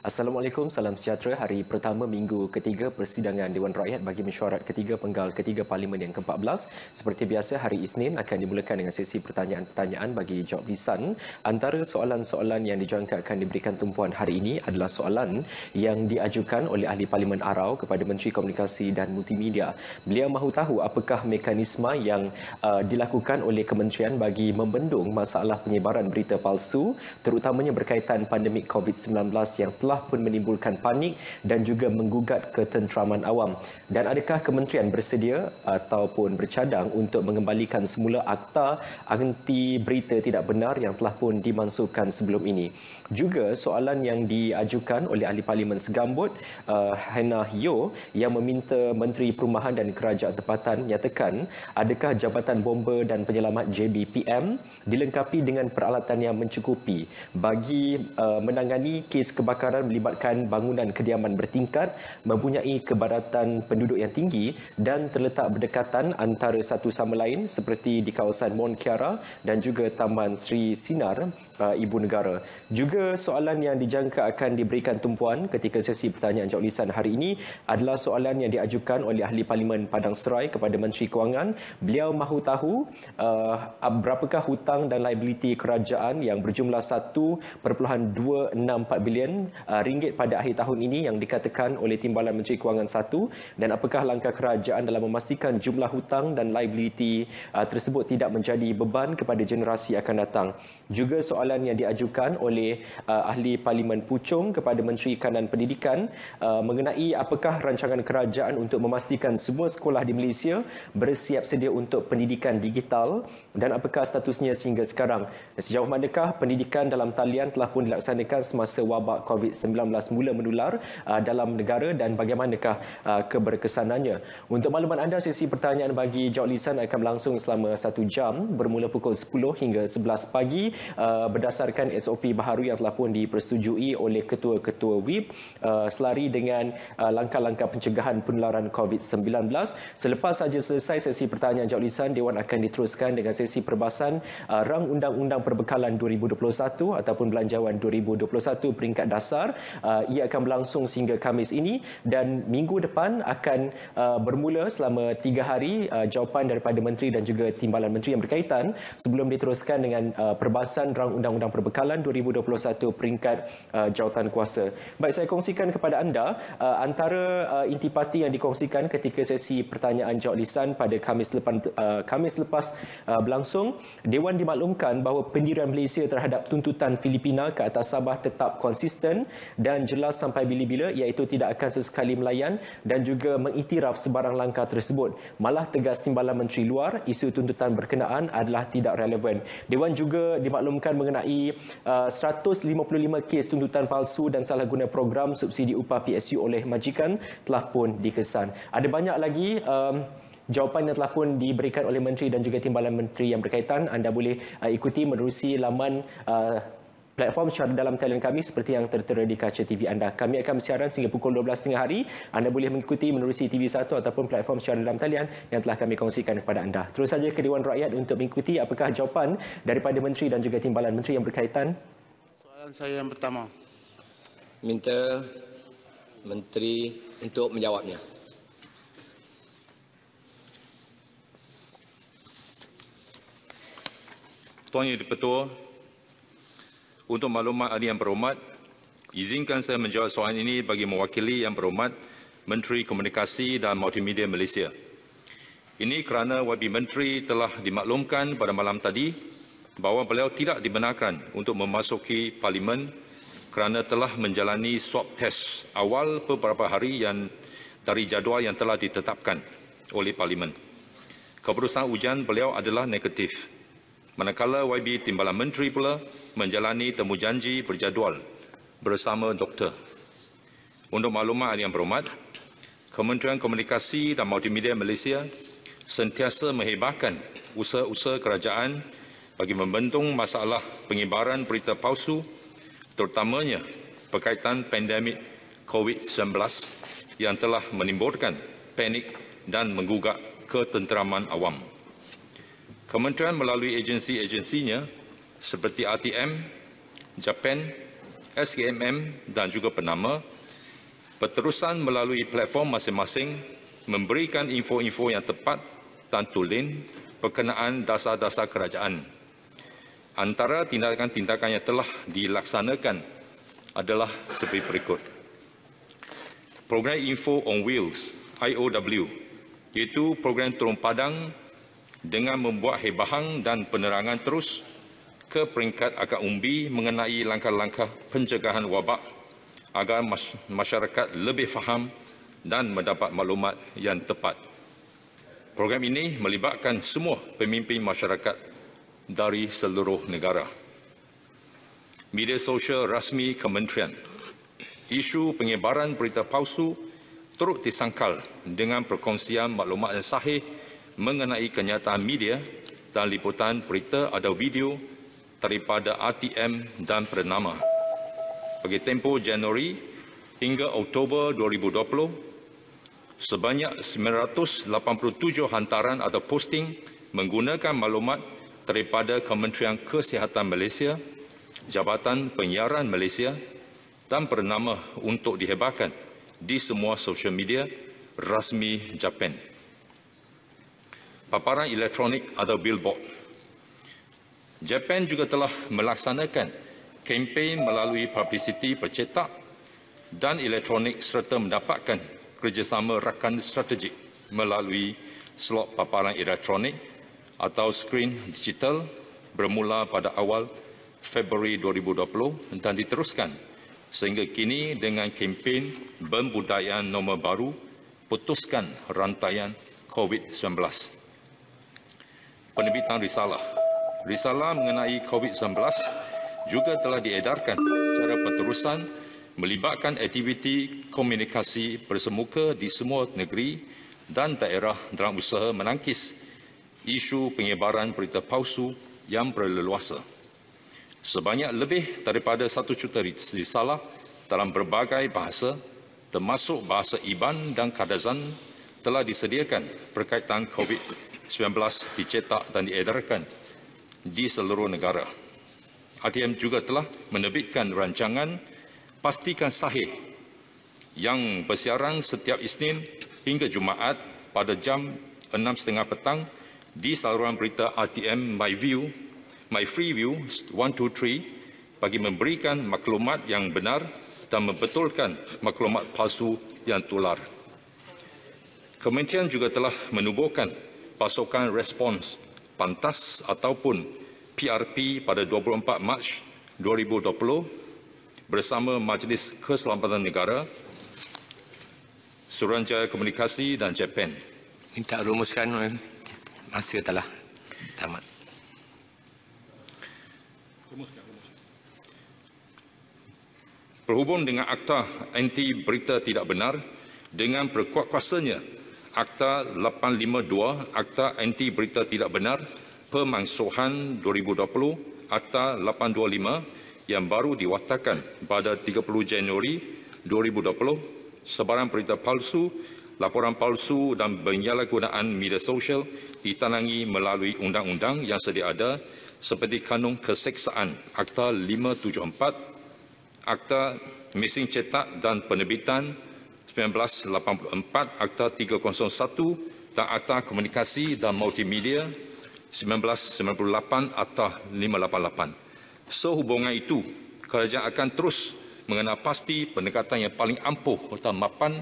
Assalamualaikum, salam sejahtera. Hari pertama minggu ketiga persidangan Dewan Rakyat bagi mesyuarat ketiga penggal ketiga Parlimen yang ke-14. Seperti biasa, hari Isnin akan dimulakan dengan sesi pertanyaan-pertanyaan bagi jawab lisan. Antara soalan-soalan yang dijangka akan diberikan tumpuan hari ini adalah soalan yang diajukan oleh Ahli Parlimen Arau kepada Menteri Komunikasi dan Multimedia. Beliau mahu tahu apakah mekanisme yang dilakukan oleh kementerian bagi membendung masalah penyebaran berita palsu, terutamanya berkaitan pandemik COVID-19 yang telah pun menimbulkan panik dan juga menggugat ketenteraman awam. Dan adakah kementerian bersedia ataupun bercadang untuk mengembalikan semula akta anti berita tidak benar yang telah pun dimansuhkan sebelum ini? Juga soalan yang diajukan oleh Ahli Parlimen Segambut, Hannah Yeoh, yang meminta Menteri Perumahan dan Kerajaan Tempatan nyatakan adakah Jabatan Bomba dan Penyelamat JBPM dilengkapi dengan peralatan yang mencukupi bagi menangani kes kebakaran melibatkan bangunan kediaman bertingkat, mempunyai kepadatan penduduk yang tinggi dan terletak berdekatan antara satu sama lain seperti di kawasan Mont Kiara dan juga Taman Sri Sinar, Ibu Negara. Juga soalan yang dijangka akan diberikan tumpuan ketika sesi pertanyaan jawab lisan hari ini adalah soalan yang diajukan oleh Ahli Parlimen Padang Serai kepada Menteri Kewangan. Beliau mahu tahu berapakah hutang dan liability kerajaan yang berjumlah 1.264 bilion ringgit pada akhir tahun ini yang dikatakan oleh Timbalan Menteri Kewangan 1, dan apakah langkah kerajaan dalam memastikan jumlah hutang dan liability tersebut tidak menjadi beban kepada generasi akan datang. Juga soalan yang diajukan oleh Ahli Parlimen Puchong kepada Menteri Kanan Pendidikan mengenai apakah rancangan kerajaan untuk memastikan semua sekolah di Malaysia bersiap sedia untuk pendidikan digital dan apakah statusnya sehingga sekarang. Sejauh manakah pendidikan dalam talian telah pun dilaksanakan semasa wabak COVID-19 mula menular dalam negara dan bagaimanakah keberkesanannya. Untuk makluman anda, sesi pertanyaan bagi jawab lisan akan berlangsung selama 1 jam bermula pukul 10 hingga 11 pagi berdasarkan SOP baharu yang telah pun dipersetujui oleh ketua-ketua WIP selari dengan langkah-langkah pencegahan penularan COVID-19. Selepas saja selesai sesi pertanyaan jawab lisan, Dewan akan diteruskan dengan sesi perbahasan rang Undang-Undang Perbekalan 2021 ataupun Belanjawan 2021 peringkat dasar. Ia akan berlangsung sehingga Khamis ini dan minggu depan akan bermula selama 3 hari jawapan daripada menteri dan juga timbalan menteri yang berkaitan sebelum diteruskan dengan perbahasan rang Undang-Undang Perbekalan 2021 peringkat jawatan kuasa. Baik, saya kongsikan kepada anda antara intipati yang dikongsikan ketika sesi pertanyaan jawab lisan pada Khamis lepas berlangsung. Dewan dimaklumkan bahawa pendirian Malaysia terhadap tuntutan Filipina ke atas Sabah tetap konsisten dan jelas sampai bila-bila, iaitu tidak akan sesekali melayan dan juga mengiktiraf sebarang langkah tersebut. Malah tegas Timbalan Menteri Luar, isu tuntutan berkenaan adalah tidak relevan. Dewan juga dimaklumkan mengenai 155 kes tuntutan palsu dan salah guna program subsidi upah PSU oleh majikan telah pun dikesan. Ada banyak lagi jawapan yang telah pun diberikan oleh menteri dan juga timbalan menteri yang berkaitan. Anda boleh ikuti menerusi laman platform secara dalam talian kami seperti yang tertera di kaca TV anda. Kami akan bersiaran sehingga pukul 12.30 hari. Anda boleh mengikuti menerusi TV1 ataupun platform secara dalam talian yang telah kami kongsikan kepada anda. Terus saja ke Dewan Rakyat untuk mengikuti apakah jawapan daripada menteri dan juga timbalan menteri yang berkaitan. Soalan saya yang pertama. Minta menteri untuk menjawabnya. Tuan Yang Di-Pertua, untuk maklumat ahli yang berhormat, izinkan saya menjawab soalan ini bagi mewakili yang berhormat Menteri Komunikasi dan Multimedia Malaysia. Ini kerana YB Menteri telah dimaklumkan pada malam tadi bahawa beliau tidak dibenarkan untuk memasuki Parlimen kerana telah menjalani swab test awal beberapa hari dari jadual yang telah ditetapkan oleh Parlimen. Keputusan ujian beliau adalah negatif. Manakala YB Timbalan Menteri pula menjalani temujanji berjadual bersama doktor. Untuk maklumat yang berhormat, Kementerian Komunikasi dan Multimedia Malaysia sentiasa menghebahkan usaha-usaha kerajaan bagi membendung masalah penyebaran berita palsu, terutamanya berkaitan pandemik COVID-19 yang telah menimbulkan panik dan menggugah ketenteraman awam. Kementerian melalui agensi-agensinya seperti RTM, Japan, SKMM dan juga penama, berterusan melalui platform masing-masing memberikan info-info yang tepat dan tulen berkenaan dasar-dasar kerajaan. Antara tindakan-tindakan yang telah dilaksanakan adalah seperti berikut. Program Info on Wheels, IOW, iaitu program turun padang dengan membuat hebahang dan penerangan terus ke peringkat akar umbi mengenai langkah-langkah pencegahan wabak agar masyarakat lebih faham dan mendapat maklumat yang tepat. Program ini melibatkan semua pemimpin masyarakat dari seluruh negara. Media sosial rasmi kementerian. Isu penyebaran berita palsu turut disangkal dengan perkongsian maklumat yang sahih mengenai kenyataan media dan liputan berita atau video daripada RTM dan Perdana. Bagi tempoh Januari hingga Oktober 2020, sebanyak 987 hantaran atau posting menggunakan maklumat daripada Kementerian Kesihatan Malaysia, Jabatan Penyiaran Malaysia dan Perdana untuk dihebahkan di semua sosial media rasmi Japan. Paparan elektronik atau billboard. Japan juga telah melaksanakan kempen melalui publicity bercetak dan elektronik serta mendapatkan kerjasama rakan strategik melalui slot paparan elektronik atau skrin digital bermula pada awal Februari 2020 dan diteruskan sehingga kini dengan kempen pembudayaan norma baru putuskan rantaian COVID-19. Penerbitan risalah. Risalah mengenai COVID-19 juga telah diedarkan secara berterusan melibatkan aktiviti komunikasi bersemuka di semua negeri dan daerah dalam usaha menangkis isu penyebaran berita palsu yang berleluasa. Sebanyak lebih daripada 1 juta risalah dalam berbagai bahasa, termasuk bahasa Iban dan Kadazan, telah disediakan berkaitan COVID-19 dicetak dan diedarkan di seluruh negara. RTM juga telah menerbitkan rancangan Pastikan Sahih yang bersiaran setiap Isnin hingga Jumaat pada jam 6.30 petang di saluran berita RTM My Free View 123 bagi memberikan maklumat yang benar dan membetulkan maklumat palsu yang tular. Kementerian juga telah menubuhkan pasukan respons pantas ataupun PRP pada 24 Mac 2020 bersama Majlis Keselamatan Negara, Suruhanjaya Komunikasi dan Japan. Minta rumuskan, masa telah tamat. Berhubung dengan Akta Anti Berita Tidak Benar dengan berkuat-kuasanya Akta 852, Akta Anti Berita Tidak Benar, Pemangsuhan 2020, Akta 825 yang baru diwatakan pada 30 Januari 2020, sebarang berita palsu, laporan palsu dan penyalahgunaan media sosial ditanangi melalui undang-undang yang sedia ada seperti Kanun Keseksaan, Akta 574, Akta Mesin Cetak dan Penerbitan 1984, Akta 301 dan Akta Komunikasi dan Multimedia 1998 atau 588. Sehubungan itu, kerajaan akan terus mengenal pasti pendekatan yang paling ampuh atau mapan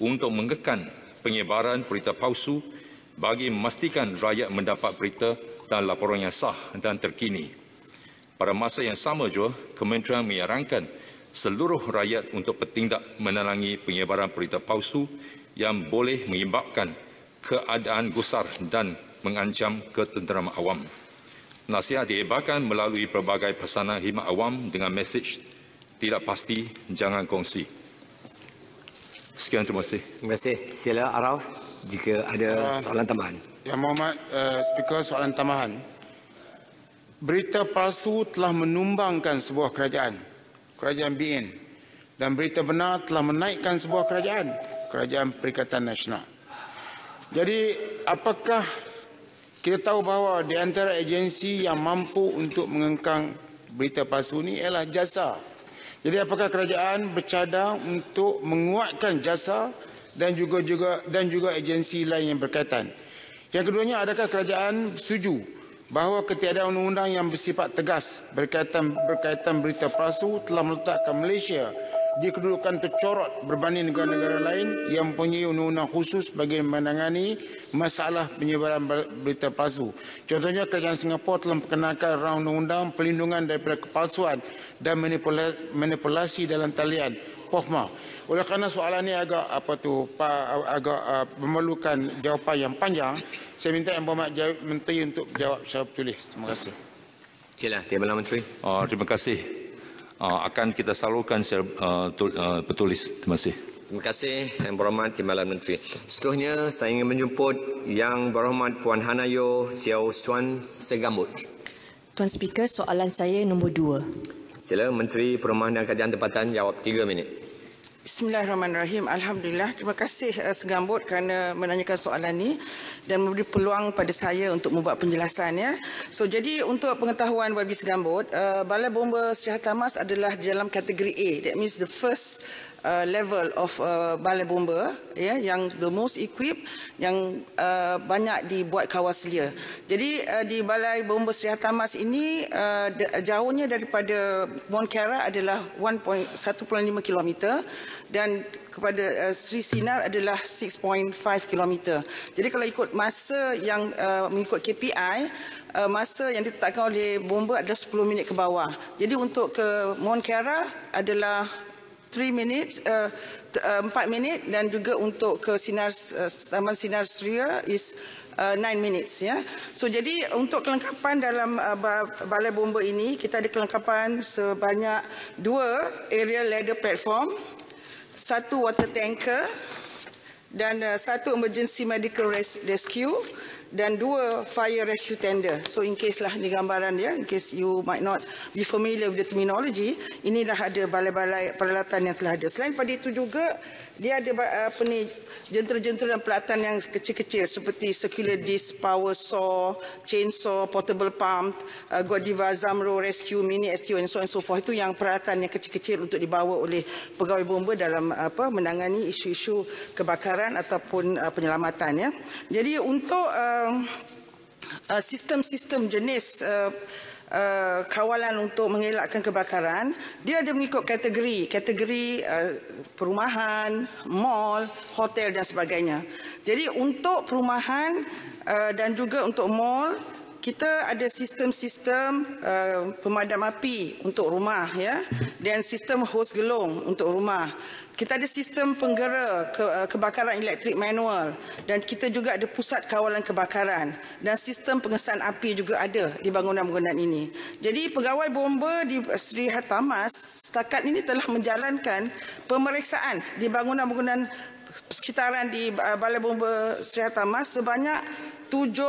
untuk mengekang penyebaran berita palsu bagi memastikan rakyat mendapat berita dan laporan yang sah dan terkini. Pada masa yang sama juga, Kementerian menyarankan seluruh rakyat untuk bertindak menerangi penyebaran berita palsu yang boleh menyebabkan keadaan gusar dan mengancam ketenteraman awam. Nasihat diebarkan melalui pelbagai pesanan khidmat awam dengan mesej tidak pasti, jangan kongsi. Sekian, terima kasih. Terima kasih. Sila Araf jika ada soalan tambahan. Yang Mohd Speaker, soalan tambahan. Berita palsu telah menumbangkan sebuah kerajaan BN, dan berita benar telah menaikkan sebuah kerajaan Perikatan Nasional. Jadi, apakah kita tahu bahawa di antara agensi yang mampu untuk mengengkang berita palsu ini ialah JASA, Jadi apakah kerajaan bercadang untuk menguatkan jasa dan juga agensi lain yang berkaitan? Yang keduanya, adakah kerajaan setuju bahawa ketiadaan undang-undang yang bersifat tegas berkaitan berita palsu telah meletakkan Malaysia di kedudukan tercorot berbanding negara-negara lain yang mempunyai undang-undang khusus bagi menangani masalah penyebaran berita palsu? Contohnya, kerajaan Singapura telah memperkenalkan rang undang-undang perlindungan daripada kepalsuan dan manipulasi dalam talian POFMA. Oleh kerana soalan ini agak memerlukan jawapan yang panjang, saya minta Yang Berhormat Menteri untuk jawab secara tertulis. Terima kasih. Sila, Timbalan Menteri. Terima kasih. Akan kita salurkan secara tertulis. Terima kasih. Terima kasih Yang Berhormat Timbalan Menteri. Seterusnya saya ingin menjemput Yang Berhormat Puan Hanayo Xiao Suan Segambut. Tuan Speaker, soalan saya nombor 2. Sila Menteri Perumahan dan Kajian Tempatan jawab 3 minit. Bismillahirrahmanirrahim. Alhamdulillah. Terima kasih Segambut kerana menanyakan soalan ini dan memberi peluang pada saya untuk membuat penjelasannya. Jadi untuk pengetahuan bagi Segambut, Balai Bomba Sri Hartamas adalah dalam kategori A. That means the first level of balai bomba, yang the most equipped, yang banyak dibuat kawal selia. Jadi di Balai Bomba Sri Hartamas ini jauhnya daripada Mount Kiara adalah 1.5 km dan kepada Sri Sinar adalah 6.5 km. Jadi kalau ikut masa yang mengikut KPI, masa yang ditetapkan oleh bomba adalah 10 minit ke bawah. Jadi untuk ke Mount Kiara adalah 4 minit dan juga untuk ke Taman Sinar Suria is 9 minutes, ya. Jadi untuk kelengkapan dalam balai bomba ini, kita ada kelengkapan sebanyak 2 aerial ladder platform, 1 water tanker dan 1 emergency medical rescue dan 2 fire rescue tender. So in case lah ni gambaran dia, in case you might not be familiar with the terminology, inilah ada balai-balai peralatan yang telah ada. Selain pada itu juga dia ada jentera-jentera dan peralatan yang kecil-kecil seperti circular disc, power saw, chainsaw, portable pump, Godiva, Zamro, rescue, mini STO and so on and so forth. Itu yang peralatan yang kecil-kecil untuk dibawa oleh pegawai bomba dalam menangani isu-isu kebakaran ataupun penyelamatan, ya. Jadi untuk sistem-sistem jenis kawalan untuk mengelakkan kebakaran, dia ada mengikut kategori perumahan, mall, hotel dan sebagainya. Jadi untuk perumahan dan juga untuk mall, kita ada sistem-sistem pemadam api untuk rumah, ya, dan sistem hos gelung untuk rumah. Kita ada sistem penggera kebakaran elektrik manual dan kita juga ada pusat kawalan kebakaran dan sistem pengesan api juga ada di bangunan-bangunan ini. Jadi pegawai bomba di Sri Hartamas setakat ini telah menjalankan pemeriksaan di bangunan-bangunan sekitaran di Balai Bomba Sri Hartamas sebanyak 70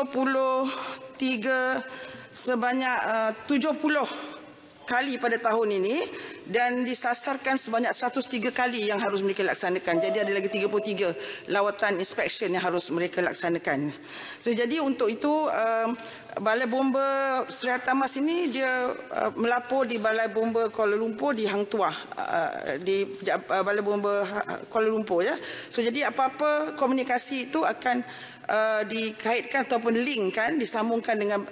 kali pada tahun ini dan disasarkan sebanyak 103 kali yang harus mereka laksanakan. Jadi ada lagi 33 lawatan inspection yang harus mereka laksanakan. Jadi untuk itu Balai Bomba Sri Hartamas ini dia melapor di Balai Bomba Kuala Lumpur di Hang Tuah, di Balai Bomba Kuala Lumpur, ya. Jadi apa-apa komunikasi itu akan dikaitkan ataupun linkkan, disambungkan dengan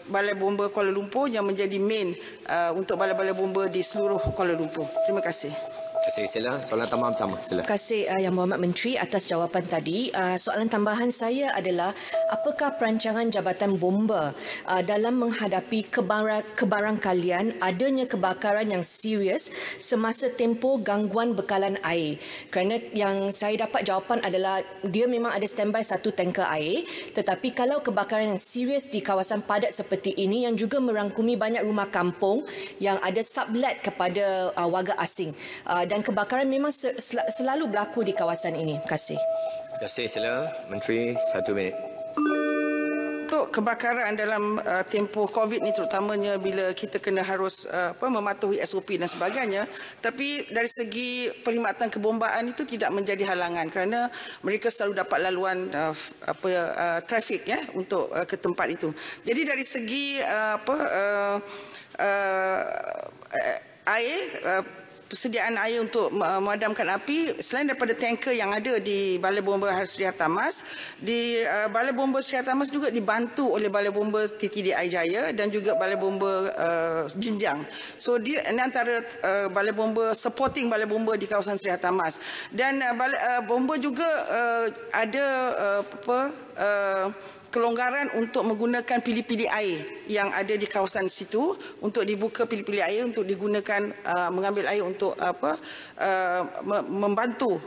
Balai Bomba Kuala Lumpur yang menjadi main untuk balai-balai bomba di seluruh Kuala Lumpur. Terima kasih. Terima kasih. Sila, soalan tambahan pertama. Sila. Terima kasih Yang Berhormat Menteri atas jawapan tadi. Soalan tambahan saya adalah, apakah perancangan Jabatan Bomba dalam menghadapi kebarangkalian adanya kebakaran yang serius semasa tempoh gangguan bekalan air? Kerana yang saya dapat jawapan adalah dia memang ada standby 1 tanker air, tetapi kalau kebakaran yang serius di kawasan padat seperti ini yang juga merangkumi banyak rumah kampung yang ada sublet kepada warga asing, dan kebakaran memang selalu berlaku di kawasan ini. Terima kasih. Terima kasih. Sila Menteri, 1 minit. Untuk kebakaran dalam tempoh COVID ni, terutamanya bila kita kena harus mematuhi SOP dan sebagainya, tapi dari segi perkhidmatan kebombaan itu tidak menjadi halangan kerana mereka selalu dapat laluan trafik, ya, untuk ke tempat itu. Jadi dari segi air, persediaan air untuk memadamkan api, selain daripada tanker yang ada di Balai Bomba Sri Hartamas, di Balai Bomba Sri Hartamas juga dibantu oleh Balai Bomba TTDI Jaya dan juga Balai Bomba Jinjang. So dia antara Balai Bomba supporting Balai Bomba di kawasan Sri Hartamas. Dan Balai Bomba juga ada kelonggaran untuk menggunakan pilih-pilih air yang ada di kawasan situ, untuk dibuka pilih-pilih air untuk digunakan mengambil air untuk membantu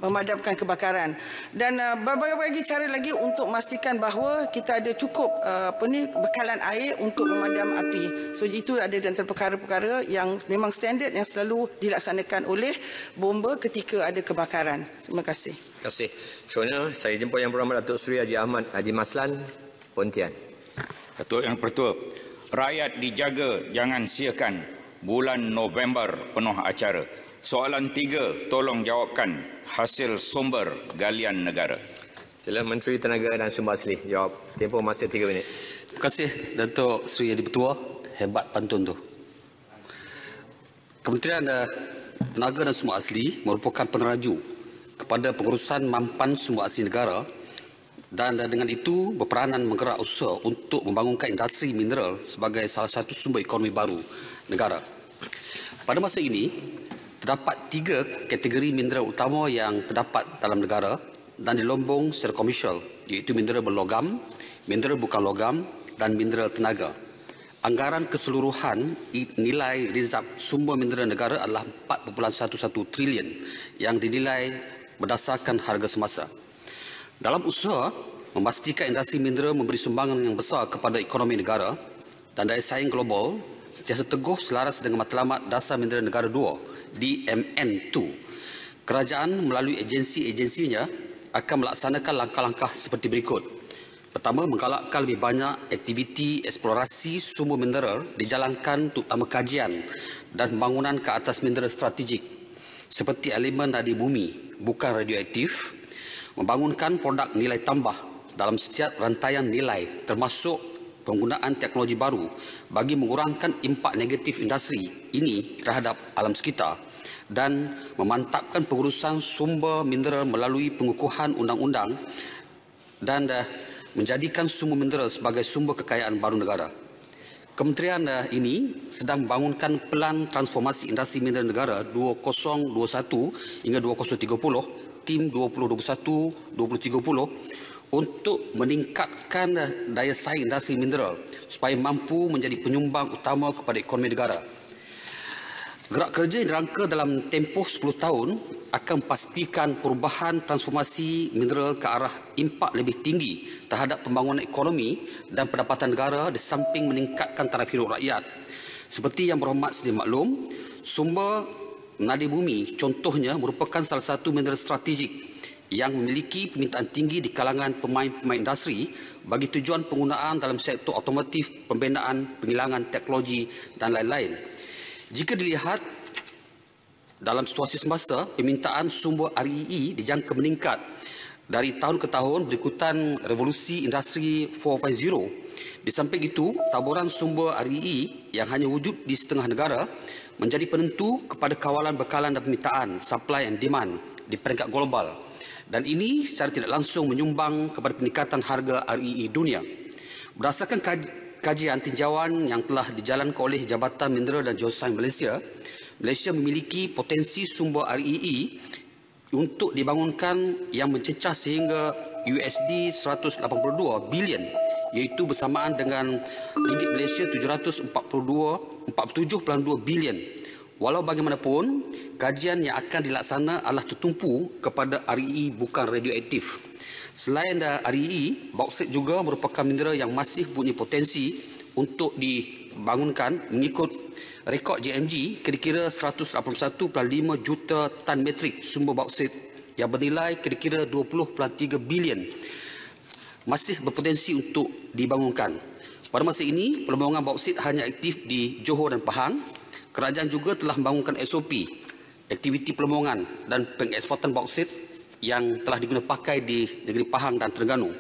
memadamkan kebakaran. Dan berbagai cara lagi untuk memastikan bahawa kita ada cukup bekalan air untuk memadam api. So itu ada di antara perkara-perkara yang memang standard yang selalu dilaksanakan oleh bomba ketika ada kebakaran. Terima kasih. Terima kasih. Seterusnya saya jemput Yang Berhormat Datuk Seri Haji Ahmad Haji Maslan, Pontian. Datuk Yang Pertua, rakyat dijaga jangan siakan, bulan November penuh acara. Soalan 3 tolong jawabkan, hasil sumber galian negara. Sila Menteri Tenaga dan Sumber Asli jawab. Tempoh masa 3 minit. Terima kasih Datuk Seri Yang Pertua, hebat pantun tu. Kementerian Tenaga dan Sumber Asli merupakan peneraju kepada pengurusan mampan sumber asli negara dan dengan itu berperanan menggerak usaha untuk membangunkan industri mineral sebagai salah satu sumber ekonomi baru negara. Pada masa ini, terdapat 3 kategori mineral utama yang terdapat dalam negara dan dilombong secara komersial, iaitu mineral berlogam, mineral bukan logam dan mineral tenaga. Anggaran keseluruhan nilai rizab sumber mineral negara adalah 4.11 trilion yang dinilai berdasarkan harga semasa. Dalam usaha memastikan industri mineral memberi sumbangan yang besar kepada ekonomi negara dan daya saing global, sentiasa teguh selaras dengan Matlamat Dasar Mineral Negara 2 DMN2. Kerajaan melalui agensi-agensinya akan melaksanakan langkah-langkah seperti berikut. Pertama, menggalakkan lebih banyak aktiviti eksplorasi sumber mineral dijalankan terutama kajian dan pembangunan ke atas mineral strategik seperti elemen nadi bumi bukan radioaktif, membangunkan produk nilai tambah dalam setiap rantaian nilai termasuk penggunaan teknologi baru bagi mengurangkan impak negatif industri ini terhadap alam sekitar dan memantapkan pengurusan sumber mineral melalui pengukuhan undang-undang dan menjadikan sumber mineral sebagai sumber kekayaan baru negara. Kementerian ini sedang membangunkan Pelan Transformasi Industri Mineral Negara 2021 hingga 2030, tim 2021-2030 untuk meningkatkan daya saing industri mineral supaya mampu menjadi penyumbang utama kepada ekonomi negara. Gerak kerja yang dirangka dalam tempoh 10 tahun akan memastikan perubahan transformasi mineral ke arah impak lebih tinggi terhadap pembangunan ekonomi dan pendapatan negara di samping meningkatkan taraf hidup rakyat. Seperti Yang Berhormat sedia maklum, sumber nadi bumi contohnya merupakan salah satu mineral strategik yang memiliki permintaan tinggi di kalangan pemain-pemain industri bagi tujuan penggunaan dalam sektor otomotif, pembinaan, penghilangan teknologi dan lain-lain. Jika dilihat dalam situasi semasa, permintaan sumber REE dijangka meningkat dari tahun ke tahun berikutan revolusi industri 4.0. Di samping itu, taburan sumber REE yang hanya wujud di setengah negara menjadi penentu kepada kawalan bekalan dan permintaan, supply and demand di peringkat global. Dan ini secara tidak langsung menyumbang kepada peningkatan harga REE dunia. Berdasarkan kajian tinjauan yang telah dijalankan oleh Jabatan Mineral dan Geosains Malaysia, Malaysia memiliki potensi sumber REE untuk dibangunkan yang mencecah sehingga USD 182 bilion, iaitu bersamaan dengan ringgit Malaysia 747.2 bilion. Walau bagaimanapun, kajian yang akan dilaksana adalah tertumpu kepada REE bukan radioaktif. Selain REE, bauksit juga merupakan mineral yang masih punya potensi untuk dibangunkan mengikut rekod JMG kira-kira 181.5 juta tan metrik sumber bauksit yang bernilai kira-kira 20.3 bilion masih berpotensi untuk dibangunkan. Pada masa ini, pembangunan bauksit hanya aktif di Johor dan Pahang. Kerajaan juga telah membangunkan SOP, aktiviti pembangunan dan pengeksportan bauksit yang telah digunakan pakai di negeri Pahang dan Terengganu.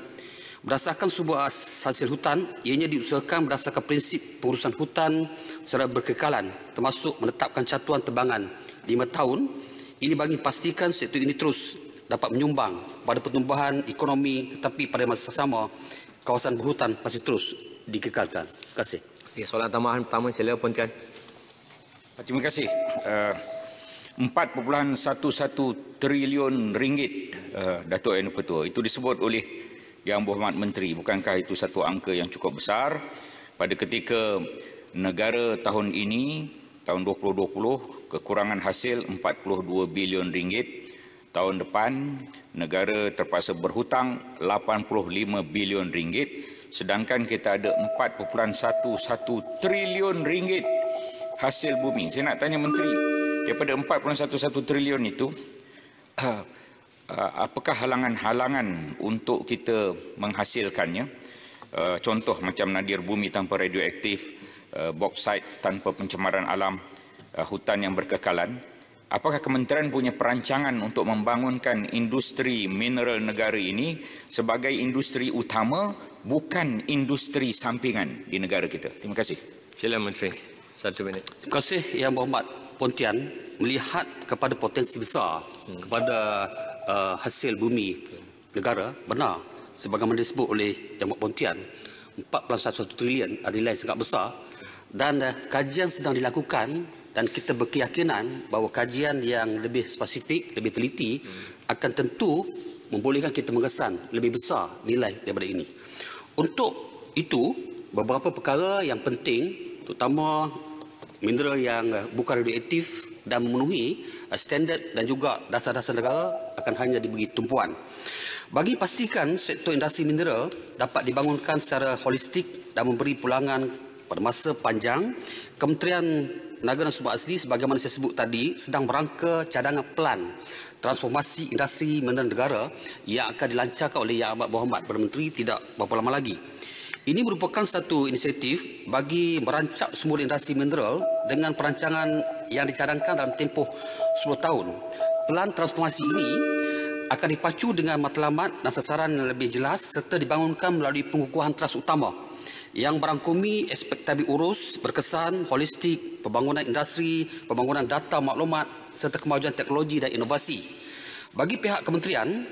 Berdasarkan sebuah hasil hutan, ianya diusahakan berdasarkan prinsip pengurusan hutan secara berkekalan, termasuk menetapkan catuan tebangan 5 tahun. Ini bagi pastikan sektor ini terus dapat menyumbang pada pertumbuhan ekonomi, tetapi pada masa sama kawasan berhutan masih terus dikekalkan. Terima kasih. Soalan tambahan pertama, sila Pontian. Terima kasih. 4.11 triliun ringgit, Datuk Yang Dipertua. Itu disebut oleh Yang Berhormat Menteri. Bukankah itu satu angka yang cukup besar pada ketika negara tahun ini, tahun 2020, kekurangan hasil 42 bilion ringgit. Tahun depan, negara terpaksa berhutang 85 bilion ringgit. Sedangkan kita ada 4.11 triliun ringgit hasil bumi. Saya nak tanya Menteri, daripada 4.11 triliun itu, apakah halangan-halangan untuk kita menghasilkannya? Contoh macam nadir bumi tanpa radioaktif, bauxite tanpa pencemaran alam, hutan yang berkekalan. Apakah kementerian punya perancangan untuk membangunkan industri mineral negara ini sebagai industri utama, bukan industri sampingan di negara kita? Terima kasih. Sila Menteri, 1 minit. Terima kasih Yang Berhormat Pontian. Melihat kepada potensi besar kepada hasil bumi negara, benar sebagaimana disebut oleh Yang Berhormat Pontian, 4.11 triliun adalah sangat besar, dan kajian sedang dilakukan. Dan kita berkeyakinan bahawa kajian yang lebih spesifik, lebih teliti akan tentu membolehkan kita mengesan lebih besar nilai daripada ini. Untuk itu, beberapa perkara yang penting, terutama mineral yang bukan radioaktif dan memenuhi standard dan juga dasar-dasar negara akan hanya diberi tumpuan. Bagi pastikan sektor industri mineral dapat dibangunkan secara holistik dan memberi pulangan pada masa panjang, Kementerian Tenaga dan Sumber Asli sebagaimana saya sebut tadi sedang merangka cadangan pelan transformasi industri mineral negara yang akan dilancarkan oleh Yang Amat Berhormat Perdana Menteri tidak berapa lama lagi. Ini merupakan satu inisiatif bagi merancang semula industri mineral dengan perancangan yang dicadangkan dalam tempoh 10 tahun. Pelan transformasi ini akan dipacu dengan matlamat dan sasaran yang lebih jelas serta dibangunkan melalui pengukuhan teras utama yang merangkumi aspek tabik urus, berkesan, holistik, pembangunan industri, pembangunan data maklumat serta kemajuan teknologi dan inovasi. Bagi pihak kementerian,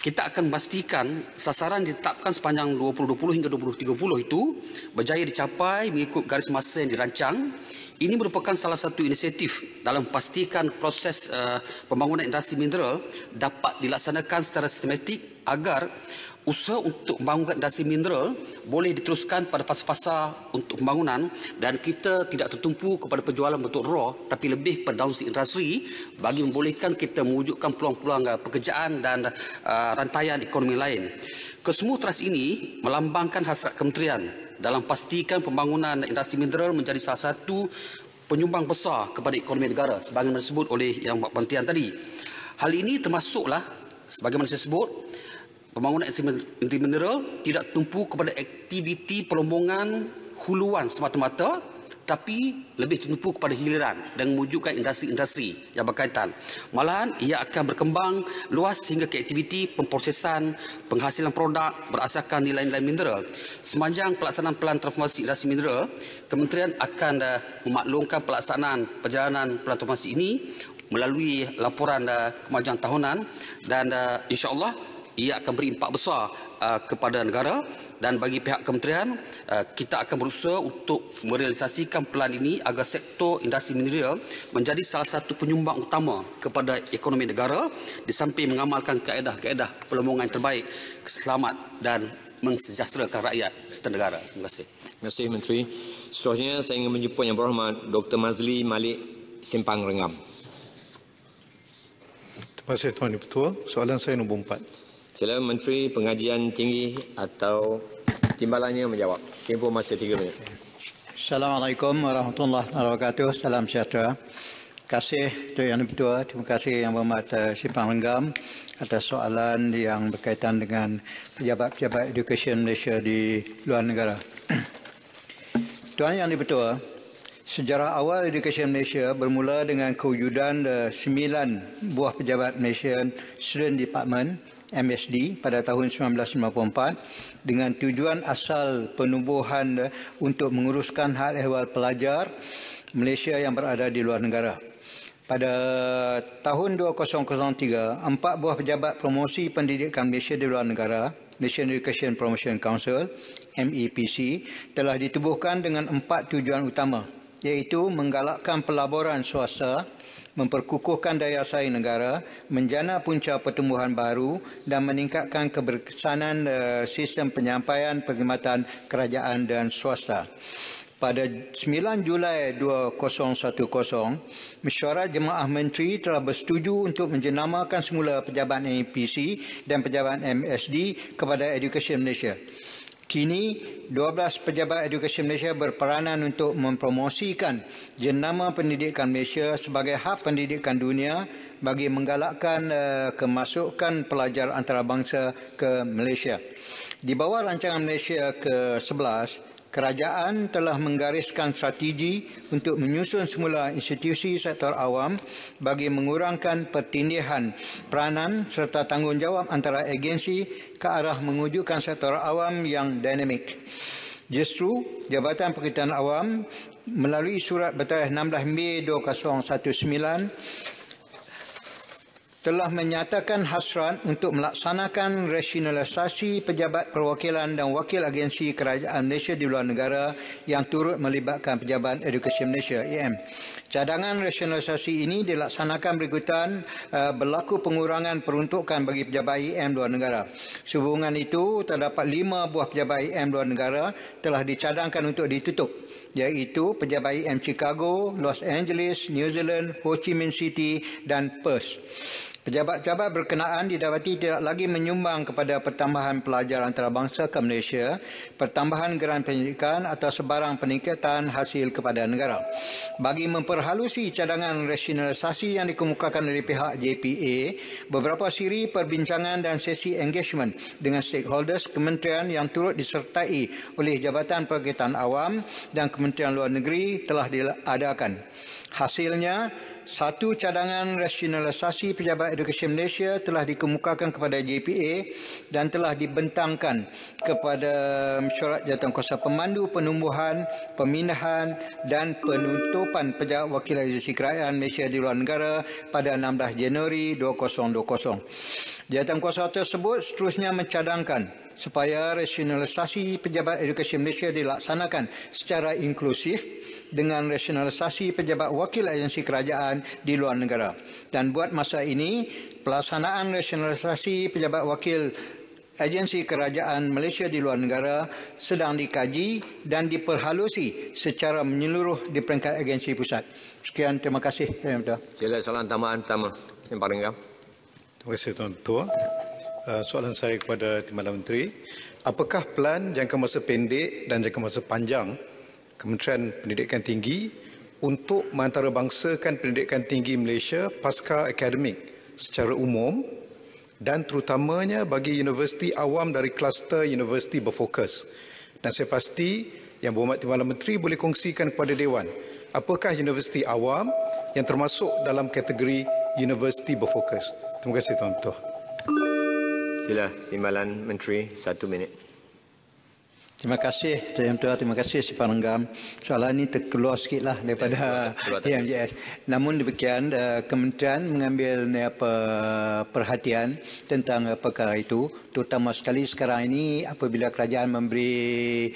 kita akan memastikan sasaran ditetapkan sepanjang 2020 hingga 2030 itu berjaya dicapai mengikut garis masa yang dirancang. Ini merupakan salah satu inisiatif dalam memastikan proses pembangunan industri mineral dapat dilaksanakan secara sistematik agar usaha untuk membangunkan industri mineral boleh diteruskan pada fasa-fasa untuk pembangunan dan kita tidak tertumpu kepada penjualan bentuk raw tapi lebih pada downstream industri bagi membolehkan kita mewujudkan peluang-peluang pekerjaan dan rantaian ekonomi lain. Kesemua teras ini melambangkan hasrat kementerian dalam pastikan pembangunan industri mineral menjadi salah satu penyumbang besar kepada ekonomi negara sebagaimana disebut oleh Yang Berhormat tadi. Hal ini termasuklah sebagaimana saya sebut, pembangunan industri mineral tidak tumpu kepada aktiviti pelombongan huluan semata-mata, tapi lebih tumpu kepada hiliran dan mewujudkan industri-industri yang berkaitan. Malahan ia akan berkembang luas hingga ke aktiviti pemprosesan, penghasilan produk berasaskan nilai-nilai mineral. Sepanjang pelaksanaan pelan transformasi industri mineral, kementerian akan memaklumkan pelaksanaan perjalanan pelan transformasi ini melalui laporan kemajuan tahunan dan insya-Allah ia akan beri impak besar kepada negara dan bagi pihak kementerian kita akan berusaha untuk merealisasikan pelan ini agar sektor industri mineral menjadi salah satu penyumbang utama kepada ekonomi negara di samping mengamalkan kaedah-kaedah pelombongan terbaik, selamat dan mensejahterakan rakyat serta negara. Terima kasih. Terima kasih Menteri. Seterusnya saya ingin menjumpa Yang Berhormat Dr. Mazli Malik Simpang Rengam. Terima kasih Tuan Ketua. Soalan saya nombor 4. Sila Menteri Pengajian Tinggi atau timbalannya menjawab. Tempoh masa 3 minit. Assalamualaikum warahmatullahi wabarakatuh. Salam sejahtera. Terima kasih Tuan Yang Dipertua. Terima kasih Yang Berhormat Simpang Rengam atas soalan yang berkaitan dengan pejabat-pejabat edukasi Malaysia di luar negara. Tuan Yang Dipertua, sejarah awal edukasi Malaysia bermula dengan kewujudan 9 buah pejabat Malaysian Student Department MSD pada tahun 1994 dengan tujuan asal penubuhan untuk menguruskan hal ehwal pelajar Malaysia yang berada di luar negara. Pada tahun 2003, 4 buah pejabat promosi pendidikan Malaysia di luar negara, Malaysian Education Promotion Council, MEPC, telah ditubuhkan dengan 4 tujuan utama, iaitu menggalakkan pelaburan swasta, memperkukuhkan daya saing negara, menjana punca pertumbuhan baru dan meningkatkan keberkesanan sistem penyampaian perkhidmatan kerajaan dan swasta. Pada 9 Julai 2010, Mesyuarat Jemaah Menteri telah bersetuju untuk menjenamakan semula pejabat MEPC dan pejabat MSD kepada Education Malaysia. Kini, 12 pejabat Edukasi Malaysia berperanan untuk mempromosikan jenama pendidikan Malaysia sebagai hub pendidikan dunia bagi menggalakkan kemasukan pelajar antarabangsa ke Malaysia. Di bawah rancangan Malaysia ke-11, kerajaan telah menggariskan strategi untuk menyusun semula institusi sektor awam bagi mengurangkan pertindihan peranan serta tanggungjawab antara agensi ke arah mewujudkan sektor awam yang dinamik. Justru, Jabatan Perkhidmatan Awam melalui surat bertarikh 16 Mei 2019 telah menyatakan hasrat untuk melaksanakan rasionalisasi pejabat perwakilan dan wakil agensi kerajaan Malaysia di luar negara yang turut melibatkan Pejabat Edukasi Malaysia (EM). Cadangan rasionalisasi ini dilaksanakan berikutan berlaku pengurangan peruntukan bagi pejabat EM luar negara. Sehubungan itu, terdapat 5 buah pejabat EM luar negara telah dicadangkan untuk ditutup, iaitu pejabat EM Chicago, Los Angeles, New Zealand, Ho Chi Minh City dan Perth. Pejabat-pejabat berkenaan didapati tidak lagi menyumbang kepada pertambahan pelajar antarabangsa ke Malaysia, pertambahan geran pendidikan atau sebarang peningkatan hasil kepada negara. Bagi memperhalusi cadangan rasionalisasi yang dikemukakan oleh pihak JPA, beberapa siri perbincangan dan sesi engagement dengan stakeholders kementerian yang turut disertai oleh Jabatan Perkhidmatan Awam dan Kementerian Luar Negeri telah diadakan. Hasilnya, satu cadangan rasionalisasi Pejabat Edukasi Malaysia telah dikemukakan kepada JPA dan telah dibentangkan kepada Mesyuarat Jawatankuasa Pemandu Penumbuhan, Pemindahan dan Penutupan Pejabat Wakil Agensi Kerajaan Malaysia di luar negara pada 16 Januari 2020. Jawatankuasa tersebut seterusnya mencadangkan supaya rasionalisasi Pejabat Edukasi Malaysia dilaksanakan secara inklusif dengan rasionalisasi pejabat wakil agensi kerajaan di luar negara. Dan buat masa ini, pelaksanaan rasionalisasi pejabat wakil agensi kerajaan Malaysia di luar negara sedang dikaji dan diperhalusi secara menyeluruh di peringkat agensi pusat. Sekian, terima kasih. Sila soalan tambahan pertama. Simpang Renggam. Terima kasih Tuan Ketua. Soalan saya kepada Timbalan Menteri, apakah plan jangka masa pendek dan jangka masa panjang Kementerian Pendidikan Tinggi untuk mengantarabangsakan pendidikan tinggi Malaysia pasca akademik secara umum dan terutamanya bagi universiti awam dari kluster universiti berfokus? Dan saya pasti Yang Berhormat Timbalan Menteri boleh kongsikan kepada Dewan, apakah universiti awam yang termasuk dalam kategori universiti berfokus? Terima kasih Tuan Ketua. Sila Timbalan Menteri, 1 minit. Terima kasih Tuan Ketua, terima kasih Simpang Renggam. Soalan ini terkeluar sikitlah daripada TMJS. Namun demikian, Kementerian mengambil perhatian tentang perkara itu, terutama sekali sekarang ini apabila kerajaan memberi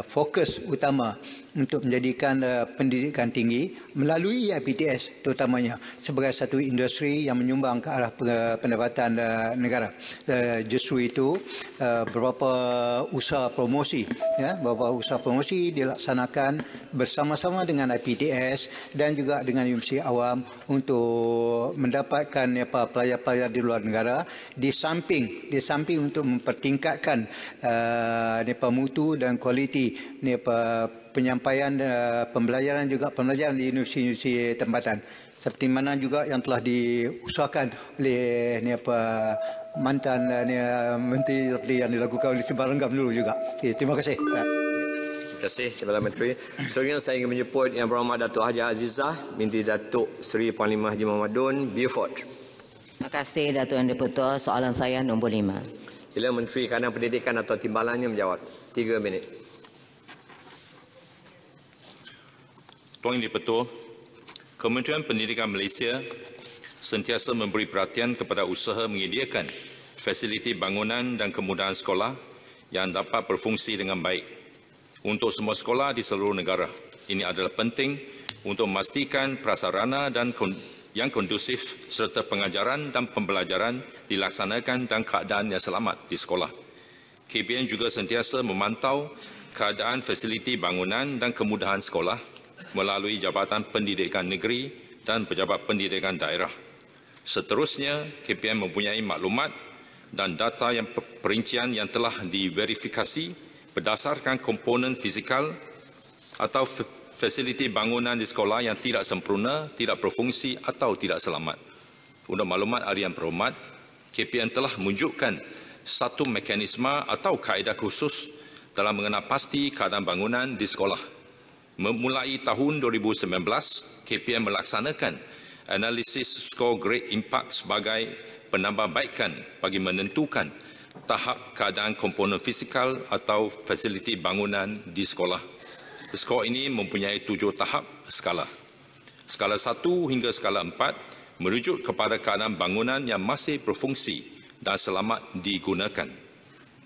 fokus utama untuk menjadikan pendidikan tinggi melalui IPTS terutamanya sebagai satu industri yang menyumbang ke arah pendapatan negara. Justru itu beberapa usaha promosi dilaksanakan bersama-sama dengan IPTS dan juga dengan universiti awam untuk mendapatkan pelajar-pelajar di luar negara di samping untuk mempertingkatkan mutu dan kualiti penyampaian pembelajaran di universiti tempatan, seperti mana juga yang telah diusahakan oleh mantan menteri yang dilakukan oleh Simpang Renggam dulu juga. Terima kasih. Terima kasih Timbalan Menteri. Seterusnya saya ingin menjemput Yang Berhormat Datuk Haji Azizah binti Datuk Seri Panglima Haji Muhammad Dun, Beaufort. Terima kasih Datuk Yang Dipertua. Soalan saya nombor 5. Sila Menteri Kanan Pendidikan atau timbalannya menjawab. 3 minit. Tuan Yang Dipertua, Kementerian Pendidikan Malaysia sentiasa memberi perhatian kepada usaha menyediakan fasiliti bangunan dan kemudahan sekolah yang dapat berfungsi dengan baik untuk semua sekolah di seluruh negara. Ini adalah penting untuk memastikan prasarana dan yang kondusif serta pengajaran dan pembelajaran dilaksanakan dan keadaan yang selamat di sekolah. KPM juga sentiasa memantau keadaan fasiliti bangunan dan kemudahan sekolah melalui Jabatan Pendidikan Negeri dan Pejabat Pendidikan Daerah. Seterusnya, KPM mempunyai maklumat dan data yang perincian yang telah diverifikasi berdasarkan komponen fizikal atau fasiliti bangunan di sekolah yang tidak sempurna, tidak berfungsi atau tidak selamat. Untuk maklumat harian berhormat, KPM telah menunjukkan satu mekanisme atau kaedah khusus dalam mengenal pasti keadaan bangunan di sekolah. Memulai tahun 2019, KPM melaksanakan analisis skor grade impact sebagai penambahbaikan bagi menentukan tahap keadaan komponen fizikal atau fasiliti bangunan di sekolah. Skor ini mempunyai 7 tahap skala. Skala 1 hingga skala 4 merujuk kepada keadaan bangunan yang masih berfungsi dan selamat digunakan.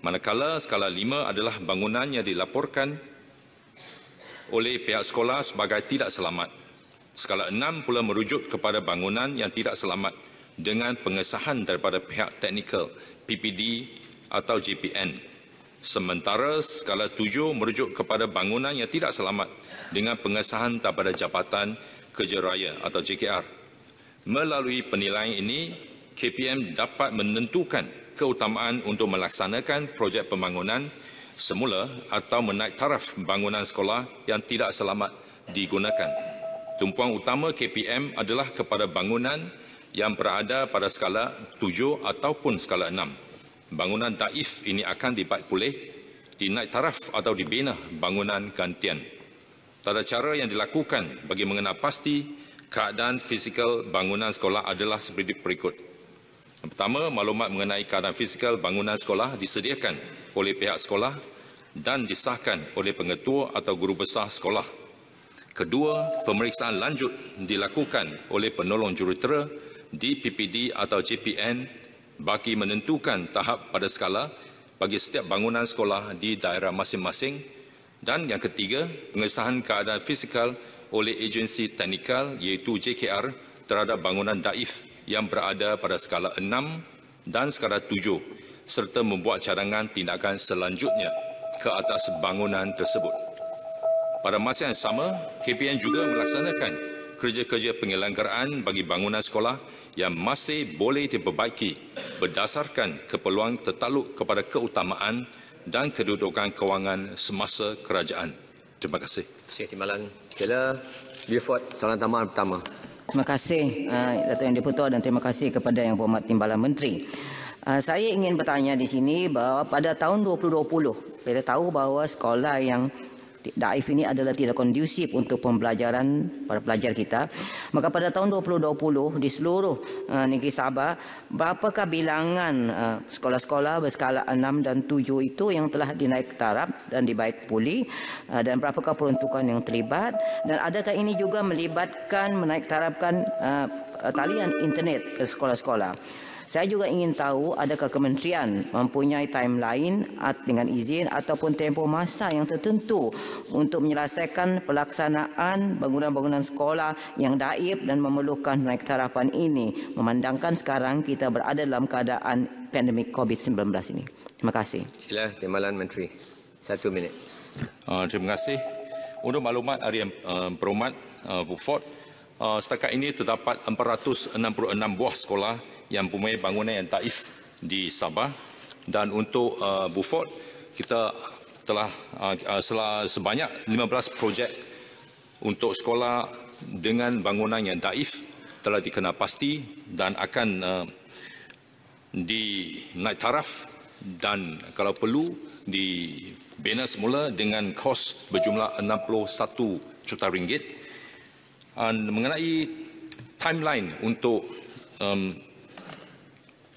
Manakala skala 5 adalah bangunan yang dilaporkan oleh pihak sekolah sebagai tidak selamat. Skala 6 pula merujuk kepada bangunan yang tidak selamat dengan pengesahan daripada pihak teknikal, PPD atau JPN. Sementara skala 7 merujuk kepada bangunan yang tidak selamat dengan pengesahan daripada Jabatan Kerja Raya atau JKR. Melalui penilaian ini, KPM dapat menentukan keutamaan untuk melaksanakan projek pembangunan semula atau menaik taraf bangunan sekolah yang tidak selamat digunakan. Tumpuan utama KPM adalah kepada bangunan yang berada pada skala 7 ataupun skala 6. Bangunan daif ini akan dibaik pulih, dinaik taraf atau dibina bangunan gantian. Tata cara yang dilakukan bagi mengenal pasti keadaan fizikal bangunan sekolah adalah seperti berikut. Yang pertama, maklumat mengenai keadaan fizikal bangunan sekolah disediakan oleh pihak sekolah dan disahkan oleh pengetua atau guru besar sekolah. Kedua, pemeriksaan lanjut dilakukan oleh penolong jurutera di PPD atau JPN bagi menentukan tahap pada skala bagi setiap bangunan sekolah di daerah masing-masing. Dan yang ketiga, pengesahan keadaan fizikal oleh agensi teknikal iaitu JKR terhadap bangunan daif yang berada pada skala 6 dan skala 7 serta membuat cadangan tindakan selanjutnya ke atas bangunan tersebut. Pada masa yang sama, KPM juga melaksanakan kerja-kerja penyelenggaraan bagi bangunan sekolah yang masih boleh diperbaiki berdasarkan keperluan tertakluk kepada keutamaan dan kedudukan kewangan semasa kerajaan. Terima kasih. Terima kasih Timbalan. Sila Buford, soalan tambahan pertama. Terima kasih Datuk Yang Dipertua dan terima kasih kepada Yang Berhormat Timbalan Menteri. Saya ingin bertanya di sini bahawa pada tahun 2020 kita tahu bahawa sekolah yang daif ini adalah tidak kondusif untuk pembelajaran para pelajar kita. Maka pada tahun 2020 di seluruh negeri Sabah, berapakah bilangan sekolah-sekolah berskala 6 dan 7 itu yang telah dinaik taraf dan dibaik pulih, dan berapakah peruntukan yang terlibat, dan adakah ini juga melibatkan menaik tarafkan talian internet ke sekolah-sekolah? Saya juga ingin tahu adakah kementerian mempunyai timeline dengan izin ataupun tempoh masa yang tertentu untuk menyelesaikan pelaksanaan bangunan-bangunan sekolah yang daif dan memerlukan naik tarapan ini, memandangkan sekarang kita berada dalam keadaan pandemik COVID-19 ini. Terima kasih. Sila Timbalan Menteri. 1 minit. Terima kasih. Untuk maklumat harian berhormat Buford, setakat ini terdapat 466 buah sekolah yang mempunyai bangunan yang daif di Sabah, dan untuk Buford kita telah sebanyak 15 projek untuk sekolah dengan bangunan yang daif telah dikenal pasti dan akan dinaik taraf dan kalau perlu dibina semula dengan kos berjumlah 61 juta ringgit. Mengenai timeline untuk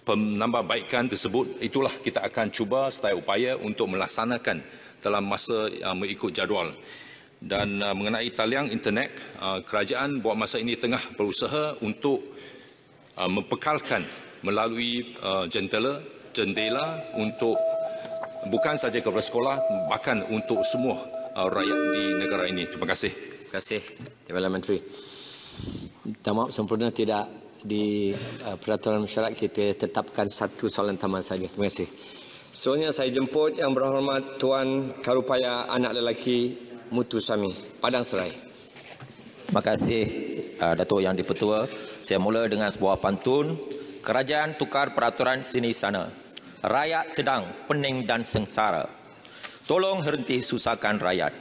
penambahbaikan tersebut, itulah kita akan cuba serta upaya untuk melaksanakan dalam masa mengikut jadual. Dan mengenai talian internet, kerajaan buat masa ini tengah berusaha untuk mempekalkan melalui jendela untuk bukan saja kepada sekolah, bahkan untuk semua rakyat di negara ini. Terima kasih. Terima kasih, Timbalan Menteri. Minta maaf sempurna tidak di peraturan mesyuarat kita tetapkan satu soalan tambahan saja. Terima kasih. Seterusnya saya jemput Yang Berhormat Tuan Karupaya Anak Lelaki Mutusami, Padang Serai. Terima kasih Datuk Yang di-Pertua. Saya mula dengan sebuah pantun. Kerajaan tukar peraturan sini sana. Rakyat sedang pening dan sengsara. Tolong henti susahkan rakyat.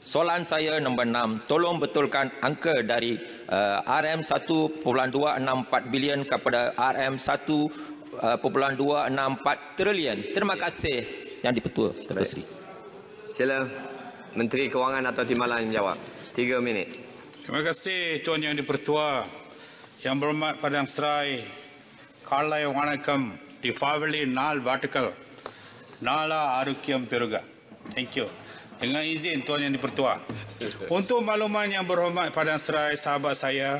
Soalan saya nombor 6. Tolong betulkan angka dari RM1.264 bilion kepada RM1.264 trilion. Terima kasih Yang di-Pertua. Datuk Seri. Sila Menteri Kewangan atau Timbalan menjawab. 3 minit. Terima kasih Tuan Yang di-Pertua. Yang Berhormat Padang Serai, Kalai Wanakkam, Dipavali Nal Vertical, Nala Arukyam Peruga. Thank you. Dengan izin Tuan Yang di-Pertua. Untuk makluman Yang Berhormat Padang Serai, sahabat saya,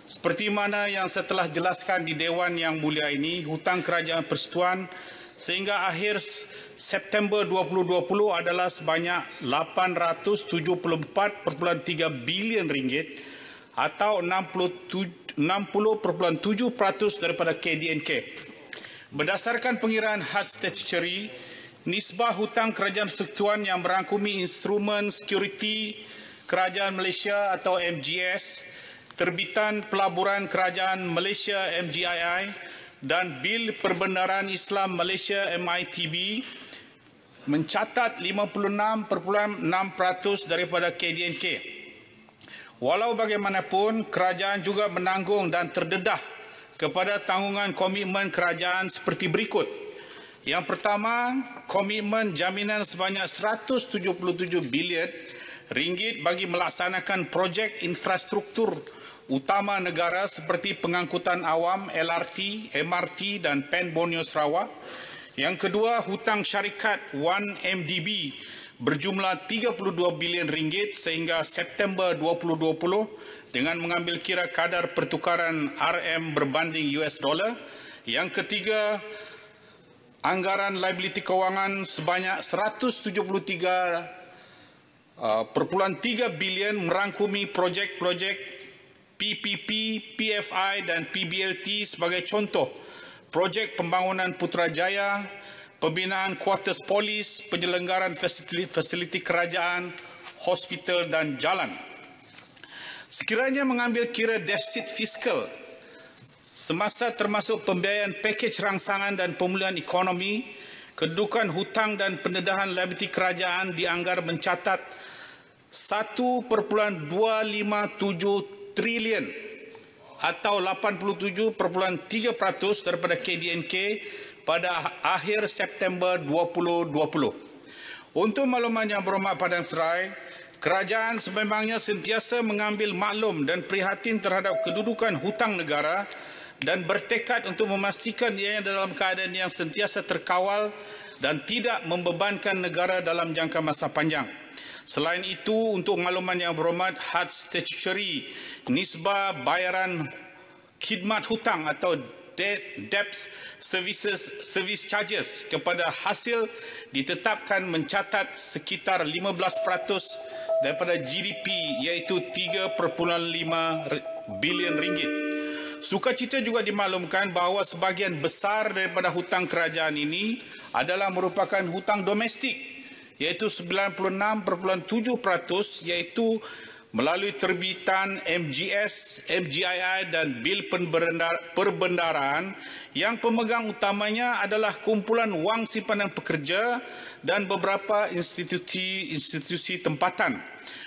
seperti mana yang setelah jelaskan di Dewan Yang Mulia ini, hutang kerajaan persekutuan sehingga akhir September 2020 adalah sebanyak 874.3 bilion ringgit atau 60.7% daripada KDNK. Berdasarkan pengiraan had statutory, nisbah hutang kerajaan persekutuan yang merangkumi instrumen security kerajaan Malaysia atau MGS, terbitan pelaburan kerajaan Malaysia MGII dan bil perbendaharaan Islam Malaysia MITB mencatat 56.6% daripada KDNK. Walau bagaimanapun, kerajaan juga menanggung dan terdedah kepada tanggungan komitmen kerajaan seperti berikut. Yang pertama, komitmen jaminan sebanyak 177 bilion ringgit bagi melaksanakan projek infrastruktur utama negara seperti pengangkutan awam, LRT, MRT dan PEN Borneo Sarawak. Yang kedua, hutang syarikat 1MDB berjumlah 32 bilion ringgit sehingga September 2020 dengan mengambil kira kadar pertukaran RM berbanding US dollar. Yang ketiga, anggaran liability kewangan sebanyak 173.3 bilion merangkumi projek-projek PPP, PFI dan PBLT sebagai contoh. Projek pembangunan Putrajaya, pembinaan kuartus polis, penyelenggaraan fasiliti kerajaan, hospital dan jalan. Sekiranya mengambil kira defisit fiskal semasa termasuk pembiayaan pakej rangsangan dan pemulihan ekonomi, kedudukan hutang dan pendedahan liabiliti kerajaan dianggar mencatat 1.257 trilion atau 87.3% daripada KDNK pada akhir September 2020. Untuk makluman Yang Berhormat Padang Serai, kerajaan sememangnya sentiasa mengambil maklum dan prihatin terhadap kedudukan hutang negara dan bertekad untuk memastikan ianya dalam keadaan yang sentiasa terkawal dan tidak membebankan negara dalam jangka masa panjang. Selain itu, untuk makluman Yang Berhormat, had statutory nisbah bayaran khidmat hutang atau debt service charges kepada hasil ditetapkan mencatat sekitar 15% daripada GDP iaitu 3.5 bilion ringgit. Sukacita juga dimaklumkan bahawa sebahagian besar daripada hutang kerajaan ini adalah merupakan hutang domestik iaitu 96.7% iaitu melalui terbitan MGS, MGII dan bil perbendaharaan yang pemegang utamanya adalah kumpulan wang simpanan pekerja dan beberapa institusi tempatan.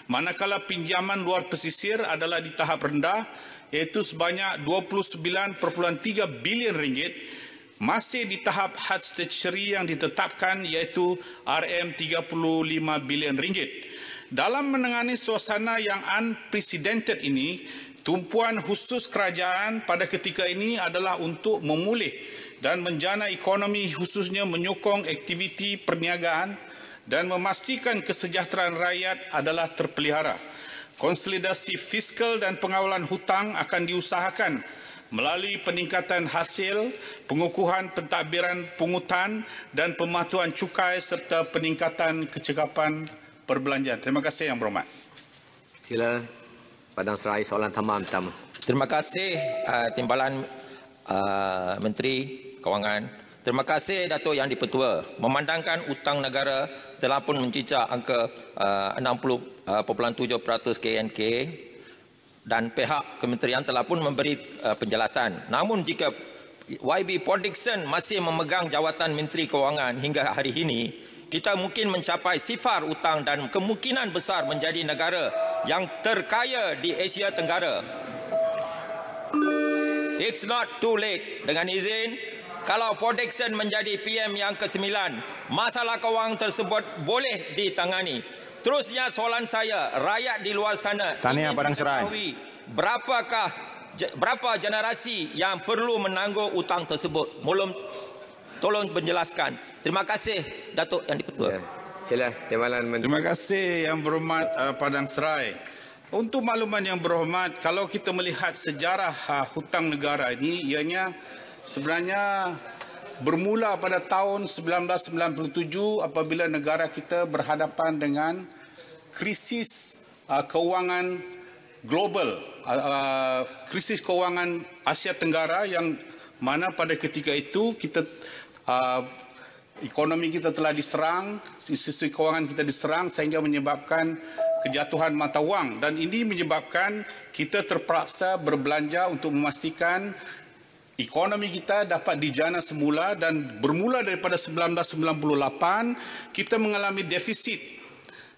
Manakala pinjaman luar pesisir adalah di tahap rendah iaitu sebanyak 29.3 bilion ringgit, masih di tahap had statutory yang ditetapkan iaitu RM35 bilion ringgit. Dalam menangani suasana yang unprecedented ini, tumpuan khusus kerajaan pada ketika ini adalah untuk memulih dan menjana ekonomi khususnya menyokong aktiviti perniagaan dan memastikan kesejahteraan rakyat adalah terpelihara. Konsolidasi fiskal dan pengawalan hutang akan diusahakan melalui peningkatan hasil, pengukuhan pentadbiran pungutan dan pematuhan cukai serta peningkatan kecekapan perbelanjaan. Terima kasih Yang Berhormat. Sila Padang Serai soalan tambahan pertama. Terima kasih Timbalan Menteri Kewangan. Terima kasih Datuk Yang di-Pertua. Memandangkan utang negara telah pun mencicak angka 60.7% KNK dan pihak kementerian telah pun memberi penjelasan. Namun jika YB Podikson masih memegang jawatan Menteri Kewangan hingga hari ini, kita mungkin mencapai sifar utang dan kemungkinan besar menjadi negara yang terkaya di Asia Tenggara. It's not too late. Dengan izin, kalau Podikson menjadi PM yang ke-9, masalah kewangan tersebut boleh ditangani. Terusnya soalan saya, rakyat di luar sana Tahniah Padang Serai. Berapa generasi yang perlu menanggung utang tersebut? Tolong menjelaskan. Terima kasih Datuk Yang di-Pertua. Sila Timbalan Menteri. Terima kasih Yang Berhormat Padang Serai. Untuk makluman Yang Berhormat, kalau kita melihat sejarah hutang negara ini, ianya sebenarnya bermula pada tahun 1997 apabila negara kita berhadapan dengan krisis keuangan global, krisis keuangan Asia Tenggara yang mana pada ketika itu kita ekonomi kita telah diserang, sistem keuangan kita diserang sehingga menyebabkan kejatuhan mata wang dan ini menyebabkan kita terpaksa berbelanja untuk memastikan ekonomi kita dapat dijana semula dan bermula daripada 1998 kita mengalami defisit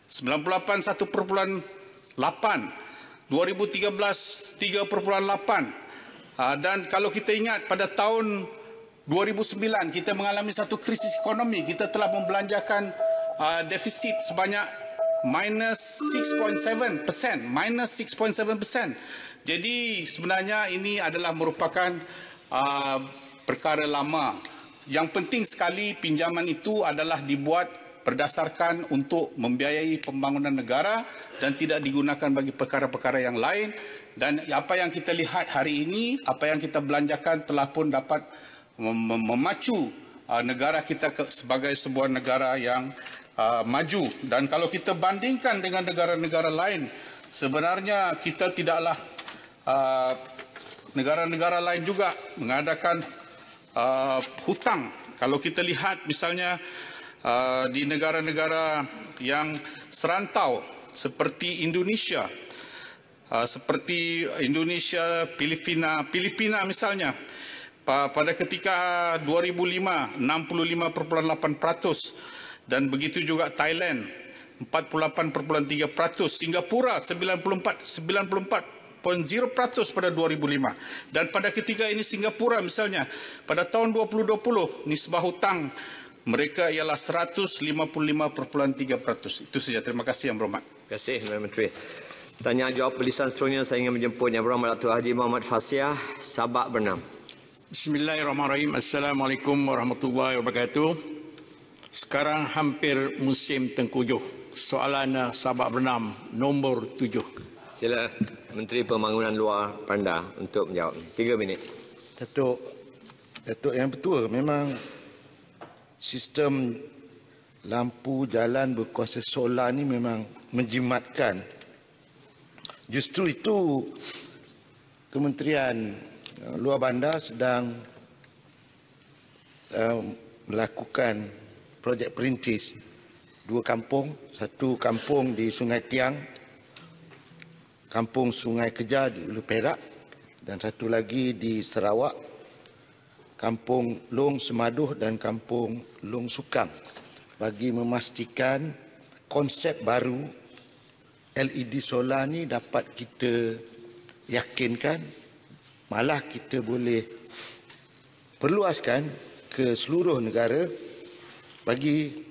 98 1.8, 2013 3.8 dan kalau kita ingat pada tahun 2009 kita mengalami satu krisis ekonomi, kita telah membelanjakan defisit sebanyak minus 6.7%. Jadi sebenarnya ini adalah merupakan perkara lama. Yang penting sekali pinjaman itu adalah dibuat berdasarkan untuk membiayai pembangunan negara dan tidak digunakan bagi perkara-perkara yang lain. Dan apa yang kita lihat hari ini, apa yang kita belanjakan telah pun dapat memacu negara kita sebagai sebuah negara yang maju. Dan kalau kita bandingkan dengan negara-negara lain, sebenarnya kita tidaklah negara-negara lain juga mengadakan hutang. Kalau kita lihat misalnya di negara-negara yang serantau seperti Indonesia, Filipina misalnya, pada ketika 2005 65.8% dan begitu juga Thailand 48.3%, Singapura 94.0% pada 2005 dan pada ketika ini Singapura misalnya pada tahun 2020 nisbah hutang mereka ialah 155.3%. Itu saja. Terima kasih Yang Berhormat. Terima kasih Menteri. Tanya jawab tulisan seterusnya saya ingin menjemput Yang Berhormat Datuk Haji Muhammad Fasiah, Sabak Bernam. Bismillahirrahmanirrahim. Assalamualaikum warahmatullahi wabarakatuh. Sekarang hampir musim tengkujuh. Soalan Sabak Bernam nombor 7. Sila Menteri Pembangunan Luar Panda untuk menjawab. 3 minit. Datuk Yang Pertua, memang sistem lampu jalan berkuasa solar ni memang menjimatkan. Justru itu Kementerian Luar Bandar sedang melakukan projek perintis 2 kampung, satu kampung di Sungai Tiang, kampung Sungai Kejar di Ulu Perak dan satu lagi di Sarawak, kampung Long Semaduh dan kampung Long Sukang bagi memastikan konsep baru LED solar ni dapat kita yakinkan, malah kita boleh perluaskan ke seluruh negara bagi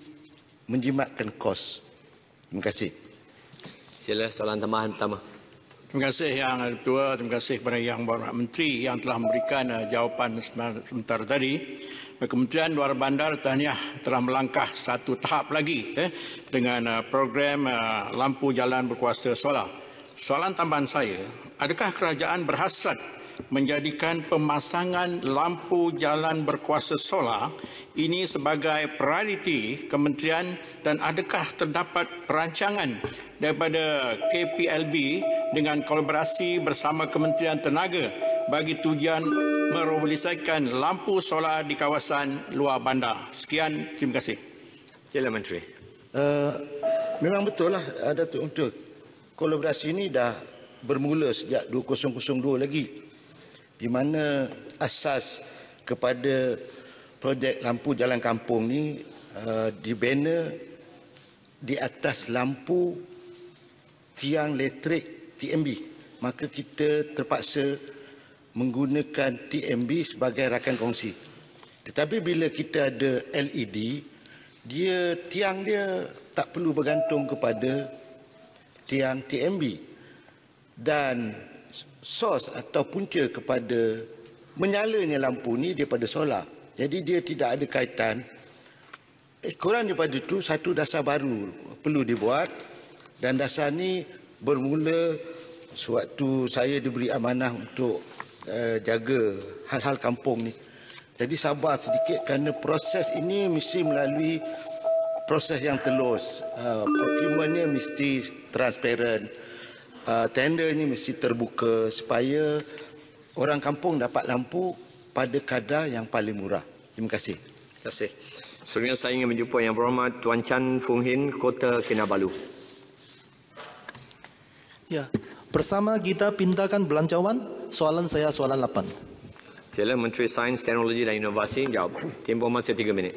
menjimatkan kos. Terima kasih. Sila soalan tambahan pertama. Terima kasih Yang Ketua, terima kasih kepada Yang Berhormat Menteri yang telah memberikan jawapan sebentar tadi. Kementerian Luar Bandar tahniah telah melangkah satu tahap lagi dengan program lampu jalan berkuasa solar. Soalan tambahan saya, adakah kerajaan berhasrat menjadikan pemasangan lampu jalan berkuasa solar ini sebagai prioriti kementerian dan adakah terdapat perancangan daripada KPLB dengan kolaborasi bersama Kementerian Tenaga bagi tujuan merobolisasikan lampu solar di kawasan luar bandar. Sekian, terima kasih. Sila Menteri. Memang betul lah, Datuk Menteri. Kolaborasi ini dah bermula sejak 2002 lagi, di mana asas kepada projek lampu jalan kampung ni dibina di atas lampu tiang elektrik TMB. Maka kita terpaksa menggunakan TMB sebagai rakan kongsi. Tetapi bila kita ada LED, tiang dia tak perlu bergantung kepada tiang TMB. Dan sos atau punca kepada menyalanya lampu ni daripada solar. Jadi dia tidak ada kaitan. Kurang daripada itu, satu dasar baru perlu dibuat. Dan dasar ni bermula sewaktu saya diberi amanah untuk jaga hal-hal kampung ni. Jadi sabar sedikit kerana proses ini mesti melalui proses yang telus. Procurementnya mesti transparent. Tender ni mesti terbuka supaya orang kampung dapat lampu pada kadar yang paling murah. Terima kasih. Terima kasih. Selanjutnya saya ingin menjumpa Yang Berhormat Tuan Chan Fung Hin, Kota Kinabalu. Ya, bersama kita pintakan belanjawan. Soalan saya soalan 8. Sila Menteri Sains, Teknologi dan Inovasi jawab. Tempoh masa 3 minit.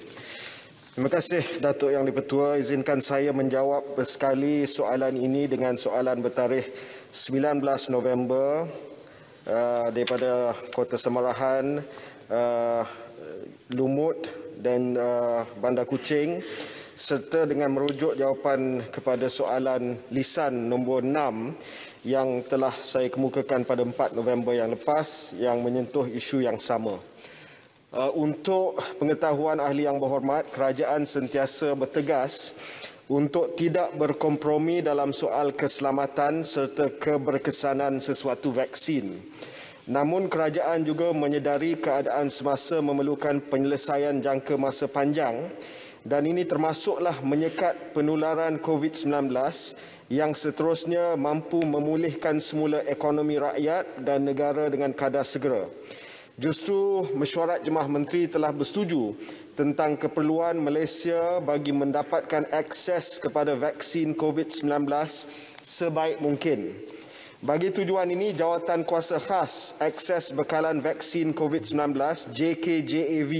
Terima kasih Datuk Yang di-Pertua. Izinkan saya menjawab bersekali soalan ini dengan soalan bertarikh 19 November daripada Kota Semarahan, Lumut dan Bandar Kuching, serta dengan merujuk jawapan kepada soalan lisan nombor 6 yang telah saya kemukakan pada 4 November yang lepas yang menyentuh isu yang sama. Untuk pengetahuan ahli yang berhormat, kerajaan sentiasa bertegas untuk tidak berkompromi dalam soal keselamatan serta keberkesanan sesuatu vaksin. Namun kerajaan juga menyedari keadaan semasa memerlukan penyelesaian jangka masa panjang dan ini termasuklah menyekat penularan COVID-19 yang seterusnya mampu memulihkan semula ekonomi rakyat dan negara dengan kadar segera. Justru mesyuarat Jemaah Menteri telah bersetuju tentang keperluan Malaysia bagi mendapatkan akses kepada vaksin COVID-19 sebaik mungkin. Bagi tujuan ini, Jawatan Kuasa Khas Akses Bekalan Vaksin COVID-19 JKJAV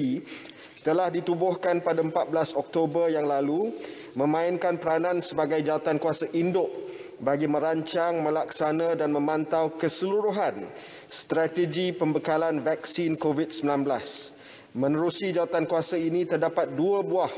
telah ditubuhkan pada 14 Oktober yang lalu, memainkan peranan sebagai jawatan kuasa induk bagi merancang, melaksana dan memantau keseluruhan strategi pembekalan vaksin COVID-19. Menerusi jawatan kuasa ini terdapat 2 buah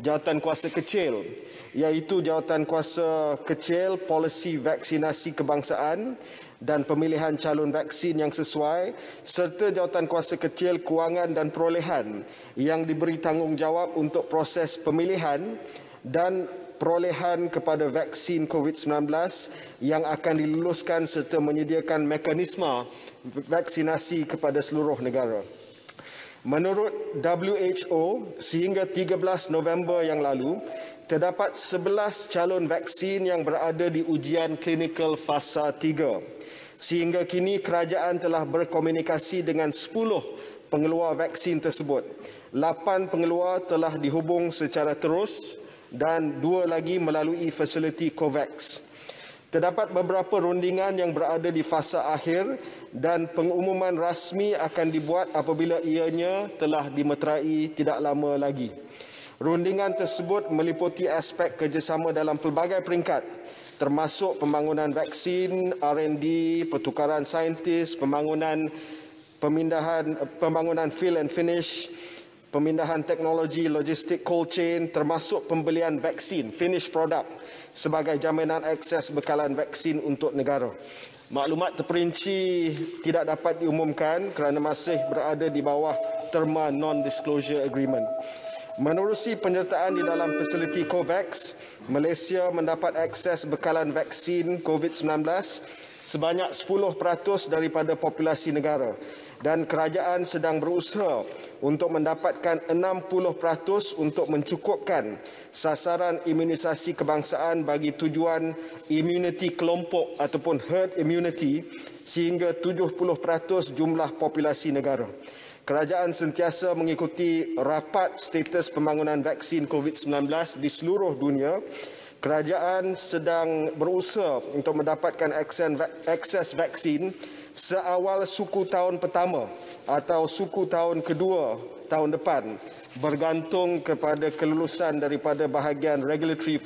jawatan kuasa kecil, iaitu jawatan kuasa kecil polisi vaksinasi kebangsaan dan pemilihan calon vaksin yang sesuai, serta jawatan kuasa kecil kewangan dan perolehan yang diberi tanggungjawab untuk proses pemilihan dan perolehan kepada vaksin COVID-19 yang akan diluluskan serta menyediakan mekanisme vaksinasi kepada seluruh negara. Menurut WHO, sehingga 13 November yang lalu, terdapat 11 calon vaksin yang berada di ujian klinikal fasa 3. Sehingga kini kerajaan telah berkomunikasi dengan 10 pengeluar vaksin tersebut. 8 pengeluar telah dihubung secara terus dan 2 lagi melalui fasiliti COVAX. Terdapat beberapa rundingan yang berada di fasa akhir dan pengumuman rasmi akan dibuat apabila ianya telah dimeterai tidak lama lagi. Rundingan tersebut meliputi aspek kerjasama dalam pelbagai peringkat, termasuk pembangunan vaksin, R&D, pertukaran saintis, pembangunan fill and finish, pemindahan teknologi, logistik, cold chain, termasuk pembelian vaksin, finished product, sebagai jaminan akses bekalan vaksin untuk negara. Maklumat terperinci tidak dapat diumumkan kerana masih berada di bawah terma non-disclosure agreement. Menerusi penyertaan di dalam fasiliti COVAX, Malaysia mendapat akses bekalan vaksin COVID-19 sebanyak 10% daripada populasi negara dan kerajaan sedang berusaha untuk mendapatkan 60% untuk mencukupkan sasaran imunisasi kebangsaan bagi tujuan immunity kelompok ataupun herd immunity sehingga 70% jumlah populasi negara. Kerajaan sentiasa mengikuti rapat status pembangunan vaksin COVID-19 di seluruh dunia. Kerajaan sedang berusaha untuk mendapatkan akses vaksin seawal suku tahun pertama atau suku tahun kedua tahun depan, bergantung kepada kelulusan daripada bahagian Regulatory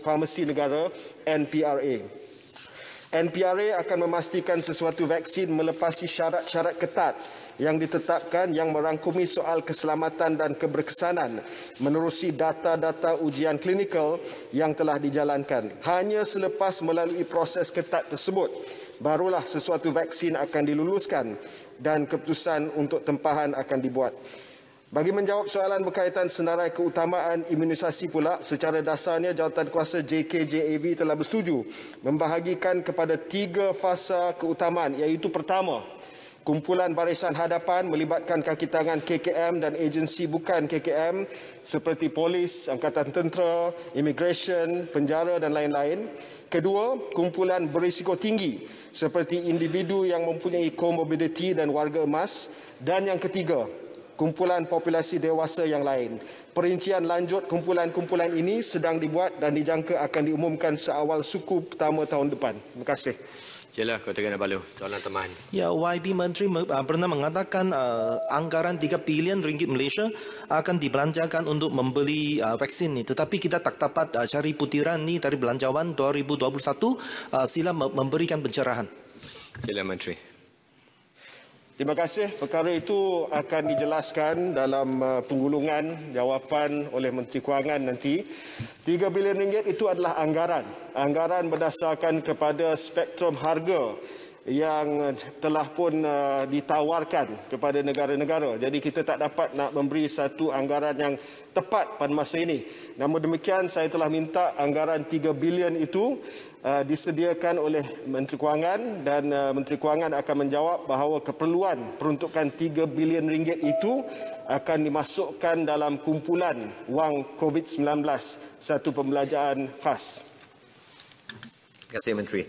Pharmacy Negara NPRA. NPRA akan memastikan sesuatu vaksin melepasi syarat-syarat ketat yang ditetapkan yang merangkumi soal keselamatan dan keberkesanan menerusi data-data ujian klinikal yang telah dijalankan. Hanya selepas melalui proses ketat tersebut, barulah sesuatu vaksin akan diluluskan dan keputusan untuk tempahan akan dibuat. Bagi menjawab soalan berkaitan senarai keutamaan imunisasi pula, secara dasarnya Jawatankuasa JKJAV telah bersetuju membahagikan kepada 3 fasa keutamaan, iaitu pertama, kumpulan barisan hadapan melibatkan kaki tangan KKM dan agensi bukan KKM seperti polis, angkatan tentera, immigration, penjara dan lain-lain. Kedua, kumpulan berisiko tinggi seperti individu yang mempunyai komorbiditi dan warga emas. Dan yang ketiga, kumpulan populasi dewasa yang lain. Perincian lanjut kumpulan-kumpulan ini sedang dibuat dan dijangka akan diumumkan seawal suku pertama tahun depan. Terima kasih. Sila, Kota Kinabalu, soalan tambahan. Ya, YB Menteri pernah mengatakan anggaran 3 bilion ringgit Malaysia akan dibelanjakan untuk membeli vaksin ni. Tetapi kita tak dapat cari putiran ni dari belanjawan 2021. Sila memberikan pencerahan. Sila Menteri. Terima kasih. Perkara itu akan dijelaskan dalam penggulungan jawapan oleh Menteri Kewangan nanti. 3 bilion ringgit itu adalah anggaran. Anggaran berdasarkan kepada spektrum harga yang telah pun ditawarkan kepada negara-negara. Jadi kita tak dapat nak memberi satu anggaran yang tepat pada masa ini. Namun demikian, saya telah minta anggaran 3 bilion itu disediakan oleh Menteri Kewangan dan Menteri Kewangan akan menjawab bahawa keperluan peruntukan 3 bilion ringgit itu akan dimasukkan dalam kumpulan wang COVID-19, satu pembelanjaan khas. Terima kasih Menteri.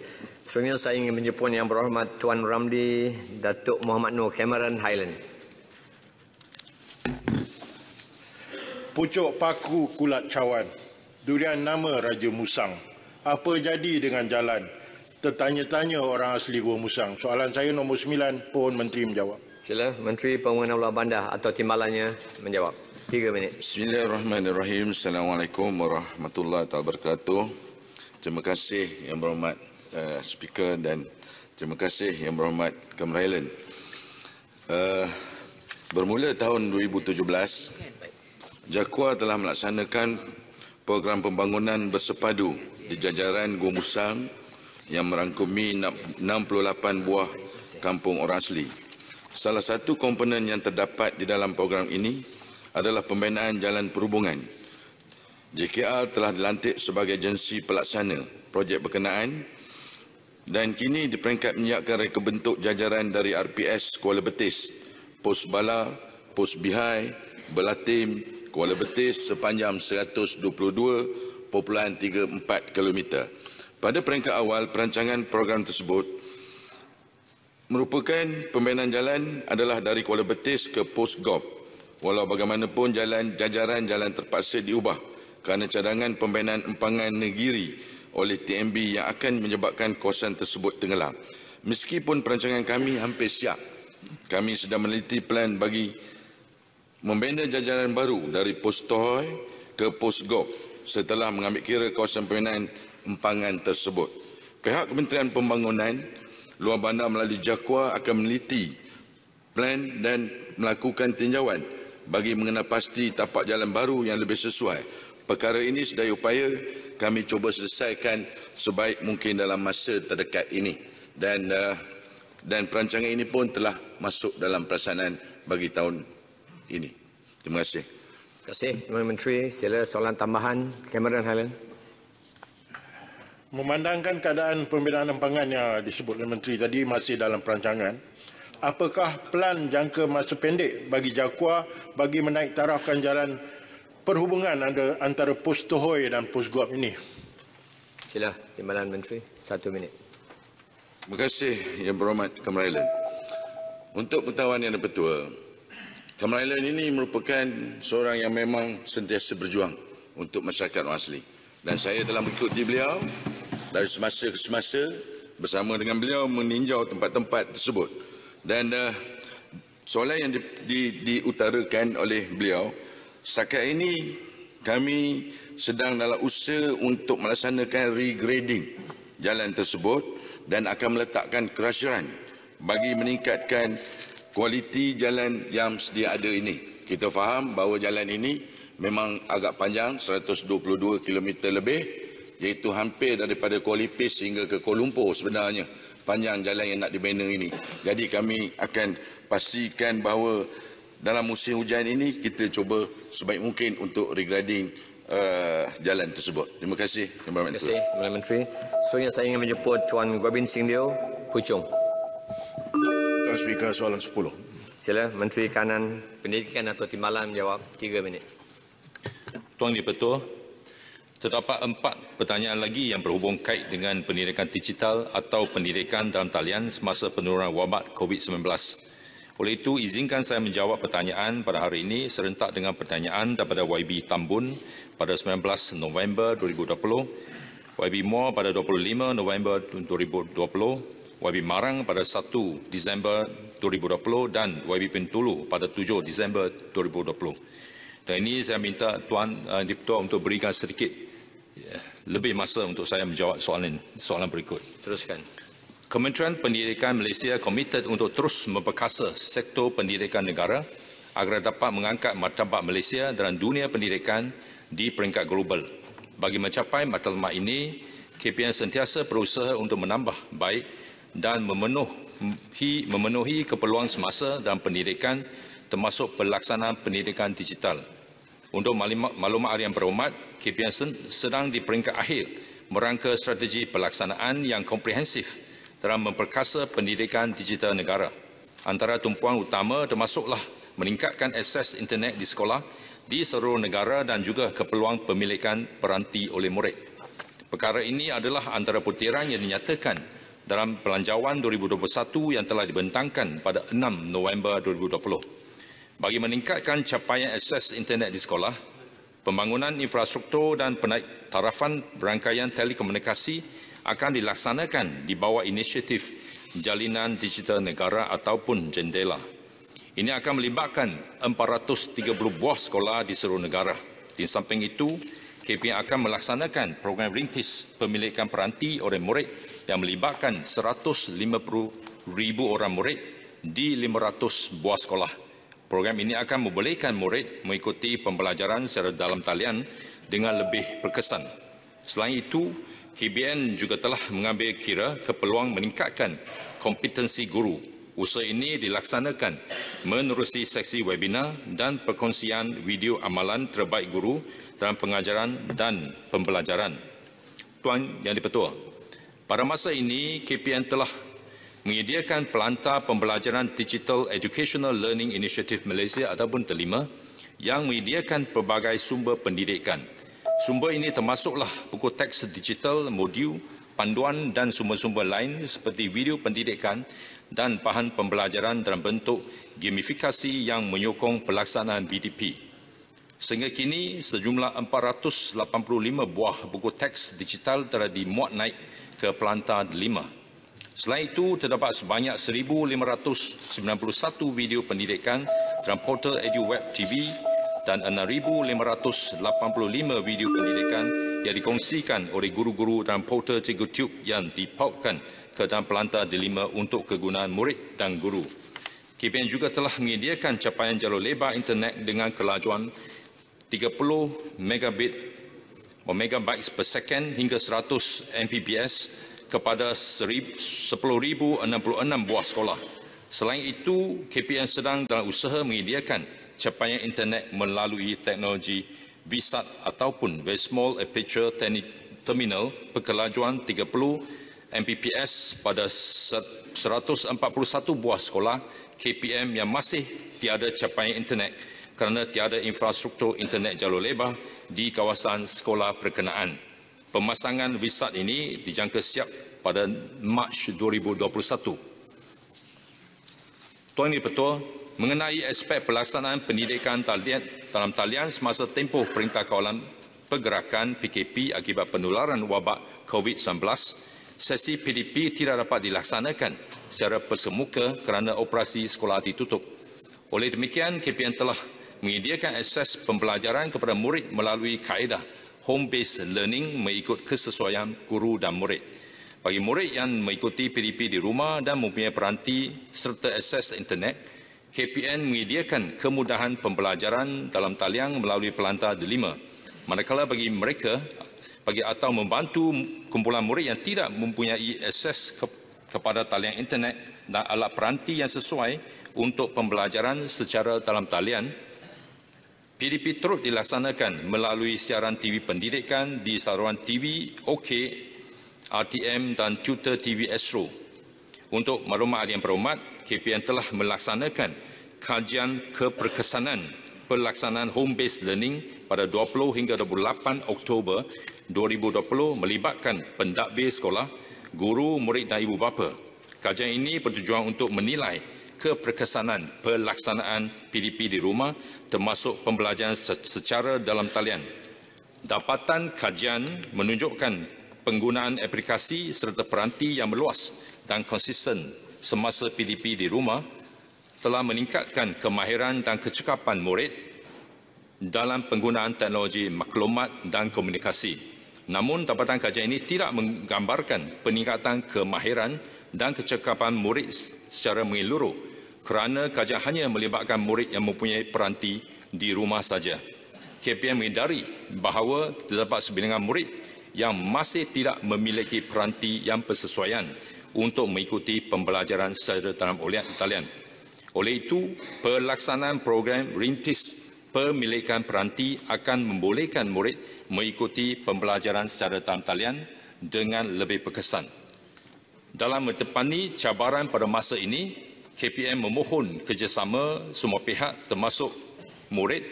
Seterusnya saya ingin menjemput Yang Berhormat Tuan Ramli Datuk Muhammad Noor Cameron Highland. Pucuk paku kulat cawan, durian nama Raja Musang. Apa jadi dengan jalan? Tertanya-tanya orang asli Gua Musang. Soalan saya nombor 9, pohon Menteri menjawab. Sila Menteri Pembangunan Luar Bandar atau timbalannya menjawab. 3 minit. Bismillahirrahmanirrahim. Assalamualaikum warahmatullahi wabarakatuh. Terima kasih Yang Berhormat Speaker dan terima kasih Yang Berhormat Cameron Highland. Bermula tahun 2017, JAKUA telah melaksanakan program pembangunan bersepadu di jajaran Gua Musang yang merangkumi 68 buah kampung orang asli. Salah satu komponen yang terdapat di dalam program ini adalah pembinaan jalan perhubungan. JKR telah dilantik sebagai agensi pelaksana projek berkenaan dan kini di peringkat menyiapkan reka bentuk jajaran dari RPS Kuala Betis, Pos Bala, Pos Bihai, Belatim, Kuala Betis sepanjang 122.34 km. Pada peringkat awal, perancangan program tersebut merupakan pembinaan jalan adalah dari Kuala Betis ke Pos Gop. Walau bagaimanapun jajaran jalan terpaksa diubah kerana cadangan pembinaan empangan negeri oleh TMB yang akan menyebabkan kawasan tersebut tenggelam. Meskipun perancangan kami hampir siap, kami sedang meneliti plan bagi membina jajaran baru dari Pos Tohoi ke Pos Gop setelah mengambil kira kawasan pembinaan empangan tersebut. Pihak Kementerian Pembangunan Luar Bandar melalui JAKUA akan meneliti plan dan melakukan tinjauan bagi mengenal pasti tapak jalan baru yang lebih sesuai. Perkara ini sedaya upaya kami cuba selesaikan sebaik mungkin dalam masa terdekat ini. dan perancangan ini pun telah masuk dalam pelaksanaan bagi tahun ini. Terima kasih. Terima kasih, Tuan Menteri. Sila soalan tambahan, Cameron Highland. Memandangkan keadaan pembinaan pangan yang disebut oleh Menteri tadi masih dalam perancangan, apakah plan jangka masa pendek bagi JAKUA bagi menaik tarafkan jalan perhubungan antara pos Tohoi dan pos Guap ini? Sila, Timbalan Menteri, 1 minit. Terima kasih Yang Berhormat Cameron Highland. Untuk pengetahuan Yang Dipertua, Cameron Highland ini merupakan seorang yang memang sentiasa berjuang untuk masyarakat orang asli. Dan saya telah mengikuti beliau dari semasa ke semasa bersama dengan beliau meninjau tempat-tempat tersebut. Dan soalan yang diutarakan oleh beliau, setakat ini kami sedang dalam usaha untuk melaksanakan regrading jalan tersebut dan akan meletakkan krusheran bagi meningkatkan kualiti jalan yang sedia ada ini. Kita faham bahawa jalan ini memang agak panjang, 122 km lebih, iaitu hampir daripada Kuala Lumpur hingga ke Kuala Lumpur sebenarnya panjang jalan yang nak dibina ini. Jadi kami akan pastikan bahawa dalam musim hujan ini kita cuba sebaik mungkin untuk regrading jalan tersebut. Terima kasih. Terima kasih, Tuan Menteri. Seterusnya saya ingin menjemput Tuan Gwabin Sing Deo, Puchong. Tuan Speaker, soalan 10. Sila, Menteri Kanan Pendidikan atau Timbalan menjawab 3 minit. Tuan Dipertua, terdapat 4 pertanyaan lagi yang berhubung kait dengan pendidikan digital atau pendidikan dalam talian semasa penurunan wabak COVID-19. Oleh itu, izinkan saya menjawab pertanyaan pada hari ini serentak dengan pertanyaan daripada YB Tambun pada 19 November 2020, YB Moore pada 25 November 2020, YB Marang pada 1 Disember 2020 dan YB Pentulu pada 7 Disember 2020. Dan ini saya minta Tuan Dipertua untuk berikan sedikit lebih masa untuk saya menjawab soalan berikut. Teruskan. Kementerian Pendidikan Malaysia komited untuk terus memperkasa sektor pendidikan negara agar dapat mengangkat martabat Malaysia dalam dunia pendidikan di peringkat global. Bagi mencapai matlamat ini, KPN sentiasa berusaha untuk menambah baik dan memenuhi keperluan semasa dalam pendidikan termasuk pelaksanaan pendidikan digital. Untuk maklumat yang berhormat, KPN sedang di peringkat akhir merangka strategi pelaksanaan yang komprehensif dalam memperkasa pendidikan digital negara. Antara tumpuan utama termasuklah meningkatkan akses internet di sekolah di seluruh negara dan juga keperluan pemilikan peranti oleh murid. Perkara ini adalah antara putiran yang dinyatakan dalam Belanjawan 2021 yang telah dibentangkan pada 6 November 2020. Bagi meningkatkan capaian akses internet di sekolah, pembangunan infrastruktur dan penaik tarafan rangkaian telekomunikasi akan dilaksanakan di bawah inisiatif Jalinan Digital Negara ataupun Jendela. Ini akan melibatkan 430 buah sekolah di seluruh negara. Di samping itu, KPN akan melaksanakan program rintis pemilikan peranti oleh murid yang melibatkan 150,000 orang murid di 500 buah sekolah. Program ini akan membolehkan murid mengikuti pembelajaran secara dalam talian dengan lebih berkesan. Selain itu, KBN juga telah mengambil kira keperluan meningkatkan kompetensi guru. Usaha ini dilaksanakan menerusi seksi webinar dan perkongsian video amalan terbaik guru dalam pengajaran dan pembelajaran. Tuan Yang Dipertua, pada masa ini KPN telah menyediakan pelantar pembelajaran Digital Educational Learning Initiative Malaysia ataupun TELIMA yang menyediakan pelbagai sumber pendidikan. Sumber ini termasuklah buku teks digital, modul, panduan dan sumber-sumber lain seperti video pendidikan dan bahan pembelajaran dalam bentuk gamifikasi yang menyokong pelaksanaan BDP. Sehingga kini sejumlah 485 buah buku teks digital telah dimuat naik ke pelantar 5. Selain itu, terdapat sebanyak 1,591 video pendidikan dalam portal EduWeb TV dan 6,585 video pendidikan yang dikongsikan oleh guru-guru dalam portal Cikgu Tube yang dipautkan ke dalam pelantar D5 untuk kegunaan murid dan guru. KPN juga telah menyediakan capaian jalur lebar internet dengan kelajuan 30 megabit per second hingga 100 Mbps kepada 10,066 buah sekolah. Selain itu, KPM sedang dalam usaha menyediakan capaian internet melalui teknologi VSAT ataupun Very Small Aperture Terminal berkelajuan 30 Mbps pada 141 buah sekolah KPM yang masih tiada capaian internet kerana tiada infrastruktur internet jalur lebar di kawasan sekolah berkenaan. Pemasangan VSAT ini dijangka siap pada Mac 2021. Tuan Yang Dipertua, mengenai aspek pelaksanaan pendidikan dalam talian semasa tempoh Perintah Kawalan Pergerakan PKP akibat penularan wabak COVID-19, sesi PDP tidak dapat dilaksanakan secara persemuka kerana operasi sekolah ditutup. Oleh demikian, KPM telah menyediakan akses pembelajaran kepada murid melalui kaedah home-based learning mengikut kesesuaian guru dan murid. Bagi murid yang mengikuti PDP di rumah dan mempunyai peranti serta akses internet, KPM menyediakan kemudahan pembelajaran dalam talian melalui pelantar delima. Manakala bagi mereka atau membantu kumpulan murid yang tidak mempunyai akses kepada talian internet dan alat peranti yang sesuai untuk pembelajaran secara dalam talian, PDP turut dilaksanakan melalui siaran TV pendidikan di saluran TV OK, RTM dan Tutor TV Astro. Untuk maklumat yang berhormat, KPM telah melaksanakan kajian keperkesanan pelaksanaan home-based learning pada 20 hingga 28 Oktober 2020 melibatkan pentadbir sekolah, guru, murid dan ibu bapa. Kajian ini bertujuan untuk menilai keperkesanan pelaksanaan PDP di rumah termasuk pembelajaran secara dalam talian. Dapatan kajian menunjukkan penggunaan aplikasi serta peranti yang meluas dan konsisten semasa PDP di rumah telah meningkatkan kemahiran dan kecekapan murid dalam penggunaan teknologi maklumat dan komunikasi. Namun, dapatan kajian ini tidak menggambarkan peningkatan kemahiran dan kecekapan murid secara menyeluruh kerana kajian hanya melibatkan murid yang mempunyai peranti di rumah saja. KPM menyedari bahawa terdapat sebilangan murid yang masih tidak memiliki peranti yang bersesuaian untuk mengikuti pembelajaran secara dalam talian. Oleh itu, pelaksanaan program rintis pemilikan peranti akan membolehkan murid mengikuti pembelajaran secara dalam talian dengan lebih berkesan. Dalam menepani cabaran pada masa ini, KPM memohon kerjasama semua pihak termasuk murid,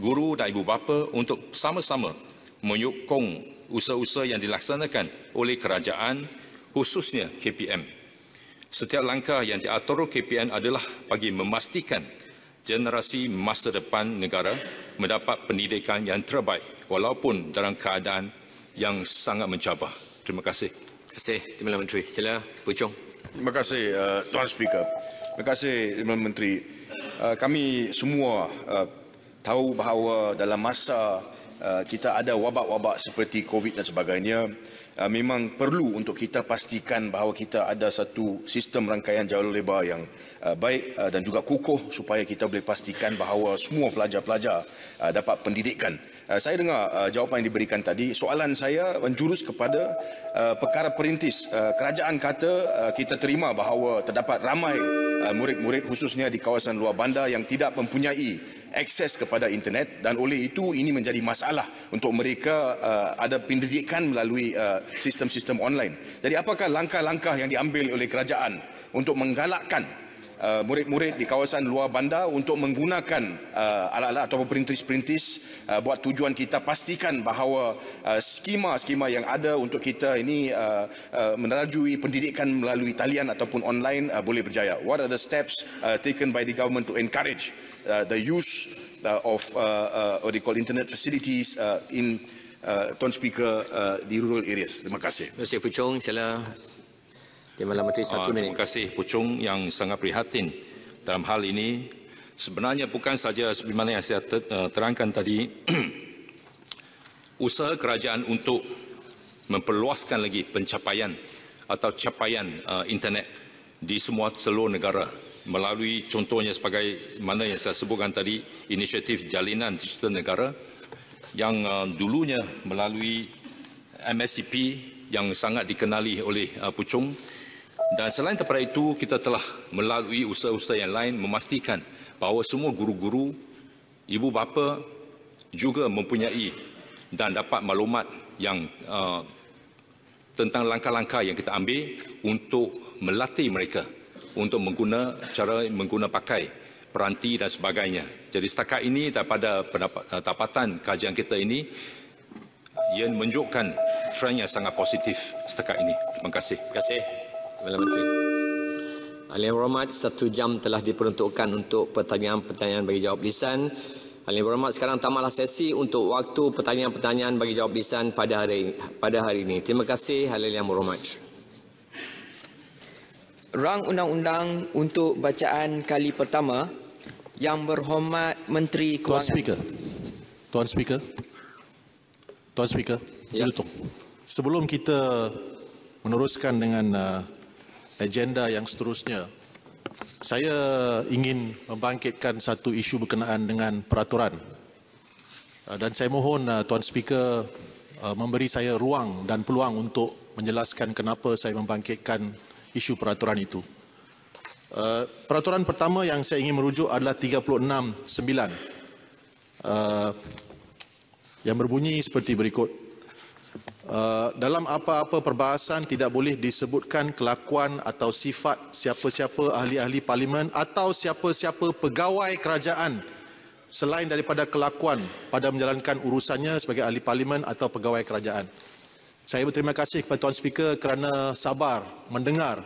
guru dan ibu bapa untuk sama-sama menyokong usaha-usaha yang dilaksanakan oleh kerajaan, khususnya KPM. Setiap langkah yang diatur KPM adalah bagi memastikan generasi masa depan negara mendapat pendidikan yang terbaik walaupun dalam keadaan yang sangat mencabar. Terima kasih. Terima kasih, Timbalan Menteri. Sila, Puchong. Terima kasih, Tuan Speaker. Terima kasih, Timbalan Menteri. Kami semua tahu bahawa dalam masa kita ada wabak-wabak seperti COVID dan sebagainya, memang perlu untuk kita pastikan bahawa kita ada satu sistem rangkaian jalur lebar yang baik dan juga kukuh supaya kita boleh pastikan bahawa semua pelajar-pelajar dapat pendidikan. Saya dengar jawapan yang diberikan tadi. Soalan saya menjurus kepada perkara perintis. Kerajaan kata kita terima bahawa terdapat ramai murid-murid khususnya di kawasan luar bandar yang tidak mempunyai akses kepada internet dan oleh itu ini menjadi masalah untuk mereka ada pendidikan melalui sistem-sistem online. Jadi apakah langkah-langkah yang diambil oleh kerajaan untuk menggalakkan murid-murid di kawasan luar bandar untuk menggunakan alat-alat atau perintis-perintis buat tujuan kita pastikan bahawa skema-skema yang ada untuk kita ini menerajui pendidikan melalui talian ataupun online boleh berjaya. What are the steps taken by the government to encourage the use of what they call internet facilities in Tuan Speaker di rural areas? Terima kasih. Terima kasih, Puchong. Sila Timbalan Menteri, 1 minit. Terima kasih, Puchong, yang sangat prihatin dalam hal ini. Sebenarnya bukan saja sebagaimana yang saya terangkan tadi, usaha kerajaan untuk memperluaskan lagi pencapaian atau capaian internet di seluruh negara melalui contohnya sebagai mana yang saya sebutkan tadi, inisiatif jalinan digital negara yang dulunya melalui MSCP yang sangat dikenali oleh Puchong. Dan selain daripada itu, kita telah melalui usaha-usaha yang lain memastikan bahawa semua guru-guru, ibu bapa juga mempunyai dan dapat maklumat yang tentang langkah-langkah yang kita ambil untuk melatih mereka untuk mengguna pakai peranti dan sebagainya. Jadi setakat ini daripada dapatan kajian kita ini, ia menunjukkan trend yang sangat positif setakat ini. Terima kasih. Terima kasih, Perdana Menteri. Ahli yang berhormat, 1 jam telah diperuntukkan untuk pertanyaan-pertanyaan bagi jawab lisan. Ahli yang berhormat, sekarang tamatlah sesi untuk waktu pertanyaan-pertanyaan bagi jawab lisan pada hari ini. Terima kasih, ahli yang berhormat. Rang undang-undang untuk bacaan kali pertama. Yang berhormat Menteri Kewangan. Tuan Speaker, Ya. sebelum kita meneruskan dengan agenda yang seterusnya, saya ingin membangkitkan satu isu berkenaan dengan peraturan. Dan saya mohon Tuan Speaker memberi saya ruang dan peluang untuk menjelaskan kenapa saya membangkitkan isu peraturan itu. Peraturan pertama yang saya ingin merujuk adalah 36(9) yang berbunyi seperti berikut. Dalam apa-apa perbahasan tidak boleh disebutkan kelakuan atau sifat siapa-siapa ahli-ahli parlimen atau siapa-siapa pegawai kerajaan selain daripada kelakuan pada menjalankan urusannya sebagai ahli parlimen atau pegawai kerajaan. Saya berterima kasih kepada Tuan Speaker kerana sabar mendengar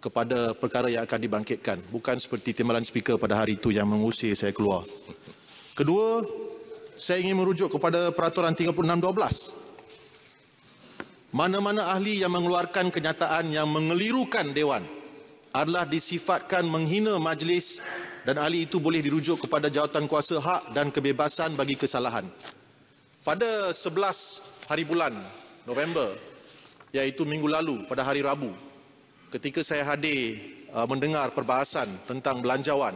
kepada perkara yang akan dibangkitkan. Bukan seperti timbalan Speaker pada hari itu yang mengusir saya keluar. Kedua, saya ingin merujuk kepada peraturan 36(12). Mana-mana ahli yang mengeluarkan kenyataan yang mengelirukan Dewan adalah disifatkan menghina majlis dan ahli itu boleh dirujuk kepada jawatan kuasa hak dan kebebasan bagi kesalahan. Pada 11 hari bulan November, iaitu minggu lalu pada hari Rabu, ketika saya hadir mendengar perbahasan tentang belanjawan,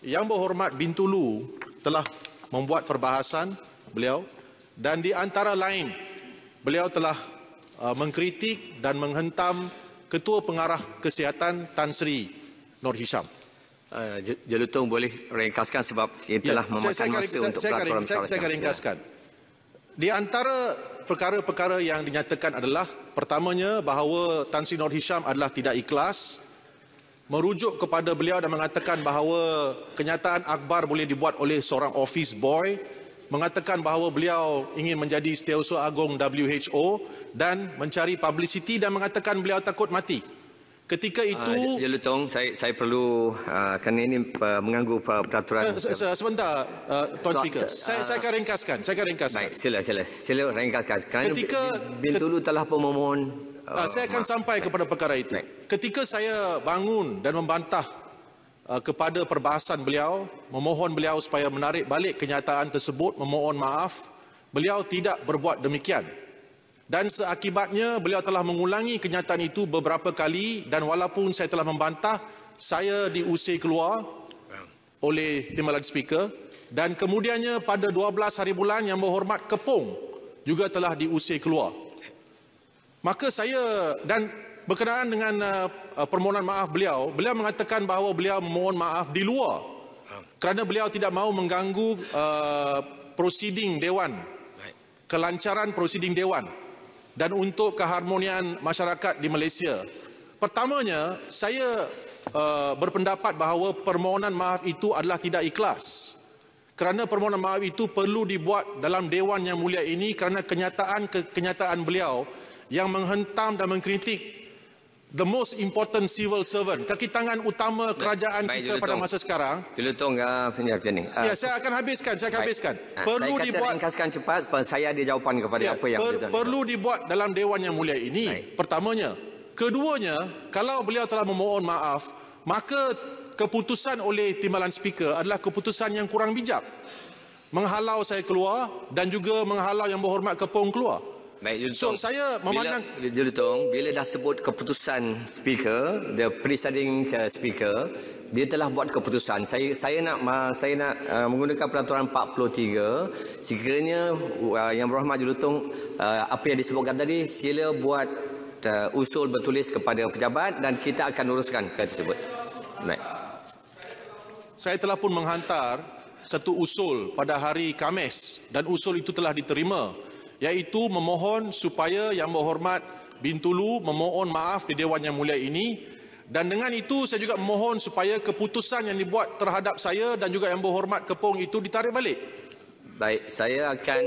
Yang Berhormat Bintulu telah membuat perbahasan beliau dan di antara lain beliau telah mengkritik dan menghentam Ketua Pengarah Kesihatan Tan Sri Nur Hisham. Jelutong boleh ringkaskan sebab ia telah memakan masa untuk peraturan saya akan ringkaskan. Di antara perkara-perkara yang dinyatakan adalah pertamanya bahawa Tan Sri Nur Hisham adalah tidak ikhlas, merujuk kepada beliau dan mengatakan bahawa kenyataan akhbar boleh dibuat oleh seorang office boy, mengatakan bahawa beliau ingin menjadi Setiausaha Agung WHO dan mencari publicity dan mengatakan beliau takut mati. Ketika itu Jelutong, saya perlu kerana ini mengganggu peraturan. Sebentar Tuan Speaker. Saya akan ringkaskan. Baik, sila ringkaskan. Kerana Bintulu telah memohon. Saya akan sampai kepada perkara itu. Ketika saya bangun dan membantah kepada perbahasan beliau, memohon beliau supaya menarik balik kenyataan tersebut, memohon maaf, beliau tidak berbuat demikian. Dan seakibatnya beliau telah mengulangi kenyataan itu beberapa kali dan walaupun saya telah membantah, saya diusir keluar oleh Timbalan Speaker dan kemudiannya pada 12 hari bulan Yang Berhormat Kepong juga telah diusir keluar. Maka saya dan berkenaan dengan permohonan maaf beliau mengatakan bahawa beliau memohon maaf di luar kerana beliau tidak mahu mengganggu prosiding Dewan, kelancaran prosiding Dewan dan untuk keharmonian masyarakat di Malaysia. Pertamanya, saya berpendapat bahawa permohonan maaf itu adalah tidak ikhlas. Kerana permohonan maaf itu perlu dibuat dalam Dewan yang mulia ini kerana kenyataan beliau yang menghentam dan mengkritik the most important civil servant, kaki tangan utama kerajaan kita pada masa sekarang. Jelutong, macam ni. Ya, saya akan habiskan. Perlu dibuat. Ringkaskan cepat supaya saya ada jawapan kepada apa yang perlu dibuat dalam Dewan yang mulia ini. Pertamanya. Keduanya, kalau beliau telah memohon maaf, maka keputusan oleh Timbalan Speaker adalah keputusan yang kurang bijak. Menghalau saya keluar dan juga menghalau Yang Berhormat Kepong keluar. Baik, Jelutong. So, saya memandang Jelutong, bila dah sebut keputusan Speaker, the presiding Speaker, dia telah buat keputusan. Saya nak menggunakan peraturan 43. Sekiranya Yang Berhormat Julutong apa yang disebutkan tadi, sila buat usul bertulis kepada pejabat dan kita akan uruskan perkara tersebut. Baik. Saya telah pun menghantar satu usul pada hari Khamis dan usul itu telah diterima, iaitu memohon supaya Yang Berhormat Bintulu memohon maaf di Dewan Yang Mulia ini. Dan dengan itu saya juga memohon supaya keputusan yang dibuat terhadap saya dan juga Yang Berhormat Kepong itu ditarik balik. Baik, saya akan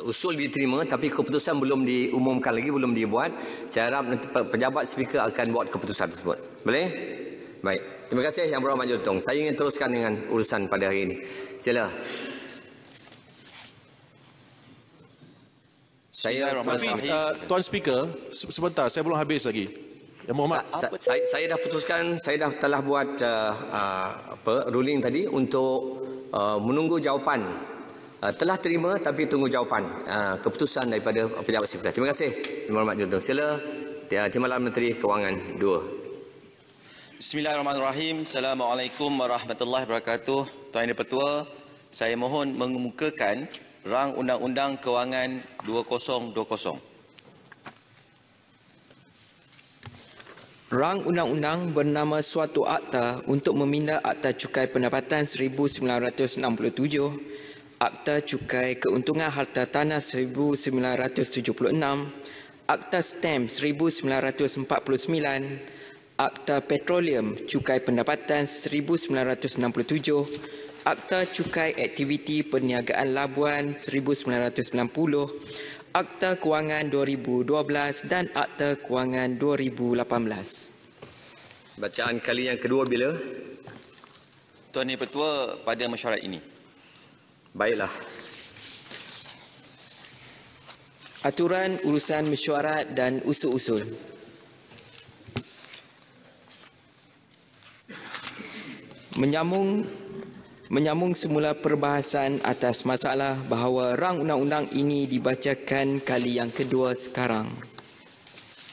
usul diterima tapi keputusan belum diumumkan lagi, belum dibuat. Saya harap nanti pejabat speaker akan buat keputusan tersebut. Boleh? Baik. Terima kasih Yang Berhormat Julutong. Saya ingin teruskan dengan urusan pada hari ini. Sila. Tuan Speaker, sebentar, saya belum habis lagi. Yang Berhormat. Saya dah putuskan, saya telah buat ruling tadi untuk menunggu jawapan. Telah terima tapi tunggu jawapan keputusan daripada pejabat speaker. Terima kasih Yang Berhormat Julutong. Sila Timbalan Menteri Kewangan 2. Bismillahirrahmanirrahim. Assalamualaikum warahmatullahi wabarakatuh. Tuan Yang Dipertua, saya mohon mengemukakan rang Undang-Undang Kewangan 2020. Rang undang-undang bernama suatu akta untuk meminda Akta Cukai Pendapatan 1967, Akta Cukai Keuntungan Harta Tanah 1976, Akta Stamp 1949, Akta Petroleum Cukai Pendapatan 1967, Akta Cukai Aktiviti Perniagaan Labuan 1990, Akta Kewangan 2012 dan Akta Kewangan 2018. Bacaan kali yang kedua bila? Tuan Yang Dipertua, pada mesyuarat ini. Baiklah. Aturan urusan mesyuarat dan usul-usul. Menyambung semula perbahasan atas masalah bahawa rang undang-undang ini dibacakan kali yang kedua sekarang.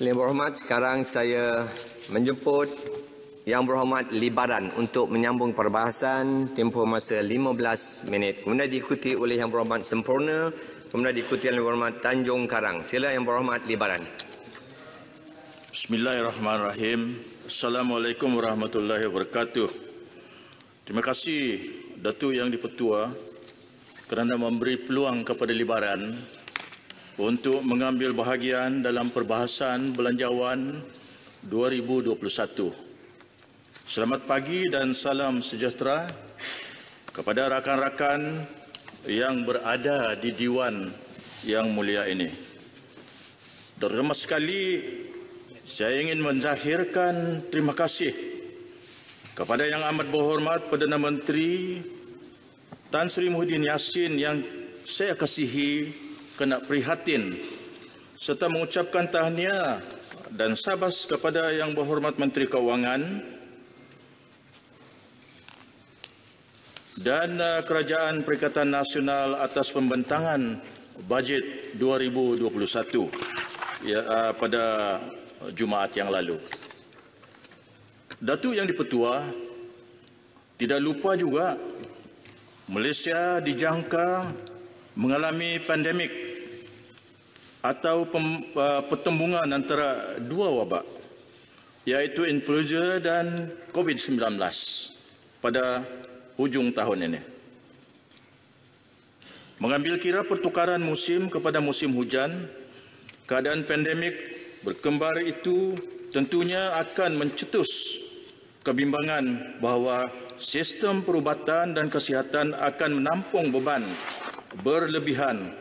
Yang Berhormat, sekarang saya menjemput Yang Berhormat Libaran untuk menyambung perbahasan tempoh masa 15 minit. Kemudian diikuti oleh Yang Berhormat Sempurna, kemudian diikuti oleh Yang Berhormat Tanjung Karang. Sila Yang Berhormat Libaran. Bismillahirrahmanirrahim. Assalamualaikum warahmatullahi wabarakatuh. Terima kasih Datuk Yang Dipertua kerana memberi peluang kepada Libaran untuk mengambil bahagian dalam perbahasan Belanjawan 2021. Selamat pagi dan salam sejahtera kepada rakan-rakan yang berada di Diwan Yang Mulia ini. Terutama sekali saya ingin menzahirkan terima kasih kepada Yang Amat Berhormat Perdana Menteri Tan Sri Muhyiddin Yassin yang saya kasihi kena prihatin serta mengucapkan tahniah dan sabas kepada Yang Berhormat Menteri Kewangan dan Kerajaan Perikatan Nasional atas pembentangan bajet 2021 pada Jumaat yang lalu. Datuk Yang Dipertua, tidak lupa juga Malaysia dijangka mengalami pandemik atau pertembungan antara dua wabak, iaitu influenza dan COVID-19 pada hujung tahun ini. Mengambil kira pertukaran musim kepada musim hujan, keadaan pandemik berkembar itu tentunya akan mencetus kebimbangan bahawa sistem perubatan dan kesihatan akan menampung beban berlebihan.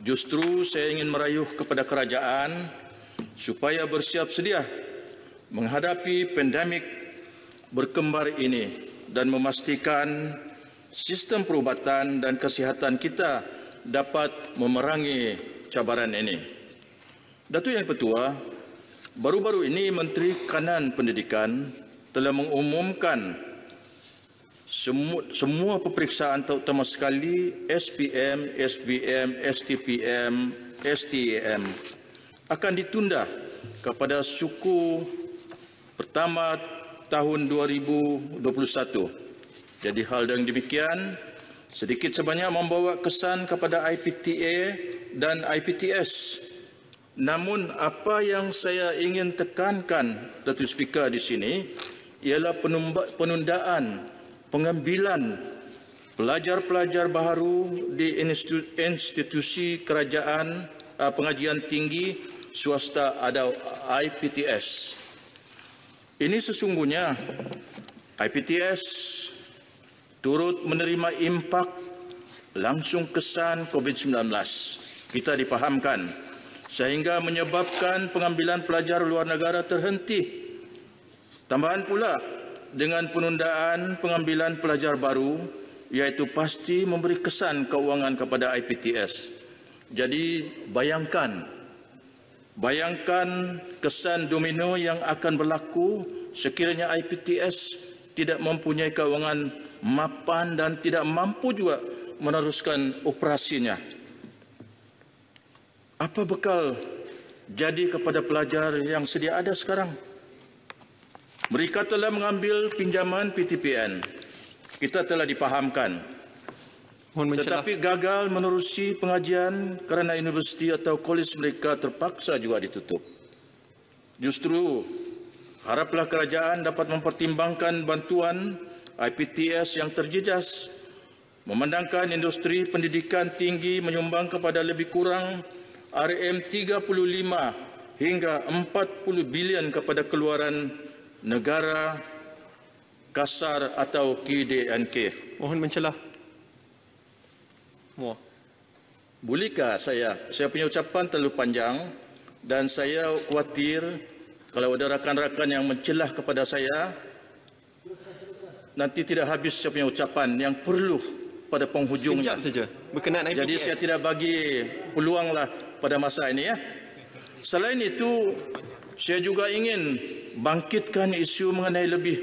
Justru saya ingin merayuh kepada kerajaan supaya bersiap sedia menghadapi pandemik berkembar ini dan memastikan sistem perubatan dan kesihatan kita dapat memerangi cabaran ini. Datuk Yang Dipertua, baru-baru ini Menteri Kanan Pendidikan telah mengumumkan semua peperiksaan terutama sekali SPM, SBM, STPM, STAM akan ditunda kepada suku pertama tahun 2021. Jadi hal yang demikian sedikit sebanyak membawa kesan kepada IPTA dan IPTS. Namun apa yang saya ingin tekankan, Datuk Speaker, di sini ialah penundaan pengambilan pelajar-pelajar baru di institusi kerajaan pengajian tinggi swasta atau IPTS. Ini sesungguhnya IPTS turut menerima impak langsung kesan COVID-19. Kita dipahamkan sehingga menyebabkan pengambilan pelajar luar negara terhenti. Tambahan pula dengan penundaan pengambilan pelajar baru, iaitu pasti memberi kesan keuangan kepada IPTS. Jadi bayangkan kesan domino yang akan berlaku sekiranya IPTS tidak mempunyai keuangan mapan dan tidak mampu juga meneruskan operasinya. Apa bekal jadi kepada pelajar yang sedia ada sekarang? Mereka telah mengambil pinjaman PTPN. Kita telah dipahamkan. Tetapi gagal menerusi pengajian kerana universiti atau kolej mereka terpaksa juga ditutup. Justru haraplah kerajaan dapat mempertimbangkan bantuan IPTS yang terjejas, memandangkan industri pendidikan tinggi menyumbang kepada lebih kurang RM35 hingga 40 bilion kepada keluaran negara kasar atau KDNK. Mohon mencelah. Bolehkah saya punya ucapan terlalu panjang dan saya khawatir kalau ada rakan-rakan yang mencelah kepada saya nanti tidak habis saya punya ucapan yang perlu pada penghujungnya. Sekejap saja. Berkenaan IPTS. Jadi saya tidak bagi peluanglah pada masa ini ya. Selain itu, saya juga ingin bangkitkan isu mengenai lebih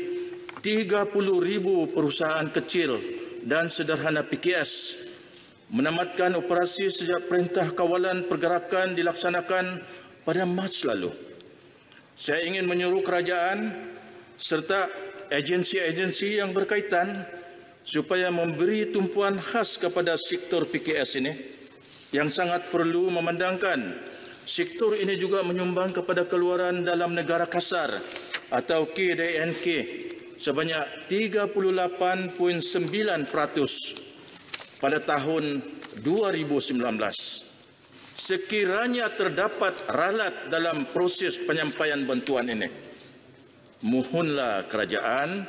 30,000 perusahaan kecil dan sederhana PKS menamatkan operasi sejak Perintah Kawalan Pergerakan dilaksanakan pada Mac lalu. Saya ingin menyuruh kerajaan serta agensi-agensi yang berkaitan supaya memberi tumpuan khas kepada sektor PKS ini yang sangat perlu memandangkan sektor ini juga menyumbang kepada keluaran dalam negara kasar atau KDNK sebanyak 38.9% pada tahun 2019. Sekiranya terdapat ralat dalam proses penyampaian bantuan ini, mohonlah kerajaan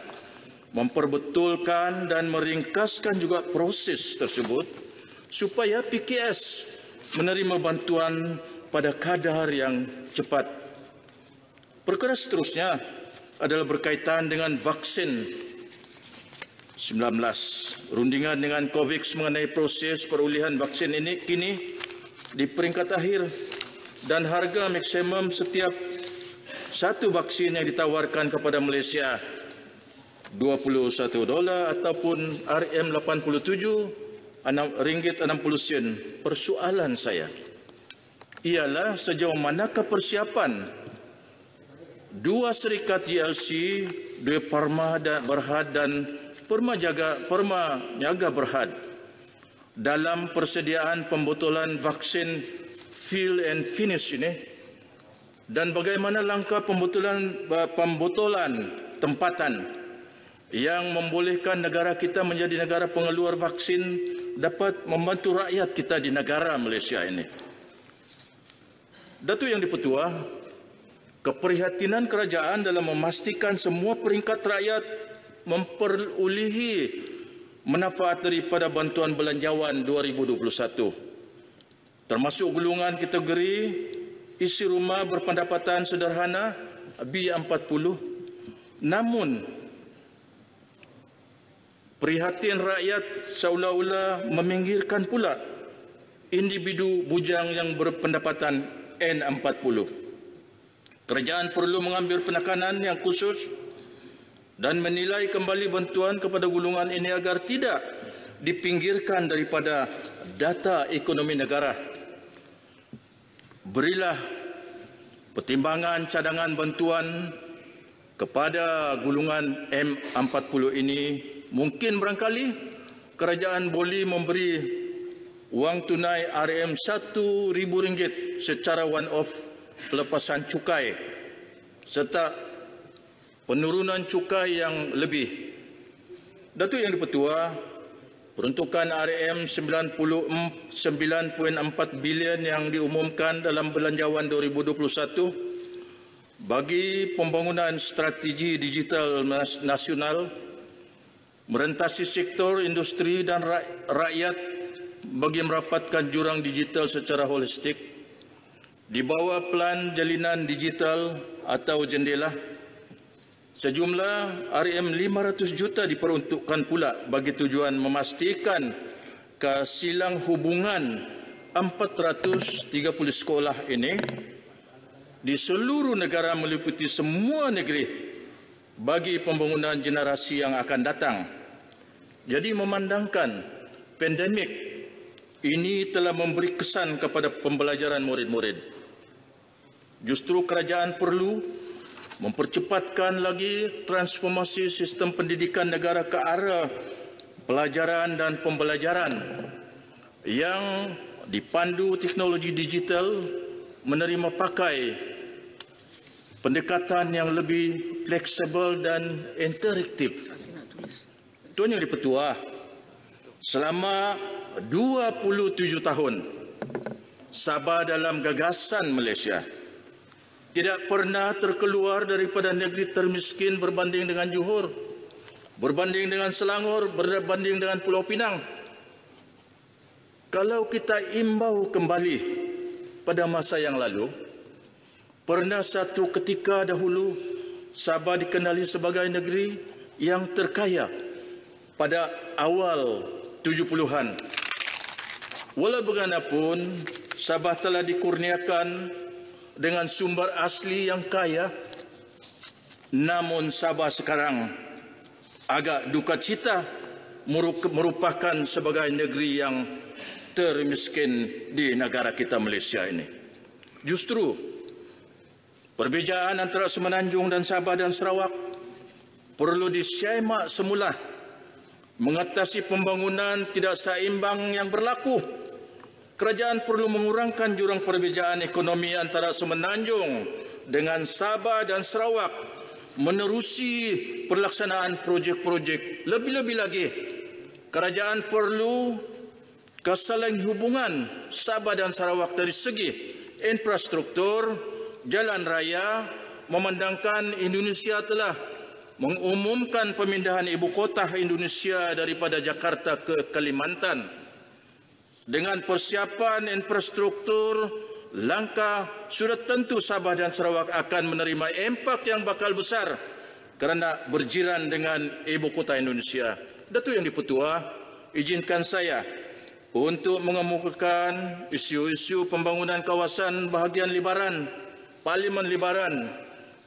memperbetulkan dan meringkaskan juga proses tersebut supaya PKS menerima bantuan pada kadar yang cepat. Perkara seterusnya adalah berkaitan dengan vaksin 19. Rundingan dengan COVAX mengenai proses perolehan vaksin ini kini di peringkat akhir dan harga maksimum setiap satu vaksin yang ditawarkan kepada Malaysia $21 ataupun RM87 RM60. Persoalan saya ialah sejauh manakah persiapan dua syarikat GLC, dua Parma dan Berhad dan Perma Niaga Berhad dalam persediaan pembotolan vaksin fill and finish ini, dan bagaimana langkah pembotolan tempatan yang membolehkan negara kita menjadi negara pengeluar vaksin dapat membantu rakyat kita di negara Malaysia ini. Datuk Yang di-Pertua, keprihatinan kerajaan dalam memastikan semua peringkat rakyat memperolehi manfaat daripada bantuan belanjawan 2021, termasuk golongan kategori isi rumah berpendapatan sederhana B40. Namun prihatin rakyat seolah-olah meminggirkan pula individu bujang yang berpendapatan N40. Kerajaan perlu mengambil penekanan yang khusus dan menilai kembali bantuan kepada golongan ini agar tidak dipinggirkan daripada data ekonomi negara. Berilah pertimbangan cadangan bantuan kepada gulungan M40 ini, mungkin barangkali kerajaan boleh memberi wang tunai RM1,000 secara one-off pelepasan cukai serta penurunan cukai yang lebih. Datuk Yang di-Pertua, peruntukan RM99.4 bilion yang diumumkan dalam Belanjawan 2021 bagi pembangunan strategi digital nasional merentasi sektor industri dan rakyat bagi merapatkan jurang digital secara holistik di bawah Pelan Jalinan Digital atau Jendela. Sejumlah RM500 juta diperuntukkan pula bagi tujuan memastikan kesilang hubungan 430 sekolah ini di seluruh negara meliputi semua negeri bagi pembangunan generasi yang akan datang. Jadi memandangkan pandemik ini telah memberi kesan kepada pembelajaran murid-murid. Justru kerajaan perlu mempercepatkan lagi transformasi sistem pendidikan negara ke arah pelajaran dan pembelajaran yang dipandu teknologi digital, menerima pakai pendekatan yang lebih fleksibel dan interaktif. Tuan Yang di-Pertua, selama 27 tahun Sabah dalam gagasan Malaysia tidak pernah terkeluar daripada negeri termiskin berbanding dengan Johor, berbanding dengan Selangor, berbanding dengan Pulau Pinang. Kalau kita imbau kembali pada masa yang lalu, pernah satu ketika dahulu Sabah dikenali sebagai negeri yang terkaya pada awal 70-an. Walau bagaimanapun, Sabah telah dikurniakan dengan sumber asli yang kaya, namun Sabah sekarang agak duka cita merupakan sebagai negeri yang termiskin di negara kita Malaysia ini. Justru perbezaan antara Semenanjung dan Sabah dan Sarawak perlu disemak semula. Mengatasi pembangunan tidak seimbang yang berlaku, kerajaan perlu mengurangkan jurang perbezaan ekonomi antara Semenanjung dengan Sabah dan Sarawak, menerusi pelaksanaan projek-projek. Lebih-lebih lagi, kerajaan perlu kesaling hubungan Sabah dan Sarawak dari segi infrastruktur, jalan raya, memandangkan Indonesia telah mengumumkan pemindahan ibu kota Indonesia daripada Jakarta ke Kalimantan. Dengan persiapan infrastruktur, langkah sudah tentu Sabah dan Sarawak akan menerima impak yang bakal besar kerana berjiran dengan ibu kota Indonesia. Datuk Yang di-Pertua, izinkan saya untuk mengemukakan isu-isu pembangunan kawasan bahagian Libaran, Parlimen Libaran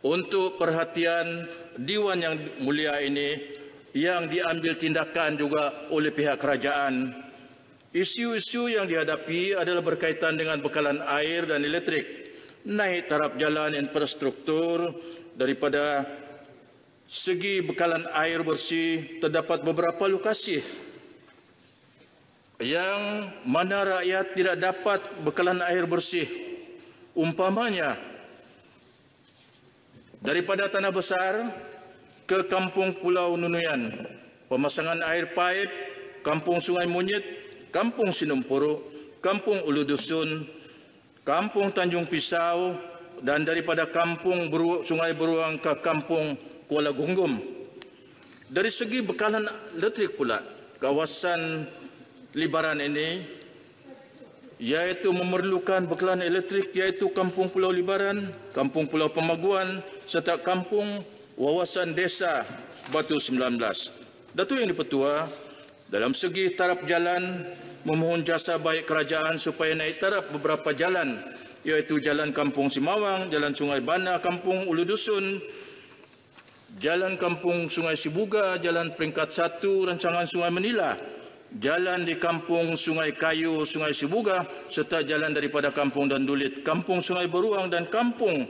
untuk perhatian Dewan Yang Mulia ini yang diambil tindakan juga oleh pihak kerajaan. Isu-isu yang dihadapi adalah berkaitan dengan bekalan air dan elektrik, naik taraf jalan infrastruktur. Daripada segi bekalan air bersih, terdapat beberapa lokasi yang mana rakyat tidak dapat bekalan air bersih. Umpamanya, daripada Tanah Besar ke Kampung Pulau Nunuyan, pemasangan air paip, Kampung Sungai Monyet, Kampung Sinumpuru, Kampung Ulu Dusun, Kampung Tanjung Pisau, dan daripada Kampung Sungai Beruang ke Kampung Kuala Gunggum. Dari segi bekalan elektrik pula, kawasan Libaran ini iaitu memerlukan bekalan elektrik iaitu Kampung Pulau Libaran, Kampung Pulau Pemaguan serta Kampung Wawasan Desa Batu 19. Datuk Yang di-Pertua, dalam segi taraf jalan, memohon jasa baik kerajaan supaya naik taraf beberapa jalan iaitu Jalan Kampung Simawang, Jalan Sungai Bana, Kampung Ulu Dusun, Jalan Kampung Sungai Sibuga, Jalan Peringkat 1 Rancangan Sungai Menila, jalan di Kampung Sungai Kayu, Sungai Sibuga, serta jalan daripada Kampung Dandulit, Kampung Sungai Beruang dan Kampung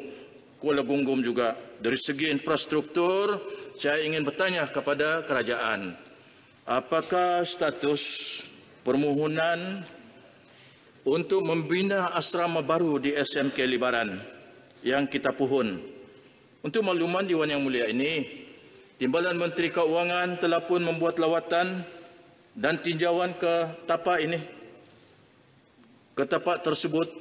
Kuala Gunggung juga. Dari segi infrastruktur, saya ingin bertanya kepada kerajaan, apakah status permohonan untuk membina asrama baru di SMK Libaran yang kita pohon? Untuk makluman Dewan Yang Mulia ini, Timbalan Menteri Keuangan telah pun membuat lawatan dan tinjauan ke tapak ini, ke tapak tersebut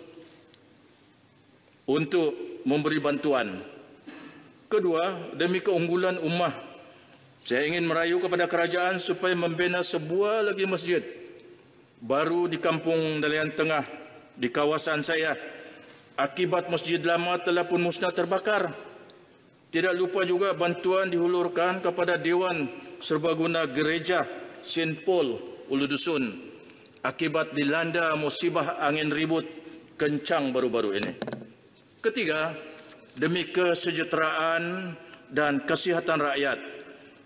untuk memberi bantuan. Kedua, demi keunggulan ummah, saya ingin merayu kepada kerajaan supaya membina sebuah lagi masjid baru di Kampung Dalian Tengah di kawasan saya. Akibat masjid lama telah pun musnah terbakar. Tidak lupa juga bantuan dihulurkan kepada Dewan Serbaguna Gereja St. Paul Ulu Dusun akibat dilanda musibah angin ribut kencang baru-baru ini. Ketiga, demi kesejahteraan dan kesihatan rakyat,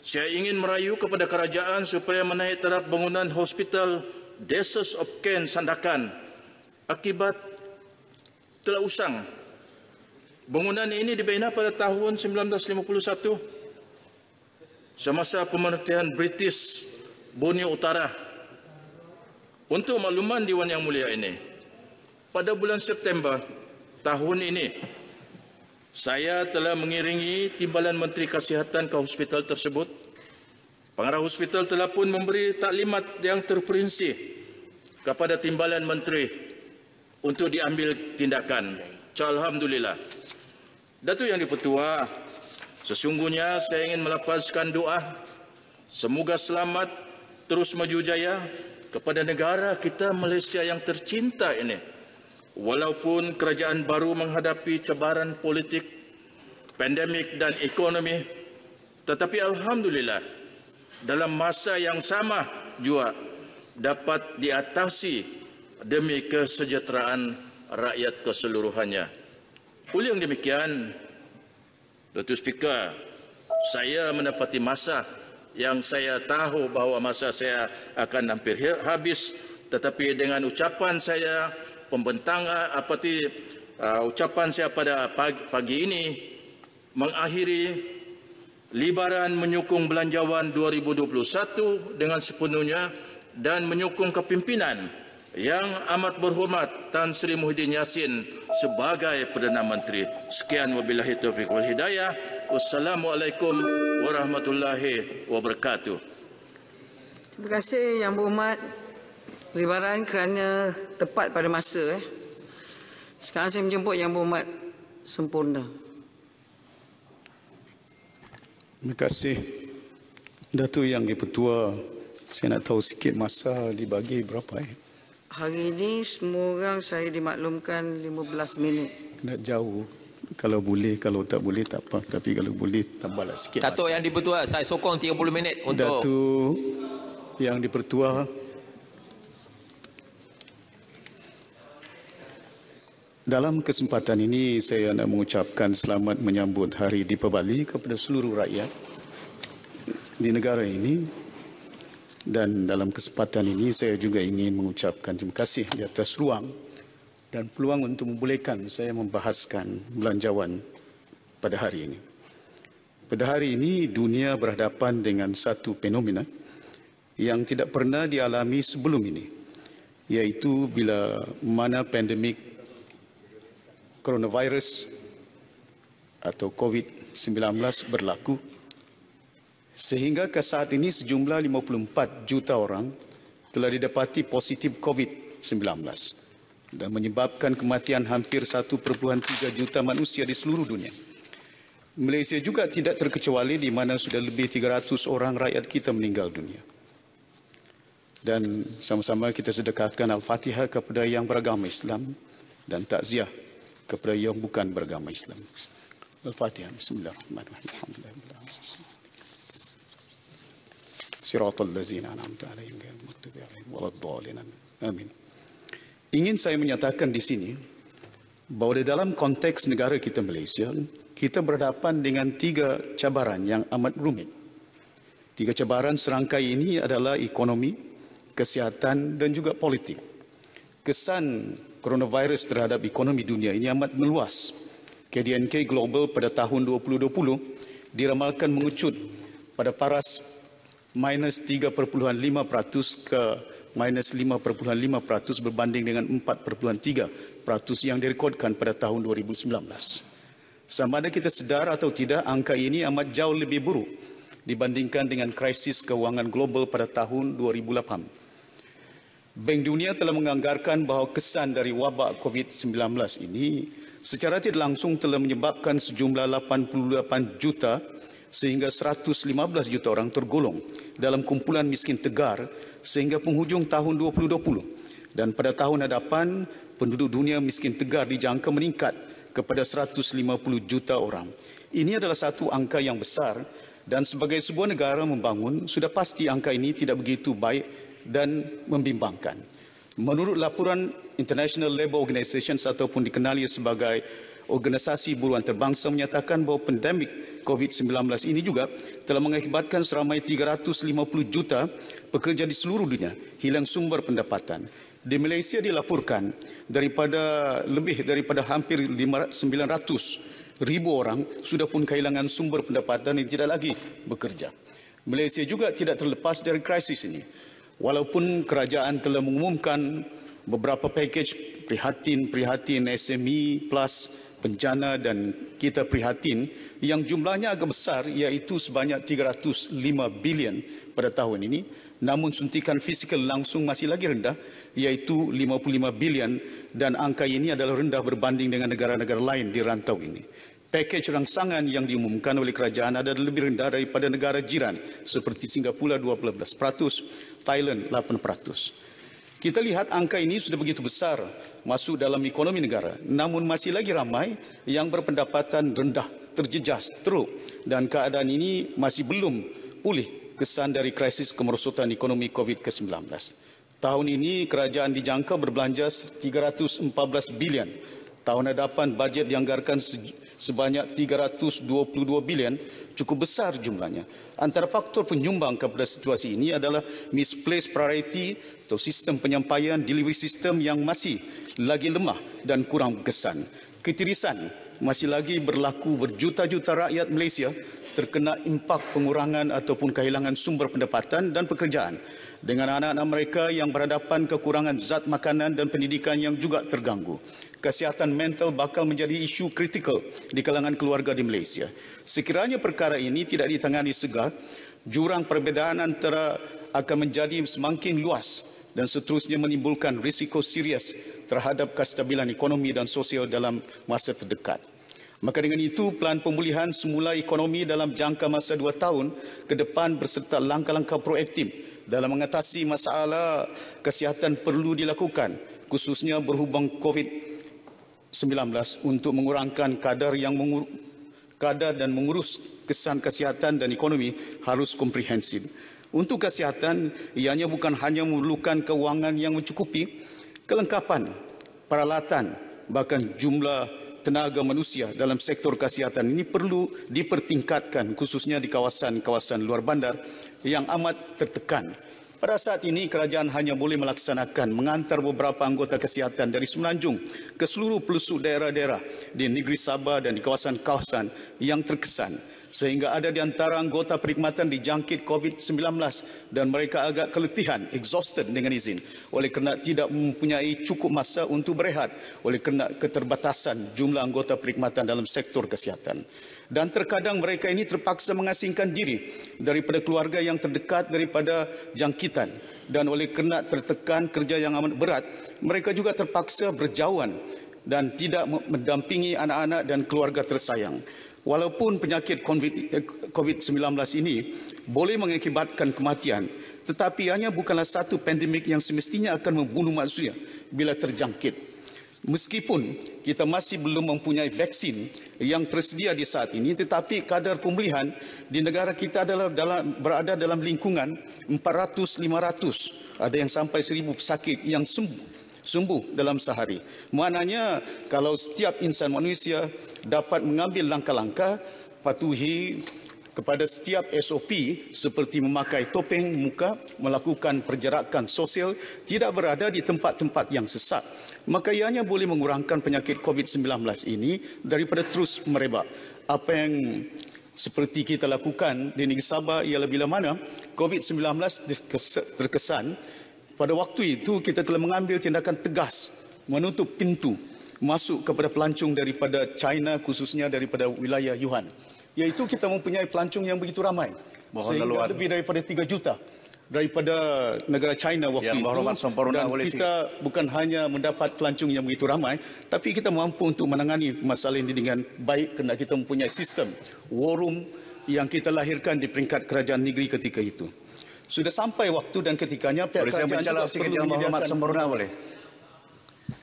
saya ingin merayu kepada kerajaan supaya menaik taraf bangunan Hospital Desus of Ken Sandakan akibat telah usang. Bangunan ini dibina pada tahun 1951 semasa pemerintahan British Borneo Utara. Untuk makluman Dewan Yang Mulia ini, pada bulan September tahun ini, saya telah mengiringi Timbalan Menteri Kesihatan ke hospital tersebut. Pengarah hospital telah pun memberi taklimat yang terperinci kepada Timbalan Menteri untuk diambil tindakan. Alhamdulillah. Datuk Yang Dipertua, sesungguhnya saya ingin melapaskan doa semoga selamat terus maju jaya kepada negara kita Malaysia yang tercinta ini. Walaupun kerajaan baru menghadapi cabaran politik, pandemik dan ekonomi, tetapi alhamdulillah dalam masa yang sama juga dapat diatasi demi kesejahteraan rakyat keseluruhannya. Oleh yang demikian, Datuk Speaker, saya menepati masa yang saya tahu bahawa masa saya akan hampir habis, tetapi dengan ucapan saya ucapan saya pada pagi ini mengakhiri Libaran menyokong Belanjawan 2021 dengan sepenuhnya dan menyokong kepimpinan yang amat berhormat Tan Sri Muhyiddin Yassin sebagai Perdana Menteri. Sekian, wabillahi taufiq wal hidayah. Wassalamualaikum warahmatullahi wabarakatuh. Terima kasih Yang Berhormat Libaran kerana tepat pada masa. Sekarang saya menjemput Yang Berhormat Sempurna. Terima kasih Datuk Yang Dipertua. Saya nak tahu sikit masa dibagi berapa Hari ini semua orang saya dimaklumkan 15 minit. Nak jauh. Kalau boleh, kalau tak boleh tak apa. Tapi kalau boleh tambahlah sikit. Datuk Yang Dipertua, saya sokong 30 minit untuk Datuk Yang Dipertua. Dalam kesempatan ini saya nak mengucapkan selamat menyambut Hari Deepavali kepada seluruh rakyat di negara ini. Dan dalam kesempatan ini saya juga ingin mengucapkan terima kasih di atas ruang dan peluang untuk membolehkan saya membahaskan belanjawan pada hari ini. Pada hari ini dunia berhadapan dengan satu fenomena yang tidak pernah dialami sebelum ini, iaitu bila mana pandemik coronavirus atau COVID-19 berlaku, sehingga ke saat ini sejumlah 54 juta orang telah didapati positif COVID-19 dan menyebabkan kematian hampir 1.3 juta manusia di seluruh dunia. Malaysia juga tidak terkecuali di mana sudah lebih 300 orang rakyat kita meninggal dunia. Dan sama-sama kita sedekahkan Al-Fatihah kepada yang beragama Islam dan takziah kepada yang bukan beragama Islam. Al-Fatihah. Bismillahirrahmanirrahim. Alhamdulillah. Siratal ladzina an'amta 'alaihim ghairil maghdubi 'alaihim waladdallin. Amin. Ingin saya menyatakan di sini bahawa di dalam konteks negara kita Malaysia, kita berhadapan dengan 3 cabaran yang amat rumit. 3 cabaran serangkai ini adalah ekonomi, kesihatan dan juga politik. Kesan coronavirus terhadap ekonomi dunia ini amat meluas. KDNK Global pada tahun 2020 diramalkan mengucut pada paras minus 3.5% ke minus 5.5% berbanding dengan 4.3% yang direkodkan pada tahun 2019. Sama ada kita sedar atau tidak, angka ini amat jauh lebih buruk dibandingkan dengan krisis kewangan global pada tahun 2008. Bank Dunia telah menganggarkan bahawa kesan dari wabak COVID-19 ini secara tidak langsung telah menyebabkan sejumlah 88 juta sehingga 115 juta orang tergolong dalam kumpulan miskin tegar sehingga penghujung tahun 2020. Dan pada tahun hadapan, penduduk dunia miskin tegar dijangka meningkat kepada 150 juta orang. Ini adalah satu angka yang besar dan sebagai sebuah negara membangun, sudah pasti angka ini tidak begitu baik dan membimbangkan. Menurut laporan International Labour Organization ataupun dikenali sebagai Organisasi Buruh Antarabangsa menyatakan bahawa pandemik COVID-19 ini juga telah mengakibatkan seramai 350 juta pekerja di seluruh dunia hilang sumber pendapatan. Di Malaysia dilaporkan lebih daripada hampir 900 ribu orang sudah pun kehilangan sumber pendapatan dan tidak lagi bekerja. Malaysia juga tidak terlepas dari krisis ini. Walaupun kerajaan telah mengumumkan beberapa pakej prihatin SME plus bencana dan kita prihatin yang jumlahnya agak besar iaitu sebanyak 305 bilion pada tahun ini, namun suntikan fizikal langsung masih lagi rendah iaitu 55 bilion dan angka ini adalah rendah berbanding dengan negara-negara lain di rantau ini. Pakej rangsangan yang diumumkan oleh kerajaan adalah lebih rendah daripada negara jiran seperti Singapura 12%, Thailand 8%. Kita lihat angka ini sudah begitu besar masuk dalam ekonomi negara, namun masih lagi ramai yang berpendapatan rendah, terjejas, teruk dan keadaan ini masih belum pulih kesan dari krisis kemerosotan ekonomi COVID-19. Tahun ini kerajaan dijangka berbelanja 314 bilion. Tahun hadapan bajet dianggarkan sebanyak 322 bilion, cukup besar jumlahnya. Antara faktor penyumbang kepada situasi ini adalah misplaced priority atau sistem penyampaian delivery system yang masih lagi lemah dan kurang berkesan. Ketirisan masih lagi berlaku, berjuta-juta rakyat Malaysia terkena impak pengurangan ataupun kehilangan sumber pendapatan dan pekerjaan dengan anak-anak mereka yang berhadapan kekurangan zat makanan dan pendidikan yang juga terganggu. Kesihatan mental bakal menjadi isu kritikal di kalangan keluarga di Malaysia. Sekiranya perkara ini tidak ditangani segera, jurang perbezaan antara akan menjadi semakin luas dan seterusnya menimbulkan risiko serius terhadap kestabilan ekonomi dan sosial dalam masa terdekat. Maka dengan itu, pelan pemulihan semula ekonomi dalam jangka masa 2 tahun ke depan berserta langkah-langkah proaktif dalam mengatasi masalah kesihatan perlu dilakukan, khususnya berhubung COVID-19 untuk mengurangkan kadar dan mengurus kesan kesihatan dan ekonomi harus komprehensif. Untuk kesihatan, ianya bukan hanya memerlukan kewangan yang mencukupi, kelengkapan, peralatan, bahkan jumlah tenaga manusia dalam sektor kesihatan ini perlu dipertingkatkan khususnya di kawasan-kawasan luar bandar yang amat tertekan. Pada saat ini kerajaan hanya boleh melaksanakan mengantar beberapa anggota kesihatan dari Semenanjung ke seluruh pelosok daerah-daerah di negeri Sabah dan di kawasan-kawasan yang terkesan sehingga ada di antara anggota perkhidmatan dijangkit COVID-19 dan mereka agak keletihan, exhausted dengan izin oleh kerana tidak mempunyai cukup masa untuk berehat oleh kerana keterbatasan jumlah anggota perkhidmatan dalam sektor kesihatan. Dan terkadang mereka ini terpaksa mengasingkan diri daripada keluarga yang terdekat daripada jangkitan dan oleh kerana tertekan kerja yang amat berat, mereka juga terpaksa berjauhan dan tidak mendampingi anak-anak dan keluarga tersayang. Walaupun penyakit COVID-19 ini boleh mengakibatkan kematian, tetapi ianya bukanlah satu pandemik yang semestinya akan membunuh manusia bila terjangkit. Meskipun kita masih belum mempunyai vaksin yang tersedia di saat ini, tetapi kadar pemulihan di negara kita adalah berada dalam lingkungan 400-500. Ada yang sampai 1,000 pesakit yang sembuh dalam sehari. Maknanya kalau setiap insan manusia dapat mengambil langkah-langkah, patuhi kepada setiap SOP seperti memakai topeng muka, melakukan perjarakan sosial, tidak berada di tempat-tempat yang sesak, maka ianya boleh mengurangkan penyakit COVID-19 ini daripada terus merebak. Apa yang seperti kita lakukan di negeri Sabah ialah bila mana COVID-19 terkesan, pada waktu itu kita telah mengambil tindakan tegas menutup pintu masuk kepada pelancong daripada China, khususnya daripada wilayah Wuhan. Iaitu kita mempunyai pelancong yang begitu ramai. Sehingga lebih daripada 3 juta daripada negara China waktu itu. Dan kita bukan hanya mendapat pelancong yang begitu ramai, tapi kita mampu untuk menangani masalah ini dengan baik kerana kita mempunyai sistem war room yang kita lahirkan di peringkat kerajaan negeri ketika itu. Sudah sampai waktu dan ketikanya pihak kerajaan juga perlu menyediakan sempurna boleh.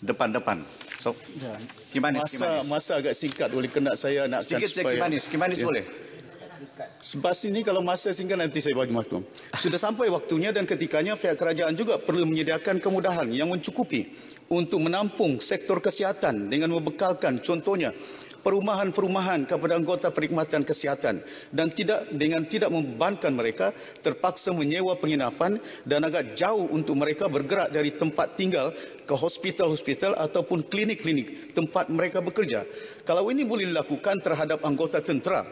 Depan. So, masa agak singkat oleh kena saya nak sikit Kimanis boleh. Sebab ini kalau masa singkat nanti saya bagi maklum. Sudah sampai waktunya dan ketikanya pihak kerajaan juga perlu menyediakan kemudahan yang mencukupi untuk menampung sektor kesihatan dengan membekalkan contohnya perumahan-perumahan kepada anggota perkhidmatan kesihatan dan tidak membebankan mereka terpaksa menyewa penginapan dan agak jauh untuk mereka bergerak dari tempat tinggal ke hospital-hospital ataupun klinik-klinik tempat mereka bekerja. Kalau ini boleh dilakukan terhadap anggota tentera,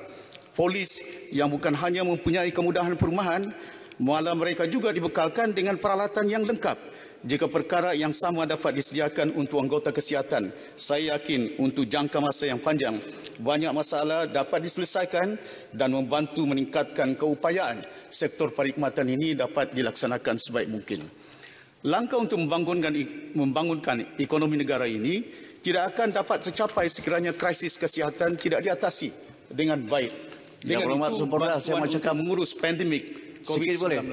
polis yang bukan hanya mempunyai kemudahan perumahan, malah mereka juga dibekalkan dengan peralatan yang lengkap. Jika perkara yang sama dapat disediakan untuk anggota kesihatan, saya yakin untuk jangka masa yang panjang, banyak masalah dapat diselesaikan dan membantu meningkatkan keupayaan sektor perkhidmatan ini dapat dilaksanakan sebaik mungkin. Langkah untuk membangunkan ekonomi negara ini tidak akan dapat tercapai sekiranya krisis kesihatan tidak diatasi dengan baik. Dengan itu, bantuan untuk mengurus pandemik COVID-19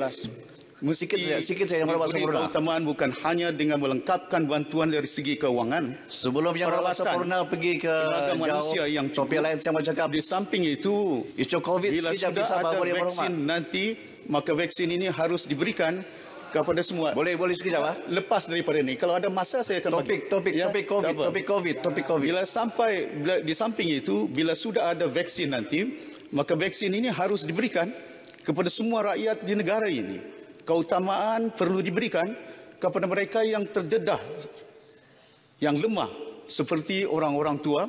sikit saya yang berbuat sempurna. Keutamaan bukan hanya dengan melengkapkan bantuan dari segi keuangan. Sebelum yang berbuat sempurna pergi ke manusia yang topik lain saya mau cakap. Di samping itu, isu COVID bila sudah ada vaksin nanti, maka vaksin ini harus diberikan kepada semua. Boleh sekejap. Lepas daripada ini, kalau ada masa saya akan topik COVID. Bila sampai di samping itu, bila sudah ada vaksin nanti, maka vaksin ini harus diberikan kepada semua rakyat di negara ini. Keutamaan perlu diberikan kepada mereka yang terdedah, yang lemah, seperti orang-orang tua,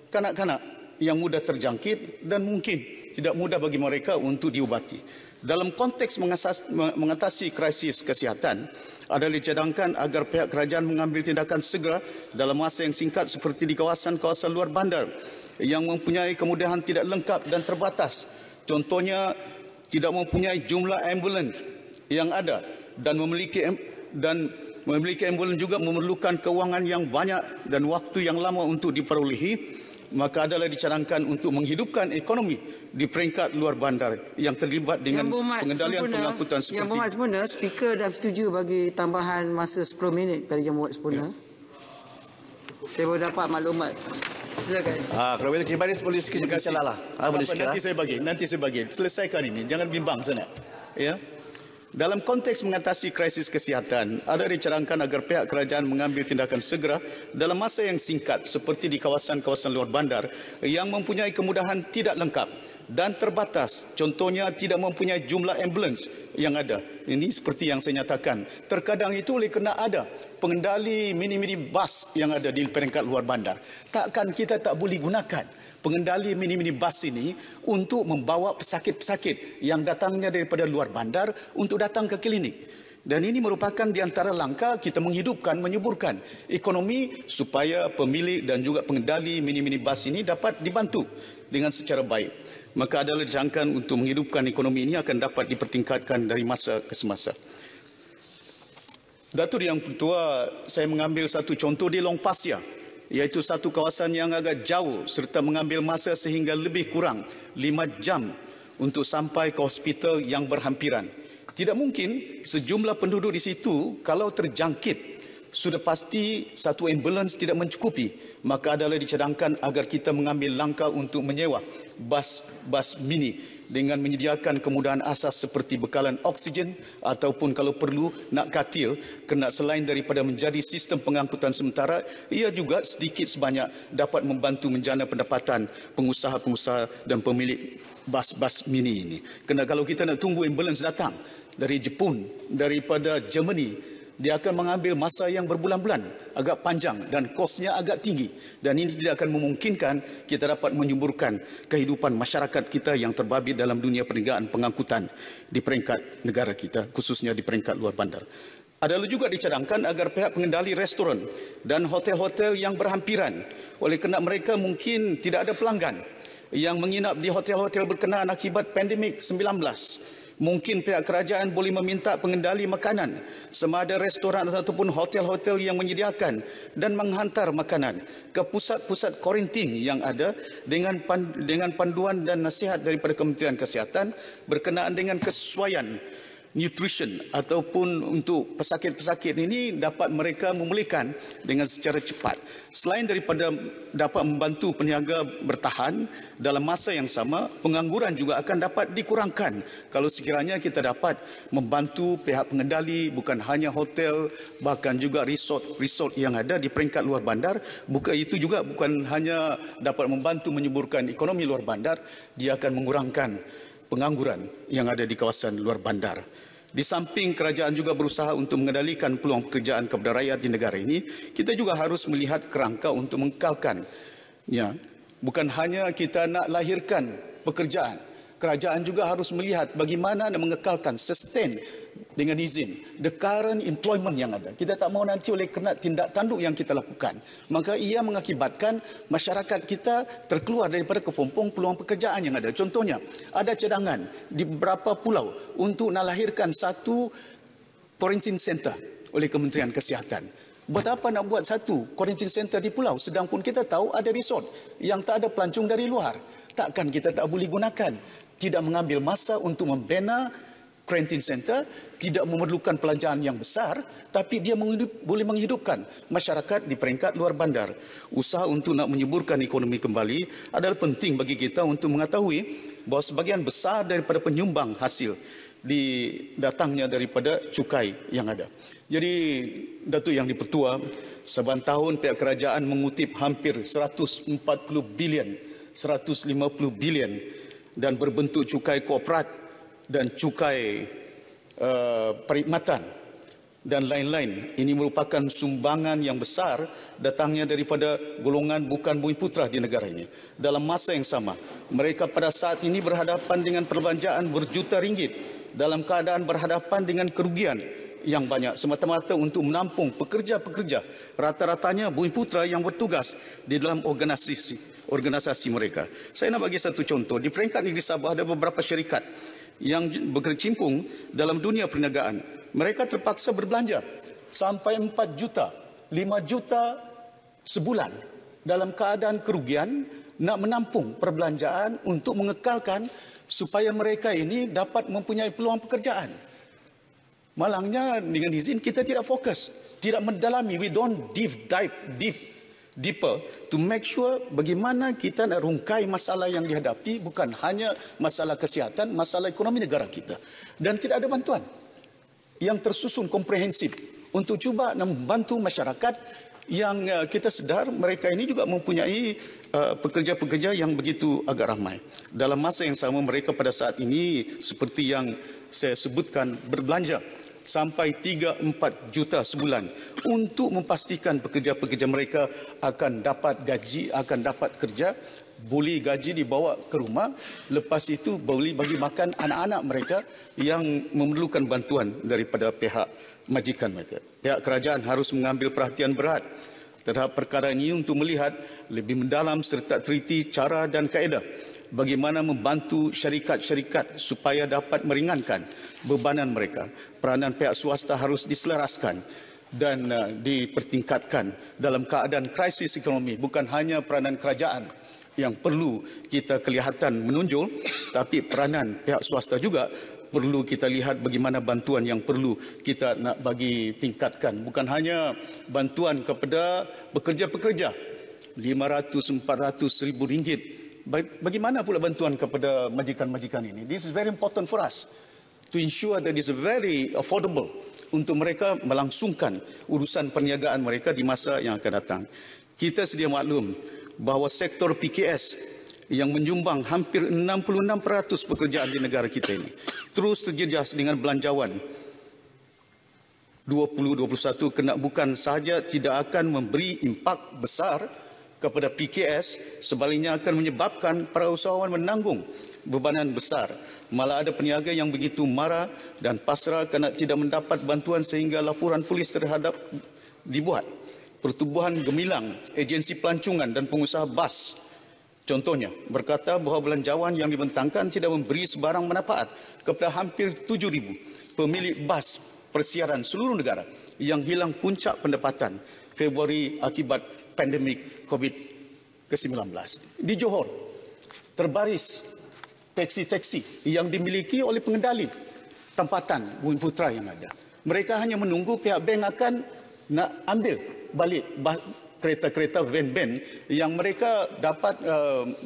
kanak-kanak yang mudah terjangkit dan mungkin tidak mudah bagi mereka untuk diubati. Dalam konteks mengatasi krisis kesihatan, adalah dicadangkan agar pihak kerajaan mengambil tindakan segera dalam masa yang singkat seperti di kawasan-kawasan luar bandar yang mempunyai kemudahan tidak lengkap dan terbatas. Contohnya, tidak mempunyai jumlah ambulans yang ada dan memiliki ambulans juga memerlukan kewangan yang banyak dan waktu yang lama untuk diperolehi, maka adalah dicadangkan untuk menghidupkan ekonomi di peringkat luar bandar yang terlibat dengan pengendalian pengangkutan seperti Yang Berhormat Sempurna, Speaker dah setuju bagi tambahan masa 10 minit pada Yang Berhormat Sempurna. Saya baru dapat maklumat. Silakan. Kalau boleh Kimanis boleh sikit lah. Nanti saya bagi. Selesaikan ini, jangan bimbang sana. Ya. Dalam konteks mengatasi krisis kesihatan, ada dicadangkan agar pihak kerajaan mengambil tindakan segera dalam masa yang singkat seperti di kawasan-kawasan luar bandar yang mempunyai kemudahan tidak lengkap dan terbatas. Contohnya, tidak mempunyai jumlah ambulans yang ada. Ini seperti yang saya nyatakan. Terkadang itu oleh kerana ada pengendali mini-mini bas yang ada di peringkat luar bandar. Takkan kita tak boleh gunakan pengendali mini-mini bas ini untuk membawa pesakit-pesakit yang datangnya daripada luar bandar untuk datang ke klinik. Dan ini merupakan di antara langkah kita menyuburkan ekonomi supaya pemilik dan juga pengendali mini-mini bas ini dapat dibantu dengan secara baik. Maka adalah dijangkakan untuk menghidupkan ekonomi ini akan dapat dipertingkatkan dari masa ke semasa. Datuk Yang Pertua, saya mengambil satu contoh di Long Pasir, iaitu satu kawasan yang agak jauh serta mengambil masa sehingga lebih kurang 5 jam untuk sampai ke hospital yang berhampiran. Tidak mungkin sejumlah penduduk di situ kalau terjangkit sudah pasti satu ambulans tidak mencukupi. Maka adalah dicadangkan agar kita mengambil langkah untuk menyewa bas mini dengan menyediakan kemudahan asas seperti bekalan oksigen ataupun kalau perlu nak katil, kena selain daripada menjadi sistem pengangkutan sementara, ia juga sedikit sebanyak dapat membantu menjana pendapatan pengusaha-pengusaha dan pemilik bas-bas mini ini. Kerana kalau kita nak tunggu ambulans datang dari Jepun, daripada Germany, dia akan mengambil masa yang berbulan-bulan, agak panjang dan kosnya agak tinggi. Dan ini tidak akan memungkinkan kita dapat menyuburkan kehidupan masyarakat kita yang terbabit dalam dunia perniagaan pengangkutan di peringkat negara kita, khususnya di peringkat luar bandar. Adalah juga dicadangkan agar pihak pengendali restoran dan hotel-hotel yang berhampiran, oleh kerana mereka mungkin tidak ada pelanggan yang menginap di hotel-hotel berkenaan akibat pandemik 19. Mungkin pihak kerajaan boleh meminta pengendali makanan sama ada restoran ataupun hotel-hotel yang menyediakan dan menghantar makanan ke pusat-pusat kuarantin yang ada dengan panduan dan nasihat daripada Kementerian Kesihatan berkenaan dengan kesesuaian nutrition ataupun untuk pesakit-pesakit ini dapat mereka memulihkan dengan secara cepat. Selain daripada dapat membantu peniaga bertahan dalam masa yang sama, pengangguran juga akan dapat dikurangkan kalau sekiranya kita dapat membantu pihak pengendali bukan hanya hotel, bahkan juga resort yang ada di peringkat luar bandar. Bukan hanya dapat membantu menyuburkan ekonomi luar bandar, dia akan mengurangkan pengangguran yang ada di kawasan luar bandar. Di samping kerajaan juga berusaha untuk mengendalikan peluang pekerjaan kepada rakyat di negara ini, kita juga harus melihat kerangka untuk mengekalkan. Ya, bukan hanya kita nak lahirkan pekerjaan, kerajaan juga harus melihat bagaimana nak mengekalkan, sustain dengan izin the current employment yang ada. Kita tak mahu nanti oleh kerana tindak tanduk yang kita lakukan, maka ia mengakibatkan masyarakat kita terkeluar daripada kepompong peluang pekerjaan yang ada. Contohnya, ada cadangan di beberapa pulau untuk nak lahirkan satu quarantine center oleh Kementerian Kesihatan. Buat apa nak buat satu quarantine center di pulau sedang pun kita tahu ada resort yang tak ada pelancong dari luar? Takkan kita tak boleh gunakan? Tidak mengambil masa untuk membina quarantine center, tidak memerlukan pelanjangan yang besar, tapi dia boleh menghidupkan masyarakat di peringkat luar bandar. Usaha untuk nak menyuburkan ekonomi kembali adalah penting bagi kita untuk mengetahui bahawa sebahagian besar daripada penyumbang hasil datangnya daripada cukai yang ada. Jadi, Datuk Yang di-Pertua, seban tahun pihak kerajaan mengutip hampir 140 bilion, 150 bilion dan berbentuk cukai korporat dan cukai perkhidmatan dan lain-lain. Ini merupakan sumbangan yang besar datangnya daripada golongan bukan bumi putra di negara ini. Dalam masa yang sama, mereka pada saat ini berhadapan dengan perbelanjaan berjuta ringgit dalam keadaan berhadapan dengan kerugian yang banyak semata-mata untuk menampung pekerja-pekerja, rata-ratanya bumi putra yang bertugas di dalam organisasi mereka. Saya nak bagi satu contoh. Di peringkat negeri Sabah ada beberapa syarikat yang berkecimpung dalam dunia perniagaan. Mereka terpaksa berbelanja sampai 4 juta, 5 juta sebulan dalam keadaan kerugian nak menampung perbelanjaan untuk mengekalkan supaya mereka ini dapat mempunyai peluang pekerjaan. Malangnya dengan izin kita tidak fokus, tidak mendalami, we don't dive deeper to make sure bagaimana kita nak rungkai masalah yang dihadapi, bukan hanya masalah kesihatan, masalah ekonomi negara kita. Dan tidak ada bantuan yang tersusun komprehensif untuk cuba membantu masyarakat yang kita sedar mereka ini juga mempunyai pekerja-pekerja yang begitu agak ramai. Dalam masa yang sama mereka pada saat ini seperti yang saya sebutkan berbelanja sampai 3-4 juta sebulan untuk memastikan pekerja-pekerja mereka akan dapat gaji, akan dapat kerja, boleh gaji dibawa ke rumah, lepas itu boleh bagi makan anak-anak mereka yang memerlukan bantuan daripada pihak majikan mereka. Pihak kerajaan harus mengambil perhatian berat terhadap perkara ini untuk melihat lebih mendalam serta teliti cara dan kaedah bagaimana membantu syarikat-syarikat supaya dapat meringankan bebanan mereka. Peranan pihak swasta harus diselaraskan dan dipertingkatkan dalam keadaan krisis ekonomi. Bukan hanya peranan kerajaan yang perlu kita kelihatan menonjol, tapi peranan pihak swasta juga perlu kita lihat bagaimana bantuan yang perlu kita nak bagi tingkatkan. Bukan hanya bantuan kepada pekerja-pekerja 500-400 ribu ringgit Bagaimana pula bantuan kepada majikan-majikan ini? This is very important for us to ensure that it is very affordable untuk mereka melangsungkan urusan perniagaan mereka di masa yang akan datang. Kita sedia maklum bahawa sektor PKS yang menyumbang hampir 66% pekerjaan di negara kita ini terus terjejas dengan belanjawan 2021 kena bukan sahaja tidak akan memberi impak besar kepada PKS, sebaliknya akan menyebabkan para usahawan menanggung bebanan besar. Malah ada peniaga yang begitu marah dan pasrah kerana tidak mendapat bantuan sehingga laporan polis terhadap dibuat. Pertubuhan gemilang agensi pelancongan dan pengusaha bas contohnya berkata bahawa belanjawan yang dibentangkan tidak memberi sebarang manfaat kepada hampir 7,000 pemilik bas persiaran seluruh negara yang hilang puncak pendapatan Februari akibat pandemik COVID-19. Di Johor, terbaris teksi-teksi yang dimiliki oleh pengendali tempatan Bumi Putra yang ada. Mereka hanya menunggu pihak bank akan nak ambil balik kereta-kereta van-van yang mereka dapat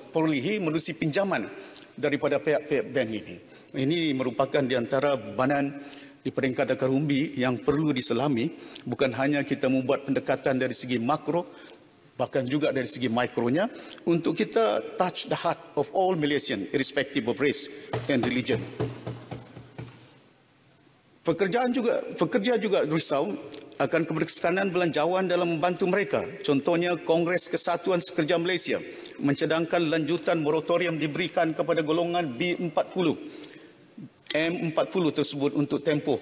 perolehi melalui pinjaman daripada pihak-pihak bank ini. Ini merupakan di antara bebanan di peringkat akar umbi yang perlu diselami, bukan hanya kita membuat pendekatan dari segi makro, bahkan juga dari segi mikronya, untuk kita touch the heart of all Malaysian, irrespective of race and religion. Pekerja juga risau akan keberkesanan belanjawan dalam membantu mereka. Contohnya, Kongres Kesatuan Sekerja Malaysia mencadangkan lanjutan moratorium diberikan kepada golongan B40. M40 tersebut untuk tempoh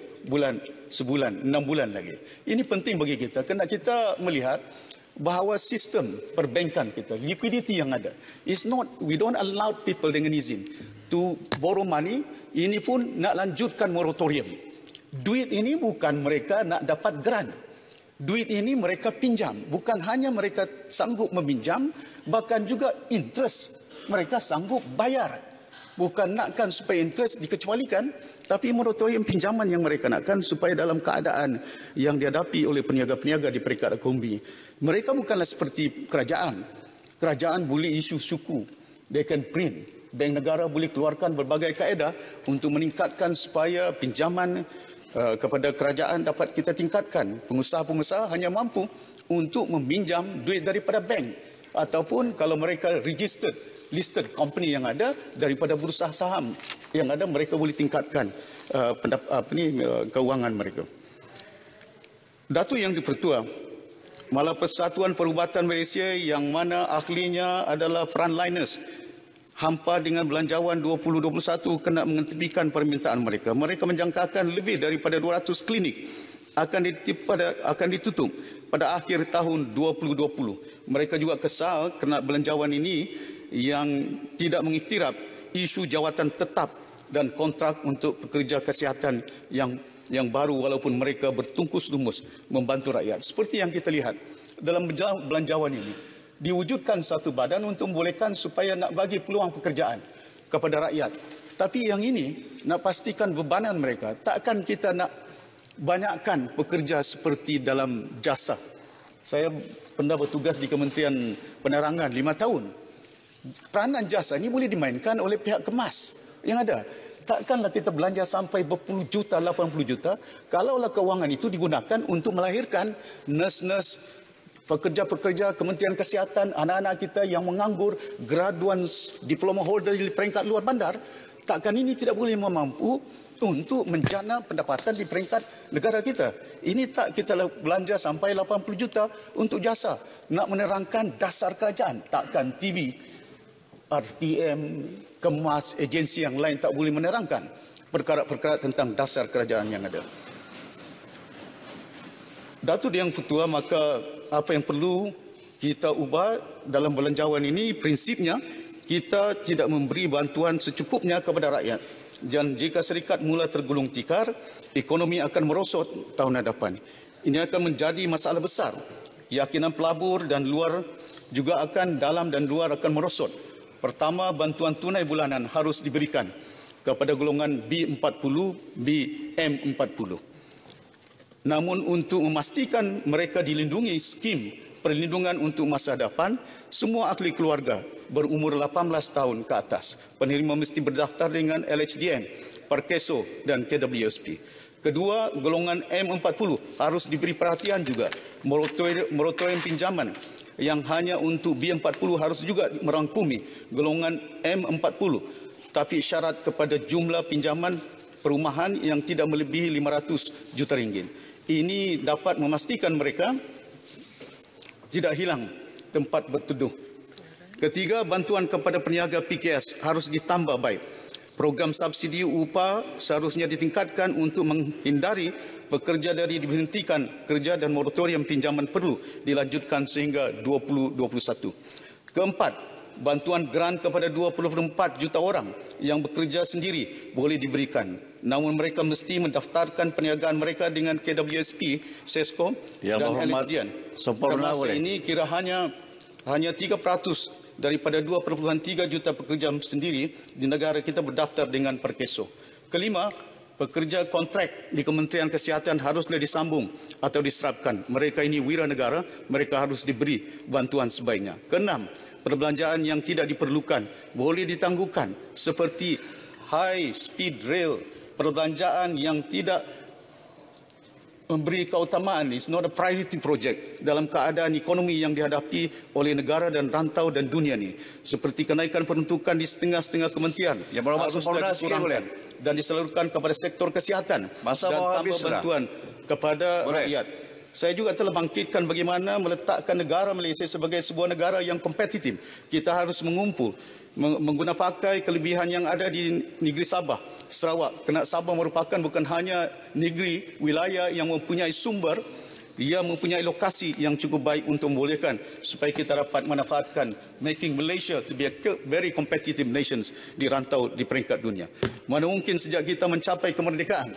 sebulan, 6 bulan lagi. Ini penting bagi kita kerana kita melihat bahawa sistem perbankan kita, liquidity yang ada, we don't allow people dengan izin to borrow money. Ini pun nak lanjutkan moratorium. Duit ini bukan mereka nak dapat grant. Duit ini mereka pinjam. Bukan hanya mereka sanggup meminjam, bahkan juga interest mereka sanggup bayar. Bukan nakkan supaya interest dikecualikan, tapi moratorium pinjaman yang mereka nakkan supaya dalam keadaan yang dihadapi oleh peniaga-peniaga di peringkat ekonomi. Mereka bukanlah seperti kerajaan. Kerajaan boleh isu suku. They can print. Bank negara boleh keluarkan berbagai kaedah untuk meningkatkan supaya pinjaman kepada kerajaan dapat kita tingkatkan. Pengusaha-pengusaha hanya mampu untuk meminjam duit daripada bank. Ataupun kalau mereka listed company yang ada daripada bursa saham yang ada, mereka boleh tingkatkan keuangan mereka. Datuk Yang di-Pertua, malah Persatuan Perubatan Malaysia yang mana ahlinya adalah frontliners hampa dengan belanjawan 2021 kena mengetepikan permintaan mereka. Mereka menjangkakan lebih daripada 200 klinik akan ditutup pada akhir tahun 2020. Mereka juga kesal kerana belanjawan ini yang tidak mengiktiraf isu jawatan tetap dan kontrak untuk pekerja kesihatan yang baru walaupun mereka bertungkus lumus membantu rakyat. Seperti yang kita lihat dalam belanjawan ini, diwujudkan satu badan untuk membolehkan supaya nak bagi peluang pekerjaan kepada rakyat. Tapi yang ini nak pastikan bebanan mereka, takkan kita nak banyakkan pekerja seperti dalam jasa. Saya pernah bertugas di Kementerian Penerangan 5 tahun. Peranan jasa ini boleh dimainkan oleh pihak kemas yang ada. Takkanlah kita belanja sampai berpuluh juta, 80 juta, kalaulah kewangan itu digunakan untuk melahirkan nurse-nurse, pekerja-pekerja Kementerian Kesihatan, anak-anak kita yang menganggur, graduan diploma holder di peringkat luar bandar. Takkan ini tidak boleh mampu untuk menjana pendapatan di peringkat negara kita. Ini tak kita belanja sampai 80 juta untuk jasa. Nak menerangkan dasar kerajaan. Takkan TV, RTM, kemas, agensi yang lain tak boleh menerangkan perkara-perkara tentang dasar kerajaan yang ada. Datuk Yang Pertua, maka apa yang perlu kita ubah dalam belanjawan ini, prinsipnya kita tidak memberi bantuan secukupnya kepada rakyat. Dan jika syarikat mula tergulung tikar, ekonomi akan merosot tahun hadapan. Ini akan menjadi masalah besar. Keyakinan pelabur dan luar juga akan, dalam dan luar akan merosot. Pertama, bantuan tunai bulanan harus diberikan kepada golongan B40, BM40. Namun untuk memastikan mereka dilindungi skim perlindungan untuk masa depan, semua ahli keluarga berumur 18 tahun ke atas. Penerima mesti berdaftar dengan LHDN, Perkeso dan KWSP. Kedua, golongan M40 harus diberi perhatian juga. Moratorium pinjaman yang hanya untuk B40 harus juga merangkumi golongan M40. Tapi syarat kepada jumlah pinjaman perumahan yang tidak melebihi 500 juta ringgit. Ini dapat memastikan mereka tidak hilang tempat berteduh. Ketiga, bantuan kepada peniaga PKS harus ditambah baik. Program subsidi upah seharusnya ditingkatkan untuk menghindari pekerja dari diberhentikan kerja dan moratorium pinjaman perlu dilanjutkan sehingga 2021. Keempat, bantuan grant kepada 24 juta orang yang bekerja sendiri boleh diberikan. Namun mereka mesti mendaftarkan perniagaan mereka dengan KWSP, SESCO dan LHDN. Dan masa ini kira hanya 3% daripada 2,3 juta pekerja sendiri di negara kita berdaftar dengan Perkeso. Kelima, pekerja kontrak di Kementerian Kesihatan haruslah disambung atau diserapkan. Mereka ini wira negara, mereka harus diberi bantuan sebaiknya. Keenam, perbelanjaan yang tidak diperlukan boleh ditangguhkan seperti high speed rail, perbelanjaan yang tidak memberi keutamaan, is not a priority project dalam keadaan ekonomi yang dihadapi oleh negara dan rantau dan dunia ini. Seperti kenaikan peruntukan di setengah-setengah kementerian haruslah dikurangkan dan disalurkan kepada sektor kesihatan dan tambah bantuan kepada rakyat. Saya juga telah bangkitkan bagaimana meletakkan negara Malaysia sebagai sebuah negara yang kompetitif. Kita harus mengumpul, menggunakan pakai kelebihan yang ada di negeri Sabah, Sarawak. Kerana Sabah merupakan bukan hanya negeri, wilayah yang mempunyai sumber, ia mempunyai lokasi yang cukup baik untuk membolehkan supaya kita dapat manfaatkan making Malaysia to be a very competitive nations di rantau di peringkat dunia. Mana mungkin sejak kita mencapai kemerdekaan,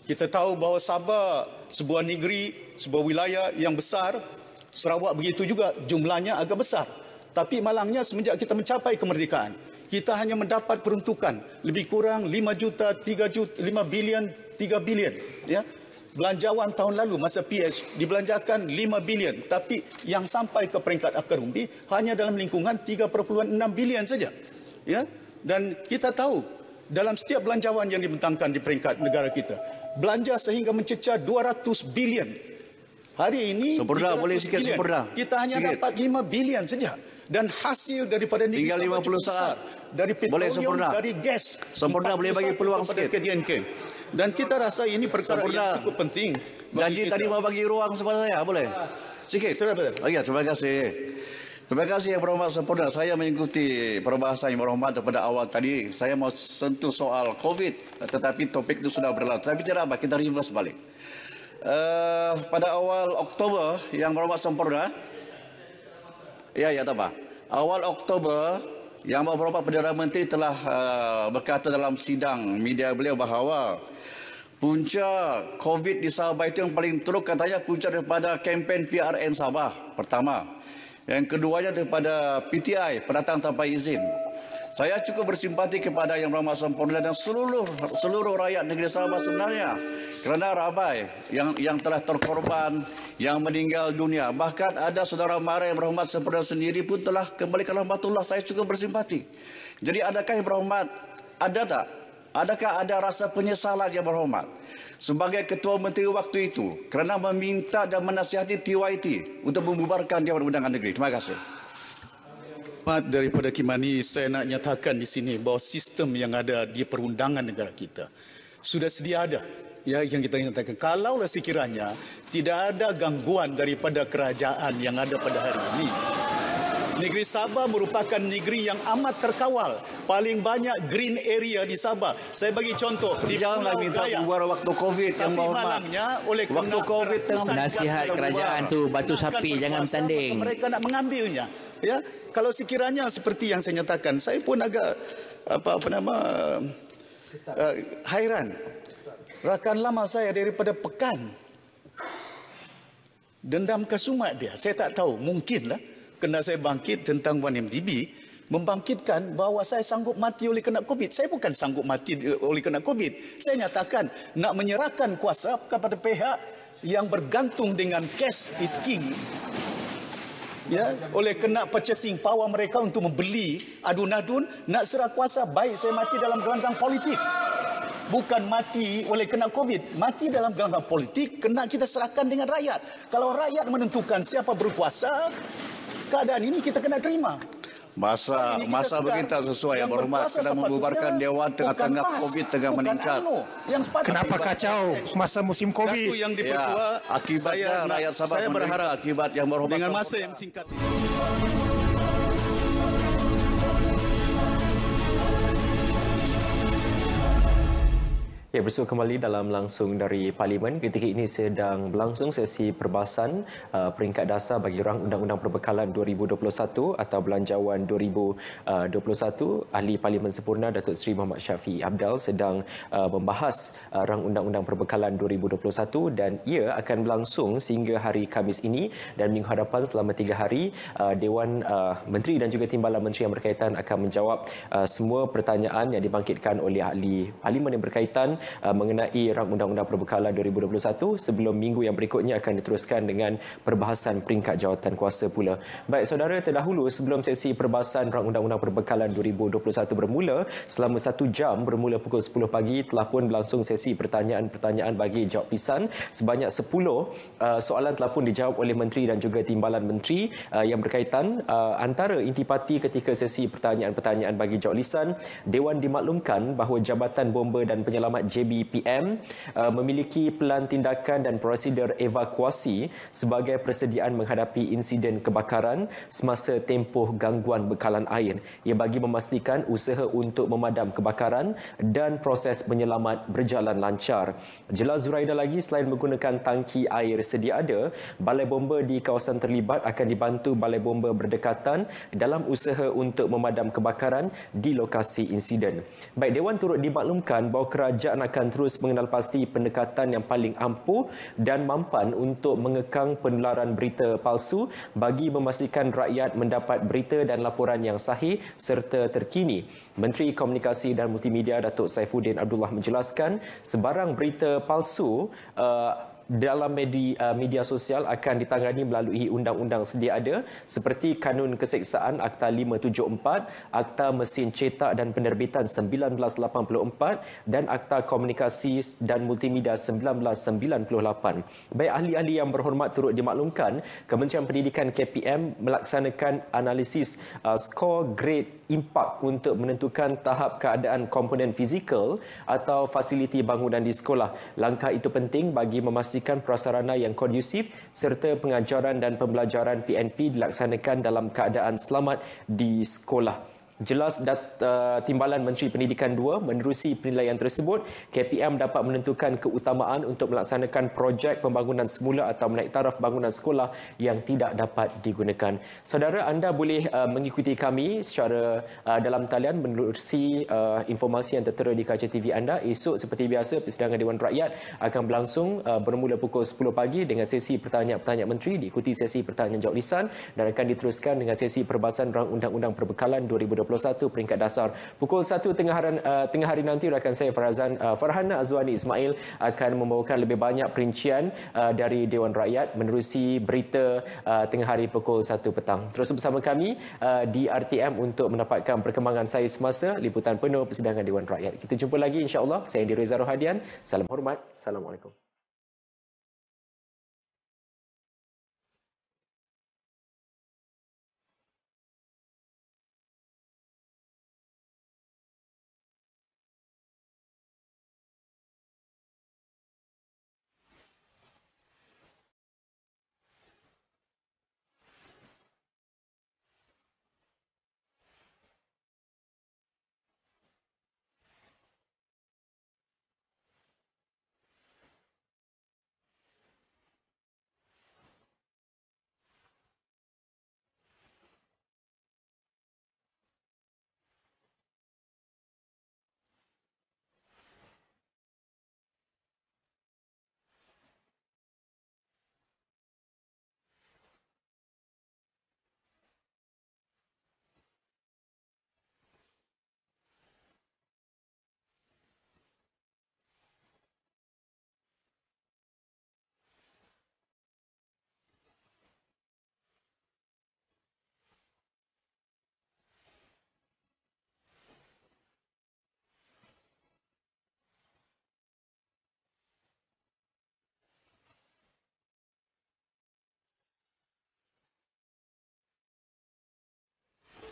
kita tahu bahawa Sabah sebuah negeri, sebuah wilayah yang besar, Sarawak begitu juga jumlahnya agak besar. Tapi malangnya semenjak kita mencapai kemerdekaan, kita hanya mendapat peruntukan lebih kurang 5 bilion, 3 bilion. Ya. Belanjawan tahun lalu masa PH dibelanjakan 5 bilion. Tapi yang sampai ke peringkat akar umbi hanya dalam lingkungan 3.6 bilion saja. Ya. Dan kita tahu dalam setiap belanjawan yang dibentangkan di peringkat negara kita, belanja sehingga mencecah 200 bilion. Hari ini sempurna, boleh sikit bilion. Sempurna. Kita hanya sikit. Dapat 5 bilion saja. Dan hasil daripada negeri tinggal 50 saat. Dari petroleum, dari gas. Sempurna, boleh bagi peluang sikit. KDNK. Dan kita rasa ini perkara yang cukup penting. Janji tadi mau bagi ruang kepada saya, boleh? Sikit. Ya, terima kasih. Terima kasih Yang Berhormat Sempurna. Saya mengikuti perbahasan Yang Berhormat pada awal tadi. Saya mau sentuh soal COVID, tetapi topik itu sudah berlalu. Tapi tidak apa, kita reverse balik. Pada awal Oktober, Yang Berhormat Sempurna, ya, tak apa. Awal Oktober, Yang Berhormat Perdana Menteri telah berkata dalam sidang media beliau bahawa punca COVID di Sabah itu yang paling teruk katanya punca daripada kempen PRN Sabah pertama. Yang keduanya daripada PTI, pendatang tanpa izin. Saya cukup bersimpati kepada Yang Berhormat Sempurna dan seluruh rakyat negeri Sabah sebenarnya. Kerana ramai yang telah terkorban, yang meninggal dunia. Bahkan ada saudara mara Yang Berhormat Sempurna sendiri pun telah kembali ke rahmatullah. Saya cukup bersimpati. Jadi adakah Yang Berhormat, ada tak? Adakah ada rasa penyesalan Yang Berhormat sebagai Ketua Menteri waktu itu kerana meminta dan menasihati TYT untuk membubarkan Dewan Undangan Negeri? Terima kasih. Daripada Kimani, saya nak nyatakan di sini bahawa sistem yang ada di perundangan negara kita sudah sedia ada. Ya, yang kita nyatakan, kalaulah sekiranya tidak ada gangguan daripada kerajaan yang ada pada hari ini, negeri Sabah merupakan negeri yang amat terkawal. Paling banyak green area di Sabah. Saya bagi contoh di Janganlah minta bubar waktu COVID Yang Berhormat. Oleh waktu COVID nasihat kerajaan tu batu sapi jangan tanding. Mereka nak mengambilnya. Ya, kalau sekiranya seperti yang saya nyatakan, saya pun agak hairan. Rakan lama saya daripada Pekan dendam ke Sumat dia. Saya tak tahu, mungkinlah kena saya bangkit tentang 1MDB, membangkitkan bahawa saya sanggup mati oleh kena COVID. Saya bukan sanggup mati oleh kena COVID. Saya nyatakan nak menyerahkan kuasa kepada pihak yang bergantung dengan cash is king. ya, oleh kena purchasing power mereka untuk membeli adun-adun nak serah kuasa. Baik saya mati dalam gelanggang politik, bukan mati oleh kena COVID. Mati dalam gelanggang politik kena kita serahkan dengan rakyat. Kalau rakyat menentukan siapa berkuasa, keadaan ini kita kena terima. Masa begitu sesuai yang berhormat, kena membubarkan Dewan tengah-tengah COVID tengah meningkat. Kenapa kacau masa musim COVID? Satu yang dipertua, akibatnya rakyat Sabah saya berharap akibat yang berhormat dengan masa yang singkat. Ya, bersua kembali dalam langsung dari Parlimen. Ketika ini sedang berlangsung sesi perbahasan peringkat dasar bagi rang Undang-Undang Perbekalan 2021 atau Belanjawan 2021. Ahli Parlimen Sempurna Datuk Seri Muhammad Syafiee Apdal sedang membahas rang Undang-Undang Perbekalan 2021 dan ia akan berlangsung sehingga hari Khamis ini, dan minggu hadapan selama 3 hari Dewan Menteri dan juga Timbalan Menteri yang berkaitan akan menjawab semua pertanyaan yang dibangkitkan oleh ahli Parlimen yang berkaitan mengenai rang Undang-Undang Perbekalan 2021 sebelum minggu yang berikutnya akan diteruskan dengan perbahasan peringkat jawatan kuasa pula. Baik saudara, terdahulu sebelum sesi perbahasan rang Undang-Undang Perbekalan 2021 bermula, selama 1 jam bermula pukul 10 pagi telah pun berlangsung sesi pertanyaan-pertanyaan bagi jawab lisan. Sebanyak 10 soalan telah pun dijawab oleh Menteri dan juga Timbalan Menteri yang berkaitan. Antara intipati ketika sesi pertanyaan-pertanyaan bagi jawab lisan, Dewan dimaklumkan bahawa Jabatan Bomba dan Penyelamat JBPM memiliki pelan tindakan dan prosedur evakuasi sebagai persediaan menghadapi insiden kebakaran semasa tempoh gangguan bekalan air. Ia bagi memastikan usaha untuk memadam kebakaran dan proses penyelamat berjalan lancar. Jelas Zuraida lagi, selain menggunakan tangki air sedia ada, balai bomba di kawasan terlibat akan dibantu balai bomba berdekatan dalam usaha untuk memadam kebakaran di lokasi insiden. Baik, Dewan turut dimaklumkan bahawa kerajaan akan terus mengenal pasti pendekatan yang paling ampuh dan mampan untuk mengekang penularan berita palsu bagi memastikan rakyat mendapat berita dan laporan yang sahih serta terkini. Menteri Komunikasi dan Multimedia Datuk Saifuddin Abdullah menjelaskan sebarang berita palsu dalam media sosial akan ditangani melalui undang-undang sedia ada seperti Kanun Keseksaan Akta 574, Akta Mesin Cetak dan Penerbitan 1984 dan Akta Komunikasi dan Multimedia 1998. Baik, ahli-ahli yang berhormat turut dimaklumkan Kementerian Pendidikan KPM melaksanakan analisis skor grade impak untuk menentukan tahap keadaan komponen fizikal atau fasiliti bangunan di sekolah. Langkah itu penting bagi memastikan prasarana yang kondusif serta pengajaran dan pembelajaran PNP dilaksanakan dalam keadaan selamat di sekolah. Jelas Timbalan Menteri Pendidikan 2 menerusi penilaian tersebut, KPM dapat menentukan keutamaan untuk melaksanakan projek pembangunan semula atau menaik taraf bangunan sekolah yang tidak dapat digunakan. Saudara, anda boleh mengikuti kami secara dalam talian menerusi informasi yang tertera di kaca TV anda. Esok seperti biasa persidangan Dewan Rakyat akan berlangsung bermula pukul 10 pagi dengan sesi pertanyaan-pertanyaan menteri, diikuti sesi pertanyaan jawab lisan dan akan diteruskan dengan sesi perbahasan rang Undang-Undang Perbekalan 2021 peringkat dasar. Pukul 1 tengah hari nanti rakan saya Farhana Azwani Ismail akan membawakan lebih banyak perincian dari Dewan Rakyat menerusi berita tengah hari pukul 1 petang. Terus bersama kami di RTM untuk mendapatkan perkembangan saya semasa liputan penuh persidangan Dewan Rakyat. Kita jumpa lagi insya-Allah. Saya Indi Reza Rohadian. Salam hormat. Assalamualaikum.